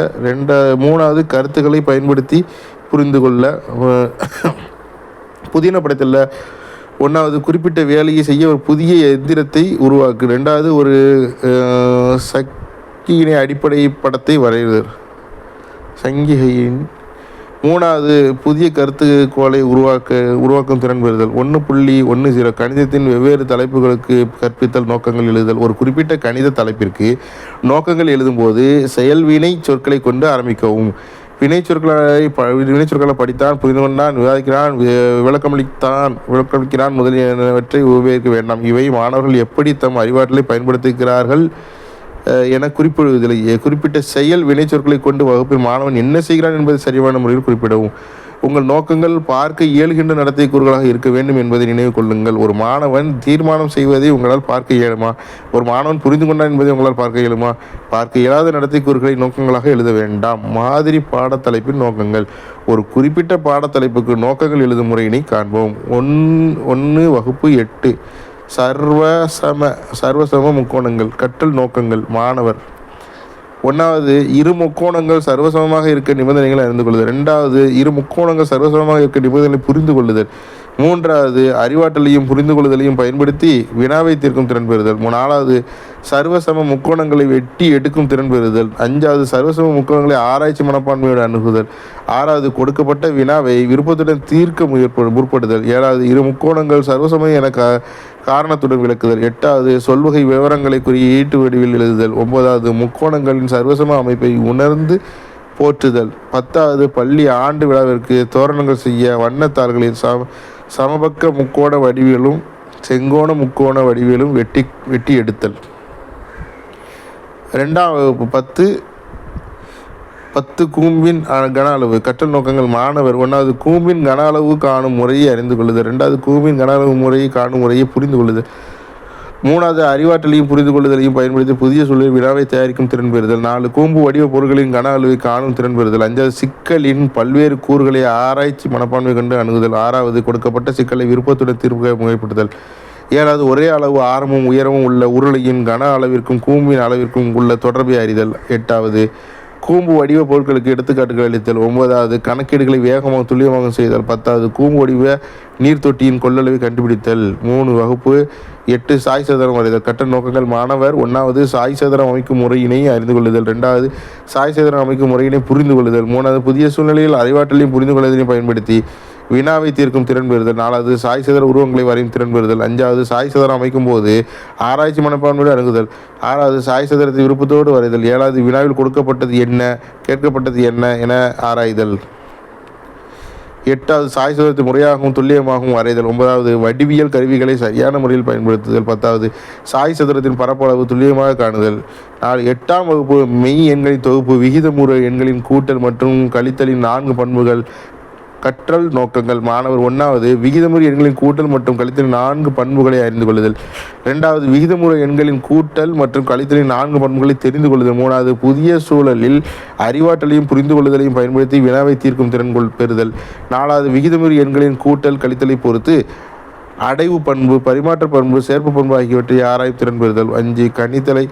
3வது கருத்துக்களை பயன்படுத்தி புரிந்து கொள்ள. புதின படத்தில் 1வது குறிப்பிட்ட வேலையை செய்ய ஒரு புதிய எந்திரத்தை உருவாக்கு. 2வது ஒரு சங்கினை அடிப்படை படத்தை வரைதல். சங்கிகையின். 3வது புதிய கருத்துக்கோளை உருவாக்கும் திறன் பெறுதல். 1.10 கணிதத்தின் வெவ்வேறு தலைப்புகளுக்கு கற்பித்தல் நோக்கங்கள் எழுதுதல். ஒரு குறிப்பிட்ட கணித தலைப்பிற்கு நோக்கங்கள் எழுதும்போது செயல்வினை சொற்களை கொண்டு ஆரம்பிக்கவும். வினை சொற்களை படித்தான், புரிந்து கொண்டான், விவாதிக்கிறான், விளக்கமளிக்கிறான் முதலியவற்றை உபயோகிக்க வேண்டாம். இவை மாணவர்கள் எப்படி தம் அறிவாற்றலை பயன்படுத்துகிறார்கள் என குறிப்பிடுவதில்லை. குறிப்பிட்ட செயல் வினை சொற்களை கொண்டு வகுப்பில் மாணவன் என்ன செய்கிறான் என்பதை சரியான முறையில் குறிப்பிடவும். உங்கள் நோக்கங்கள் பார்க்க இயல்கின்ற நடத்தை கூறுகளாக இருக்க வேண்டும் என்பதை நினைவு கொள்ளுங்கள். ஒரு மாணவன் தீர்மானம் செய்வதை உங்களால் பார்க்க இயலுமா? ஒரு மாணவன் புரிந்து கொண்டான் என்பதை உங்களால் பார்க்க இயலுமா? பார்க்க இயலாத நடத்தை கூறுகளை நோக்கங்களாக எழுத வேண்டாம். மாதிரி பாடத்தலைப்பின் நோக்கங்கள். ஒரு குறிப்பிட்ட பாடத்தலைப்புக்கு நோக்கங்கள் எழுதும் முறையினை காண்போம். 1 வகுப்பு 8 சர்வசம முக்கோணங்கள். கற்றல் நோக்கங்கள். மாணவர். 1வது இரு முக்கோணங்கள் சர்வசமமாக இருக்க நிபந்தனைகளை அறிந்து கொள்ளுதல். 2வது இரு முக்கோணங்கள் சர்வசமமாக இருக்க நிபந்தனைகளை புரிந்து கொள்ளுதல். 3வது அறிவாற்றலையும் புரிந்து கொள்ளுதலையும் பயன்படுத்தி வினாவை தீர்க்கும் திறன் பெறுதல். 4வது சர்வசம முக்கோணங்களை வெட்டி எடுக்கும் திறன் பெறுதல். 5வது சர்வசம முக்கோணங்களை ஆராய்ச்சி மனப்பான்மையோடு அணுகுதல். 6வது கொடுக்கப்பட்ட வினாவை விருப்பத்துடன் தீர்க்க முற்படுதல். 7வது இரு முக்கோணங்கள் சர்வசமம் என காரணத்துடன் விளக்குதல். 8வது சொல்வகை விவரங்களை குறியீட்டு வடிவில் எழுதுதல். 9வது முக்கோணங்களின் சர்வசம அமைப்பை உணர்ந்து போற்றுதல். 10வது பள்ளி ஆண்டு விழாவிற்கு தோரணங்கள் செய்ய வண்ணத்தாள்களில் சமபக்க முக்கோண வடிவிலும் செங்கோண முக்கோண வடிவிலும் வெட்டி எடுத்தல். 2வது 10 கூம்பின் கன அளவு. கற்றல் நோக்கங்கள். மாணவர். 1வது கூம்பின் கன அளவு காணும் முறையை அறிந்து கொள்ளுதல். 2வது கூம்பின் கன அளவு முறையை காணும் முறையை புரிந்து கொள்ளுதல். 3வது அறிவாற்றலையும் புரிந்து கொள்ளுதலையும் பயன்படுத்தி புதிய சூழலில் வினாவை தயாரிக்கும் திறன் பெறுதல். 4 கூம்பு வடிவ பொருட்களின் கன அளவை காணும் திறன் பெறுதல். 5வது சிக்கலின் பல்வேறு கூறுகளை ஆராய்ச்சி மனப்பான்மை கண்டு அணுகுதல். 6வது கொடுக்கப்பட்ட சிக்கலை விருப்பத்துடன் தீர்க்க முயற்படுதல். 7வது ஒரே அளவு ஆரமும் உயரமும் உள்ள உருளையின் கன அளவிற்கும் கூம்பின் அளவிற்கும் உள்ள தொடர்பை அறிதல். 8வது கூம்பு வடிவ பொருட்களுக்கு எடுத்துக்காட்டுகள் அளித்தல். 9வது கணக்கீடுகளை வேகமாக துல்லியமாக செய்தல். 10வது கூம்பு வடிவ நீர்த்தொட்டியின் கொள்ளளவை கண்டுபிடித்தல். 3 8 சாய் சதுரம் வரைதல். கற்றல் நோக்கங்கள். மாணவர். 1வது சாய் சதுரம் அமைக்கும் முறையினை அறிந்து கொள்ளுதல். 2வது சாய் சதுரம் அமைக்கும் முறையினை புரிந்து கொள்ளுதல். 3வது புதிய சூழ்நிலையில் அறிவாற்றலையும் புரிந்து கொள்வதையும் பயன்படுத்தி வினாவை தீர்க்கும் திறன் பெறுதல். 4வது சாய் சதுர உருவங்களை வரையும் திறன் பெறுதல். 5வது சாய் சதுரம் அமைக்கும் போது ஆராய்ச்சி மனப்பான்மையோடு அணுகுதல். 6வது சாய் சதுரத்தை விருப்பத்தோடு வரைதல். 7வது வினாவில் கொடுக்கப்பட்டது என்ன, கேட்கப்பட்டது என்ன என ஆராய்தல். 8வது சாய் சதுரத்தை முறையாகவும் துல்லியமாகவும் வரைதல். 9வது வடிவியல் கருவிகளை சரியான முறையில் பயன்படுத்துதல். 10வது சாய் சதுரத்தின் பரப்பளவு துல்லியமாக காணுதல். 8ஆம் வகுப்பு மெய் எண்களின் தொகுப்பு, விகிதமுறை எண்களின் கூட்டல் மற்றும் கழித்தலின் 4 பண்புகள். கற்றல் நோக்கங்கள். மாணவர். 1வது விகிதமுறை எண்களின் கூட்டல் மற்றும் கழித்தலின் 4 பண்புகளை அறிந்து கொள்ளுதல். 2வது விகிதமுறை எண்களின் கூட்டல் மற்றும் கழித்தலின் 4 பண்புகளை தெரிந்து கொள்ளுதல். 3வது புதிய சூழலில் அறிவாற்றலையும் புரிந்து கொள்ளுதலையும் பயன்படுத்தி வினாவை தீர்க்கும் திறன் பெறுதல். 4வது விகிதமுறை எண்களின் கூட்டல் கழித்தலை பொறுத்து அடைவு பண்பு, பரிமாற்ற பண்பு, சேர்ப்பு பண்பு ஆகியவற்றை ஆராயும் திறன் பெறுதல். 5 கணித்தலை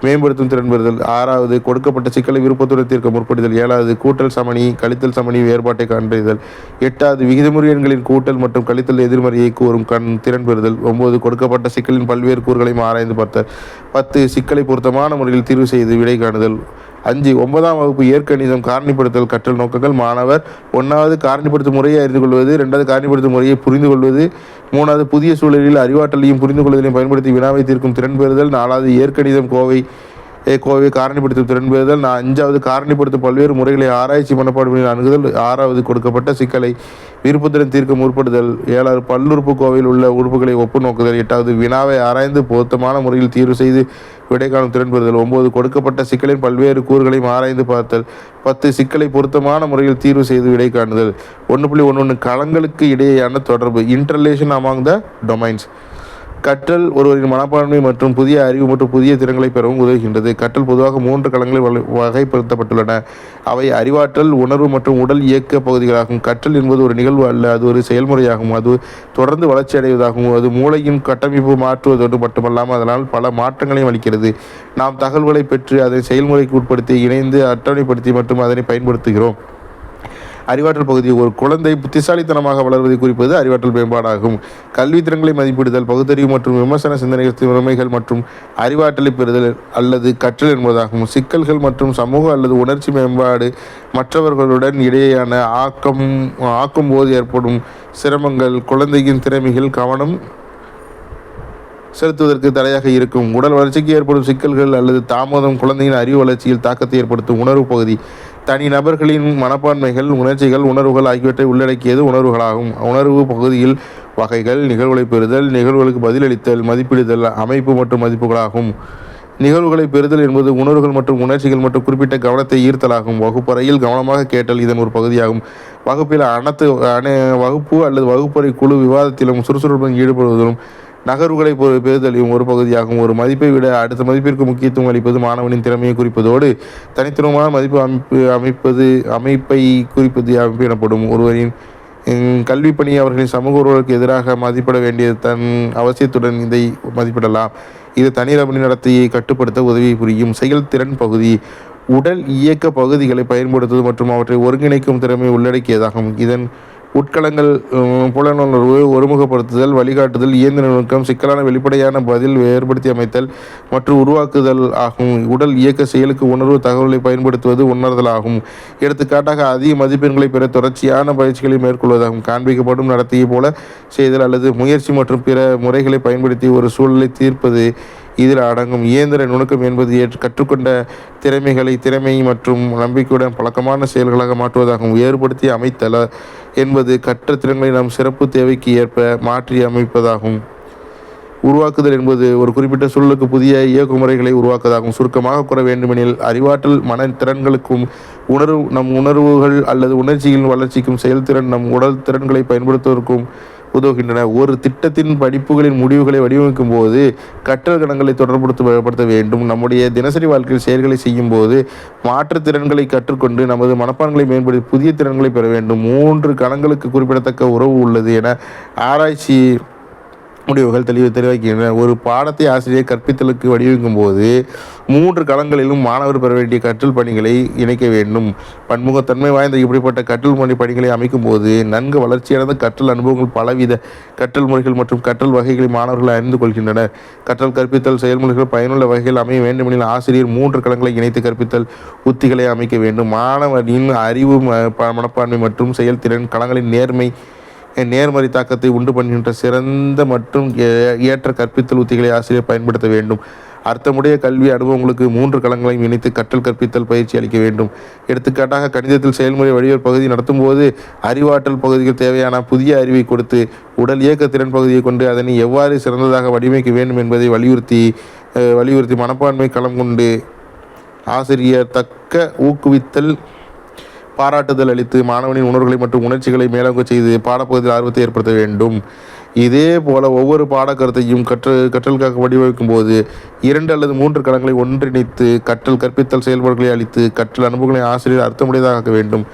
மேம்படுத்தும் திறன் பெறுதல். 6வது கொடுக்கப்பட்ட சிக்கலை விருப்பத்துடன் தீர்க்க முற்படுதல். 7வது கூட்டல் சமணி கழித்தல் சமணி வேறுபாட்டை கண்டறிதல். 8வது விகிதமுறை எண்களின் கூட்டல் மற்றும் கழித்தல் எதிர்மறையை கூறும் திறன் பெறுதல். 9 கொடுக்கப்பட்ட சிக்கலின் பல்வேறு கூறுகளையும் ஆராய்ந்து பார்த்தல். 10 சிக்கலை பொருத்தமான முறையில் தீர்வு செய்து விடை காணுதல். 9ஆம் வகுப்பு இயற்கணிதம் காரணிப்படுத்தல் கற்றல் நோக்கங்கள். மாணவர் 1வது காரணிப்படுத்தும் முறையை அறிந்து கொள்வது, 2வது காரணிப்படுத்தும் முறையை புரிந்து கொள்வது, 3வது புதிய சூழலில் அறிவாற்றலையும் புரிந்து கொள்வதையும் பயன்படுத்தி வினாவை தீர்க்கும் திறன் பெறுதல், 4வது இயற்கணிதம் கோவை காரணிப்படுத்தும் திறன் பெறுதல், 5வது காரணிப்படுத்தும் பல்வேறு முறைகளை ஆராய்ச்சி மனப்பான்மையில் அணுகுதல், 6வது கொடுக்கப்பட்ட சிக்கலை விருப்பத்துடன் தீர்க்க முற்படுதல், 7வது பல்லுறுப்பு கோவையில் உள்ள உறுப்புகளை ஒப்பு நோக்குதல், 8வது வினாவை ஆராய்ந்து பொருத்தமான முறையில் தீர்வு செய்து விடை காணும் திறன் பெறுதல், 9 கொடுக்கப்பட்ட சிக்கலின் பல்வேறு கூறுகளையும் ஆராய்ந்து பார்த்தல், 10 சிக்கலை பொருத்தமான முறையில் தீர்வு செய்து விடை காணுதல். 1.11 களங்களுக்கு இடையேயான தொடர்பு, இன்டர்லேஷன் அமாங் த டொமைன்ஸ். கற்றல் ஒருவரின் மனப்பான்மை மற்றும் புதிய அறிவு மற்றும் புதிய திறன்களை பெறவும் உதவுகின்றது. கற்றல் பொதுவாக 3 களங்களில் வகைப்படுத்தப்பட்டுள்ளன. அவை அறிவாற்றல், உணர்வு மற்றும் உடல் இயக்க பகுதிகளாகும். கற்றல் என்பது ஒரு நிகழ்வு அல்ல, அது ஒரு செயல்முறையாகும். அது தொடர்ந்து வளர்ச்சி அடைவதாகும். அது மூளையின் கட்டமைப்பு மாற்றுவதோடு மட்டுமல்லாமல் அதனால் பல மாற்றங்களையும் அளிக்கிறது. நாம் தகவல்களை பெற்று அதை செயல்முறைக்கு உட்படுத்தி இணைந்து அட்டவணைப்படுத்தி மற்றும் அதனை பயன்படுத்துகிறோம். அறிவாற்றல் பகுதி. ஒரு குழந்தை புத்திசாலித்தனமாக வளர்வதை குறிப்பது அறிவாற்றல் மேம்பாடாகும். கல்வி திறன்களை மதிப்பிடுதல், பகுத்தறிவு மற்றும் விமர்சன சிந்தனைகள் திறமைகள் மற்றும் அறிவாற்றலை பெறுதல் அல்லது கற்றல் என்பதாகும். சிக்கல்கள் மற்றும் சமூக அல்லது உணர்ச்சி மேம்பாடு, மற்றவர்களுடன் இடையேயான ஆக்கும் போது ஏற்படும் சிரமங்கள், குழந்தையின் திறமைகள் கவனம் செலுத்துவதற்கு தடையாக இருக்கும். உடல் வளர்ச்சிக்கு ஏற்படும் சிக்கல்கள் அல்லது தாமதம் குழந்தையின் அறிவு வளர்ச்சியில் தாக்கத்தை ஏற்படுத்தும். உணர்வு பகுதி. தனி நபர்களின் மனப்பான்மைகள், உணர்ச்சிகள், உணர்வுகள் ஆகியவற்றை உள்ளடக்கியது உணர்வுகளாகும். உணர்வு பகுதியில் வகைகள், நிகழ்வுகளை பெறுதல், நிகழ்வுகளுக்கு பதிலளித்தல், மதிப்பிடுதல், அமைப்பு மற்றும் மதிப்புகளாகும். நிகழ்வுகளை பெறுதல் என்பது உணர்வுகள் மற்றும் உணர்ச்சிகள் மற்றும் குறிப்பிட்ட கவனத்தை ஈர்த்தலாகும். வகுப்பறையில் கவனமாக கேட்டல் இதன் ஒரு பகுதியாகும். வகுப்பில் வகுப்பு அல்லது வகுப்பறை குழு விவாதத்திலும் சுறுசுறுப்புடன் ஈடுபடுவதிலும் நகர்வுகளை பெறுதலையும் ஒரு பகுதியாகும். ஒரு மதிப்பை விட அடுத்த மதிப்பிற்கு முக்கியத்துவம் அளிப்பது மாணவனின் திறமையை குறிப்பதோடு தனித்துவமான அமைப்பை குறிப்பது அமைப்பு எனப்படும். ஒருவரின் கல்வி பணி அவர்களின் சமூக உறவுகளுக்கு எதிராக மதிப்பிட வேண்டிய தன் அவசியத்துடன் இதை மதிப்பிடலாம். இது தனிநபரின் நடத்தையை கட்டுப்படுத்த உதவி புரியும். செயல்திறன் பகுதி. உடல் இயக்க பகுதிகளை பயன்படுத்துவது மற்றும் அவற்றை ஒருங்கிணைக்கும் திறமை உள்ளடக்கியதாகும். இதன் உட்கலங்கள் புலனுணர்வு, ஒருமுகப்படுத்துதல், வழிகாட்டுதல், இயந்திர நுணுக்கம், சிக்கலான வெளிப்படையான பதில் ஏற்படுத்தி அமைத்தல் மற்றும் உருவாக்குதல் ஆகும். உடல் இயக்க செயலுக்கு உணர்வு தகவலை பயன்படுத்துவது உணர்தல் ஆகும். எடுத்துக்காட்டாக அதிக மதிப்பெண்களை பெற தொடர்ச்சியான பயிற்சிகளை மேற்கொள்வதாகும். காண்பிக்கப்படும் நடத்தையை போல செய்தல் அல்லது முயற்சி மற்றும் பிற முறைகளை பயன்படுத்தி ஒரு சூழலை தீர்ப்பது இதில் அடங்கும். இயந்திர நுணுக்கம் என்பது கற்றுக்கொண்ட திறமை மற்றும் நம்பிக்கையுடன் பழக்கமான செயல்களாக மாற்றுவதாகும். வேறுபடுத்தி அமைத்தல் என்பது கற்ற திறன்களை நம் சிறப்பு தேவைக்கு ஏற்ப மாற்றி அமைப்பதாகும். உருவாக்குதல் என்பது ஒரு குறிப்பிட்ட சூழலுக்கு புதிய இயக்குமுறைகளை உருவாக்குவதாகும். சுருக்கமாக கூற வேண்டுமெனில் அறிவாற்றல் மன திறன்களுக்கும் நம் உணர்வுகள் அல்லது உணர்ச்சிகளின் வளர்ச்சிக்கும் செயல்திறன் நம் உடல் திறன்களை பயன்படுத்துவதற்கும் உதவுகின்றன. ஒரு திட்டத்தின் படிப்புகளின் முடிவுகளை வடிவமைக்கும் போது கற்றல் கணங்களை தொடர்புபடுத்த வேண்டும். நம்முடைய தினசரி வாழ்க்கையில் செயல்களை செய்யும் போது மாற்றுத் திறன்களை கற்றுக்கொண்டு நமது மனப்பான்களை மேம்படுத்தி புதிய திறன்களை பெற வேண்டும். 3 கணங்களுக்கு குறிப்பிடத்தக்க உறவு உள்ளது என ஆராய்ச்சி முடிவுகள் தெளிவாக்கின்றன. ஒரு பாடத்தை ஆசிரியர் கற்பித்தலுக்கு வடிவமைக்கும் போது 3 களங்களிலும் மாணவர் பெற வேண்டிய கற்றல் பணிகளை இணைக்க வேண்டும். பன்முகத்தன்மை வாய்ந்த இப்படிப்பட்ட கற்றல் பணிகளை அமைக்கும் போது நன்கு வளர்ச்சியடைந்த கற்றல் அனுபவங்கள், பலவித கற்றல் முறைகள் மற்றும் கற்றல் வகைகளை மாணவர்கள் அறிந்து கொள்கின்றனர். கற்றல் கற்பித்தல் செயல்முறைகள் பயனுள்ள வகையில் அமைய வேண்டுமெனில் ஆசிரியர் 3 களங்களை இணைத்து கற்பித்தல் உத்திகளை அமைக்க வேண்டும். மாணவரின் அறிவு, மனப்பான்மை மற்றும் செயல்திறன் களங்களின் நேர்மறை தாக்கத்தை உண்டு பண்ணுகின்ற சிறந்த மற்றும் ஏற்ற கற்பித்தல் உத்திகளை ஆசிரியர் பயன்படுத்த வேண்டும். அர்த்தமுடைய கல்வி அனுபவங்களுக்கு 3 களங்களையும் இணைத்து கற்றல் கற்பித்தல் பயிற்சி அளிக்க வேண்டும். எடுத்துக்காட்டாக கணிதத்தில் செயல்முறை வடிவல் பகுதி நடத்தும் போது அறிவாற்றல் பகுதிக்கு தேவையான புதிய அறிவை கொடுத்து உடல் இயக்க திறன் பகுதியை கொண்டு அதனை எவ்வாறு சிறந்ததாக வடிவமைக்க வேண்டும் என்பதை வலியுறுத்தி மனப்பான்மை களம் கொண்டு ஆசிரியர் தக்க ஊக்குவித்தல், பாராட்டுதல் அளித்து மாணவனின் உணர்வுகளை மற்றும் உணர்ச்சிகளை மேலோங்க செய்து பாடப்பகுதியில் ஆர்வத்தை ஏற்படுத்த வேண்டும். இதே போல ஒவ்வொரு பாடக்கருத்தையும் கற்றலுக்காக வடிவமைக்கும் போது 2 அல்லது 3 களங்களை ஒன்றிணைத்து கற்றல் கற்பித்தல் செயல்பாடுகளை அளித்து கற்றல் அனுபவங்களை ஆசிரியர் அர்த்தமுடையதாக வேண்டும்.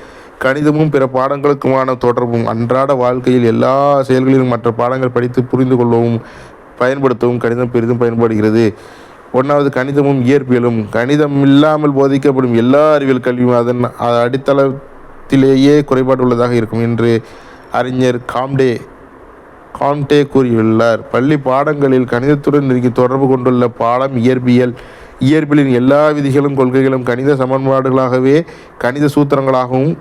கணிதமும் பிற பாடங்களுக்குமான தொடர்பும் அன்றாட வாழ்க்கையில் எல்லா செயல்களிலும் மற்ற பாடங்கள் படித்து புரிந்து கொள்ளவும் பயன்படுத்தவும் கணிதம் பெரிதும் பயன்படுகிறது. 1வது கணிதமும் இயற்பியலும். கணிதம் இல்லாமல் போதிக்கப்படும் எல்லா அறிவியல் கல்வியும் அதன் அடித்தளத்திலேயே குறைபாடு உள்ளதாக இருக்கும் என்று அறிஞர் காம்டே கூறியுள்ளார். பள்ளி பாடங்களில் கணிதத்துடன் நெருங்கி தொடர்பு கொண்டுள்ள பாடம் இயற்பியல். இயற்பியலின் எல்லா விதிகளும் கொள்கைகளும் கணித சமன்பாடுகளாகவே கணித சூத்திரங்களாகவும்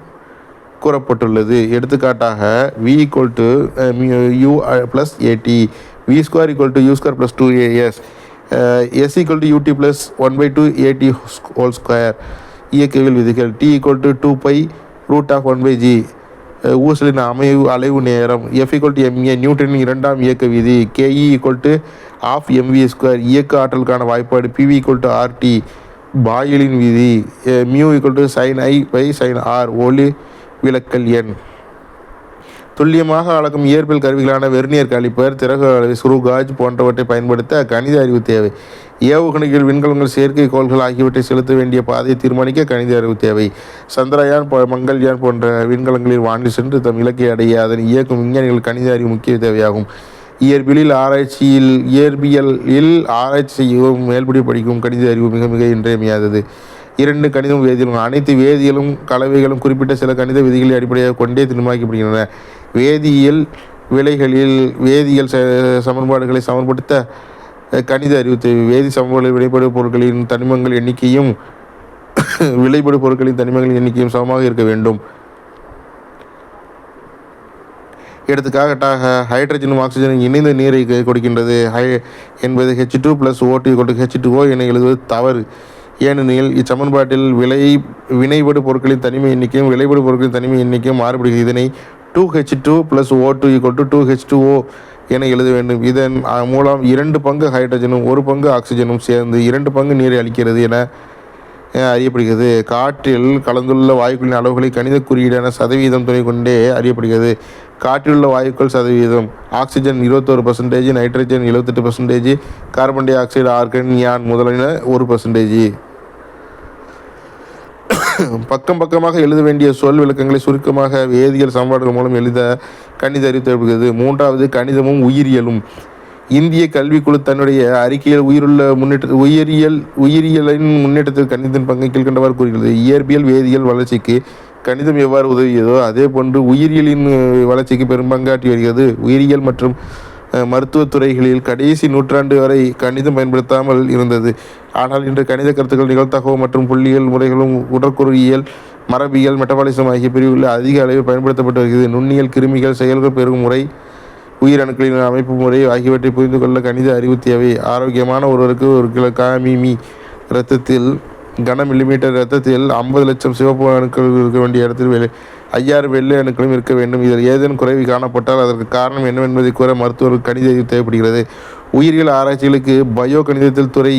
கூறப்பட்டுள்ளது. எடுத்துக்காட்டாக v = u + at, v² = u² + 2as, s = ut + 1/2 at whole². இயக்கவியல் விதிகள் t = 2π√1/g, ஊசலின் அலைவு நேரம். F = ma, நியூட்டனின் இரண்டாம் இயக்க விதி. ke = ½mv², இயக்க ஆற்றலுக்கான வாய்ப்பாடு. Pv = RT, பாயிலின் விதி. μ = sin I/sin r, ஒளி விலக்கல் எண். துல்லியமாக அளக்கும் இயற்பியல் கருவிகளான வெர்னியர் காலிப்பர், திறகு அளவை, ஸ்க்ரூ காஜ் போன்றவற்றை பயன்படுத்த கணித அறிவு தேவை. ஏவுகணைகள், விண்கலங்கள், செயற்கைக்கோள்கள் ஆகியவற்றை செலுத்த வேண்டிய பாதையை தீர்மானிக்க கணித அறிவு தேவை. சந்திரயான், மங்கள்யான் போன்ற விண்கலங்களில் வானில் சென்று தம் இலக்கை அடைய அதனை இயக்கும் விஞ்ஞானிகள் கணித அறிவு முக்கிய தேவையாகும். இயற்பியலில் ஆராய்ச்சி செய்யவும் மேல்படி படிக்கும் கணித அறிவு மிக மிக இன்றியமையாதது. 2. கணிதம், வேதியியலும். அனைத்து வேதியியலும் கலவைகளும் குறிப்பிட்ட சில கணித விதிகளை அடிப்படையாக கொண்டே தீர்மானிக்கப்படுகின்றன. வேதியியல் விலைகளில் வேதியியல் சமன்பாடுகளை சமன்படுத்த கணித அறிவு தேவை. வேதி சமன்பாடுகளில் விளைபடு பொருட்களின் தனிமங்கள் எண்ணிக்கையும் விளைபடு பொருட்களின் தனிமங்களின் எண்ணிக்கையும் சமமாக இருக்க வேண்டும். எடுத்துக்காட்டாக ஹைட்ரஜனும் ஆக்சிஜனும் இணைந்த நீரை கொடுக்கின்றது என்பது H2 + O2 = H2O என எழுதுவது தவறு. ஏனெனில் இச்சமன்பாட்டில் வினைபடு பொருட்களின் தனிமை எண்ணிக்கையும் விளைபடு பொருட்களின் தனிமை எண்ணிக்கையும் மாறுபடுகிறது. இதனை 2H2 + O2 = 2H2O என எழுத வேண்டும். இதன் மூலம் 2 பங்கு ஹைட்ரஜனும் 1 பங்கு ஆக்சிஜனும் சேர்ந்து 2 பங்கு நீரை அளிக்கிறது என அறியப்படுகிறது. காற்றில் கலந்துள்ள வாயுக்களின் அளவுகளை கணித குறியீடான சதவீதம் துணை கொண்டே அறியப்படுகிறது. காற்றிலுள்ள வாயுக்கள் சதவீதம்: oxygen 21%, nitrogen 78%, carbon di oxide, organ, neon முதலியன 1%. பக்கமாக எழுத வேண்டிய சொல் விளக்கங்களை சுருக்கமாக வேதியியல் சமன்பாடுகள் மூலம் எழுத கணித அறிவு தேவைப்படுகிறது. 3. கணிதமும் உயிரியலும். இந்திய கல்விக்குழு தன்னுடைய அறிக்கையில் உயிரியலின் முன்னேற்றத்தில் கணிதத்தின் பங்கை கீழ்கண்டவாறு கூறுகிறது. இயற்பியல் வேதியியல் வளர்ச்சிக்கு கணிதம் எவ்வாறு உதவியதோ அதே போன்று உயிரியலின் வளர்ச்சிக்கு பெரும்பங்காற்றி வருகிறது. உயிரியல் மற்றும் மருத்துவத் துறைகளில் கடைசி நூற்றாண்டு வரை கணிதம் பயன்படுத்தாமல் இருந்தது. ஆனால் இன்று கணித கருத்துக்கள் நிகழ்தகவு மற்றும் புள்ளியியல் முறைகளும் உடற்கூறியல், மரபியல், மெட்டபாலிசம் ஆகிய பிரிவுகளில் அதிக அளவில் பயன்படுத்தப்பட்டு வருகிறது. நுண்ணியல், கிருமிகள், செயல்கள் பெறும் முறை, உயிரணுக்களின் அமைப்பு முறை ஆகியவற்றை புரிந்து கொள்ள கணித அறிவு தேவை. ஆரோக்கியமான ஒருவருக்கு 1 கிலோ மீ இரத்தத்தில் கன மில்லிமீட்டர் இரத்தத்தில் 50 லட்சம் சிவப்பு அணுக்கள் இருக்க வேண்டிய இடத்தில் 5000 வெள்ளை அணுக்களும் இருக்க வேண்டும். இதில் ஏதேனும் குறைவு காணப்பட்டால் அதற்கு காரணம் என்னவென்பதை கூற மருத்துவர்களுக்கு கணித அறிவு தேவைப்படுகிறது. உயிரியல் ஆராய்ச்சிகளுக்கு பயோ கணிதத்தில் துறை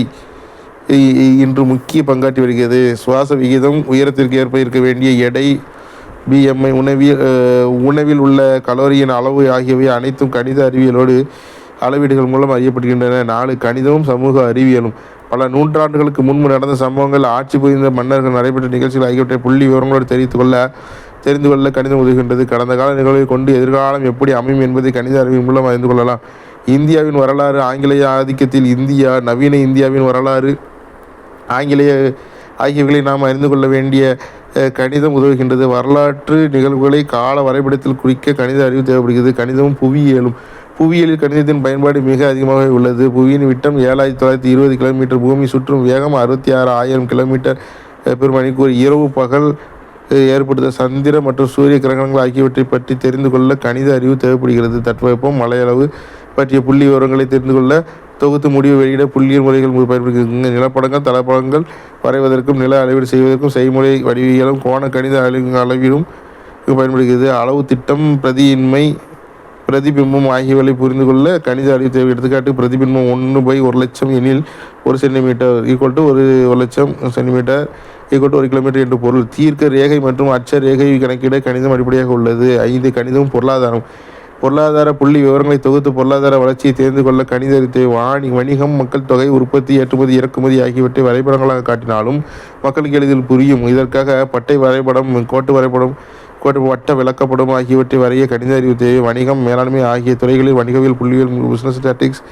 இன்று முக்கிய பங்காற்றி வருகிறது. சுவாச விகிதம், உயரத்திற்கு ஏற்ப இருக்க வேண்டிய எடை, BMI, உணவில் உள்ள கலோரியின் அளவு ஆகியவை அனைத்தும் கணித அறிவியலோடு அளவீடுகள் மூலம் அறியப்படுகின்றன. 4. கணிதமும் சமூக அறிவியலும். பல நூற்றாண்டுகளுக்கு முன்பு நடந்த சம்பவங்கள், ஆட்சி புரிந்த மன்னர்கள், நடைபெற்ற நிகழ்ச்சிகள் ஆகியவற்றை புள்ளி விவரங்களோடு தெரிந்து கொள்ள கணிதம் உதவுகின்றது. கடந்த கால நிகழ்வை கொண்டு எதிர்காலம் எப்படி அமையும் என்பதை கணித அறிவியல் மூலம் அறிந்து கொள்ளலாம். இந்தியாவின் வரலாறு. ஆங்கிலேய ஆதிக்கத்தில் இந்தியா, நவீன இந்தியாவின் வரலாறு, ஆங்கிலேய ஆகியவைகளை நாம் அறிந்து கொள்ள வேண்டிய கணிதம் உதவுகின்றது. வரலாற்று நிகழ்வுகளை கால வரைபடத்தில் குறிக்க கணித அறிவு தேவைப்படுகிறது. கணிதமும் புவியியலும். புவியியலில் கணிதத்தின் பயன்பாடு மிக அதிகமாக உள்ளது. புவியின் விட்டம் 7920 கிலோமீட்டர், பூமி சுற்றும் வேகம் 66,000 கிலோமீட்டர்/மணிக்கூர். இரவு பகல் ஏற்படுத்த சந்திர மற்றும் சூரிய கிரகணங்கள் ஆகியவற்றை பற்றி தெரிந்து கொள்ள கணித அறிவு தேவைப்படுகிறது. தட்பவெப்பம், மழையளவு பற்றிய புள்ளி விவரங்களை தெரிந்து கொள்ள தொகுத்து முடிவு வெளியிட புள்ளியியல் முறைகள் பயன்படுகிறது. நிலப்படங்கள், தளப்படங்கள் வரைவதற்கும் நில அளவீடு செய்வதற்கும் செய்முறை வடிவியலும் கோண கணித அளவிலும் பயன்படுகிறது. அளவு திட்டம், பிரதிபிம்பம் ஆகியவை புரிந்து கொள்ள கணித அறிவு தேவை. எடுத்துக்காட்டு: பிரதிபிம்பம் 1/1,00,000 எனில் 1 சென்டிமீட்டர் = 1,00,000 சென்டிமீட்டர் = 1 கிலோமீட்டர் என்று பொருள். தீர்க்க ரேகை மற்றும் அட்ச ரேகை கணக்கிட கணிதம் அடிப்படையாக உள்ளது. 5. கணிதம் பொருளாதாரம். பொருளாதார புள்ளி விவரங்களை தொகுத்து பொருளாதார வளர்ச்சியை தெரிந்து கொள்ள கணித அறிவு தேவை. வணிகம், மக்கள் தொகை, உற்பத்தி, ஏற்றுமதி, இறக்குமதி ஆகியவற்றை வரைபடங்களாக காட்டினாலும் மக்களுக்கு எளிதில் புரியும். இதற்காக பட்டை வரைபடம், கோட்டு வரைபடம், வட்ட விளக்கப்படம் ஆகியவற்றை வரைய கணித அறிவு தேவை. வணிகம், மேலாண்மை ஆகிய துறைகளில் வணிகவியல், புள்ளியியல், பிசினஸ் ஸ்டாட்டிக்ஸ்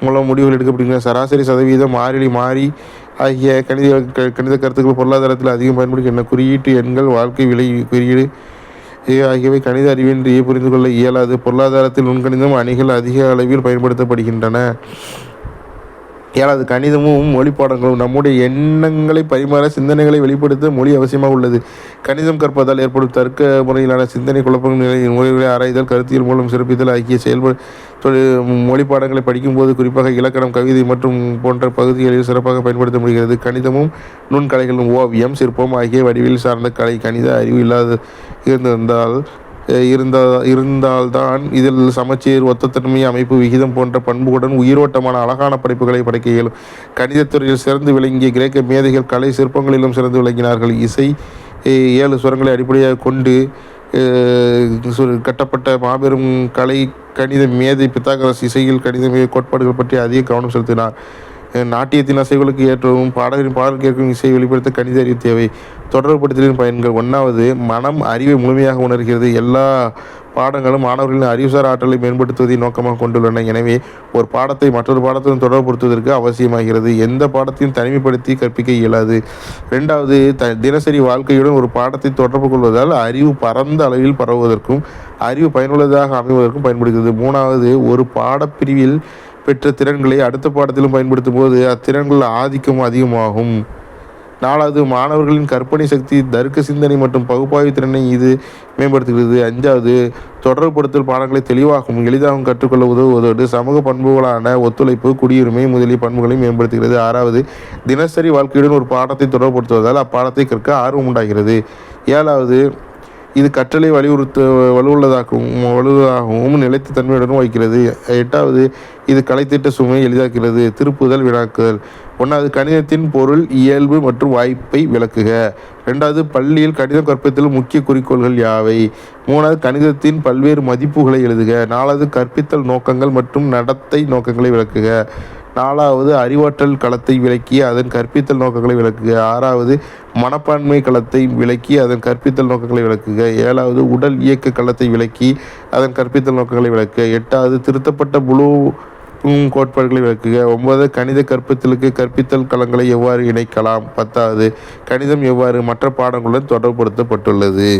மூலம் முடிவுகள் எடுக்கப்படுகின்றன. சராசரி, சதவீதம், மாறி ஆகிய கணித கருத்துக்கள் பொருளாதாரத்தில் அதிகம் பயன்படுகின்றன. குறியீட்டு எண்கள், வாழ்க்கை விலை குறியீடு ஆகியவை கணித அறிவின்றி புரிந்து கொள்ள இயலாது. பொருளாதாரத்தில் நுண்கணிதம் அணிகள் அதிக அளவில் பயன்படுத்தப்படுகின்றன. ஏழாவது, கணிதமும் மொழி பாடங்களும் நம்முடைய எண்ணங்களை பரிமாற, சிந்தனைகளை வெளிப்படுத்த மொழி அவசியமாக உள்ளது. கணிதம் கற்பதால் ஏற்படும் தர்க்க முறையிலான சிந்தனை குழப்பங்கள், முறைகளை ஆராய்தல், கருத்தியல் மூலம் சிறப்பித்தல் ஆகிய மொழி பாடங்களை படிக்கும்போது குறிப்பாக இலக்கணம், கவிதை மற்றும் போன்ற பகுதிகளில் சிறப்பாக பயன்படுத்த முடிகிறது. கணிதமும் நுண்கலைகளும் ஓவியம், சிற்பம் ஆகிய வடிவில் சார்ந்த கலை கணித அறிவு இருந்திருந்தால் இருந்தால்தான் இதில் சமச்சீர், ஒத்தத்தன்மை, அமைப்பு, விகிதம் போன்ற பண்புகளுடன் உயிரோட்டமான அழகான படைப்புகளை படைக்க இயலும். கணிதத்துறையில் சிறந்து விளங்கிய கிரேக்க மேதைகள் கலை சிற்பங்களிலும் சிறந்து விளங்கினார்கள். இசை 7 சுரங்களை அடிப்படையாக கொண்டு கட்டப்பட்ட மாபெரும் கலை கணித மேதை பித்தாகரஸ் இசையில் கணித கோட்பாடுகள் பற்றி அதிக கவனம் செலுத்தினார். நாட்டியத்தின் அசைவுகளுக்கு ஏற்றவும் பாடகரின் பாடல் கேட்கும் இசையை வெளிப்படுத்த கணித அறிவு தேவை. தொடர்புபடுத்தலின் பயன்கள். 1வது, மனம் அறிவை முழுமையாக உணர்கிறது. எல்லா பாடங்களும் மாணவர்களின் அறிவுசார் ஆற்றலை மேம்படுத்துவதை நோக்கமாக கொண்டுள்ளன. எனவே ஒரு பாடத்தை மற்றொரு பாடத்துடன் தொடர்புபடுத்துவதற்கு அவசியமாகிறது. எந்த பாடத்தையும் தனிமைப்படுத்தி கற்பிக்க இயலாது. 2வது, தினசரி வாழ்க்கையுடன் ஒரு பாடத்தை தொடர்பு கொள்வதால் அறிவு பரந்த அளவில் பரவுவதற்கும் அறிவு பயனுள்ளதாக அமைவதற்கும் பயன்படுகிறது. 3வது, ஒரு பாடப்பிரிவில் பெற்ற திறன்களை அடுத்த பாடத்திலும் பயன்படுத்தும் போது அத்திறன்கள் ஆதிக்கம் அதிகமாகும். 4வது, மாணவர்களின் கற்பனை சக்தி, தர்க்க சிந்தனை மற்றும் பகுப்பாய்வு திறனை இது மேம்படுத்துகிறது. 5வது, தொடர்புபடுத்தல் பாடங்களை தெளிவாகவும் எளிதாகவும் கற்றுக்கொள்ள உதவுவதோடு சமூக பண்புகளான ஒத்துழைப்பு, குடியுரிமை முதலிய பண்புகளை மேம்படுத்துகிறது. 6வது, தினசரி வாழ்க்கையுடன் ஒரு பாடத்தை தொடர்புபடுத்துவதால் அப்பாடத்தை கற்க ஆர்வம் உண்டாகிறது. 7வது, இது கற்றலை வலுவாகவும் நிலைத்த தன்மையுடனும் வைக்கிறது. 8வது, இது கலைத்திட்ட சுமையை எளிதாக்குகிறது. திருப்புதல், வினாக்குதல். 1வது, கணிதத்தின் பொருள், இயல்பு மற்றும் வாய்ப்பை விளக்குக. 2வது, பள்ளியில் கணிதம் கற்பித்தல் முக்கிய குறிக்கோள்கள் யாவை. 3வது, கணிதத்தின் பல்வேறு மதிப்புகளை எழுதுக. 4வது, கற்பித்தல் நோக்கங்கள் மற்றும் நடத்தை நோக்கங்களை விளக்குக. 4வது, அறிவாற்றல் களத்தை விளக்கி அதன் கற்பித்தல் நோக்கங்களை விளக்குக. 6வது, மனப்பான்மை களத்தை விளக்கி அதன் கற்பித்தல் நோக்கங்களை விளக்குக. 7வது, உடல் இயக்க களத்தை விளக்கி அதன் கற்பித்தல் நோக்கங்களை விளக்குக. 8வது, திருத்தப்பட்ட புளூ கோட்பாடுகளை விளக்குக. 9வது, கணித கற்பித்தலுக்கு கற்பித்தல் களங்களை எவ்வாறு இணைக்கலாம். 10வது, கணிதம் எவ்வாறு மற்ற பாடங்களுடன் தொடர்புபடுத்தப்பட்டுள்ளது.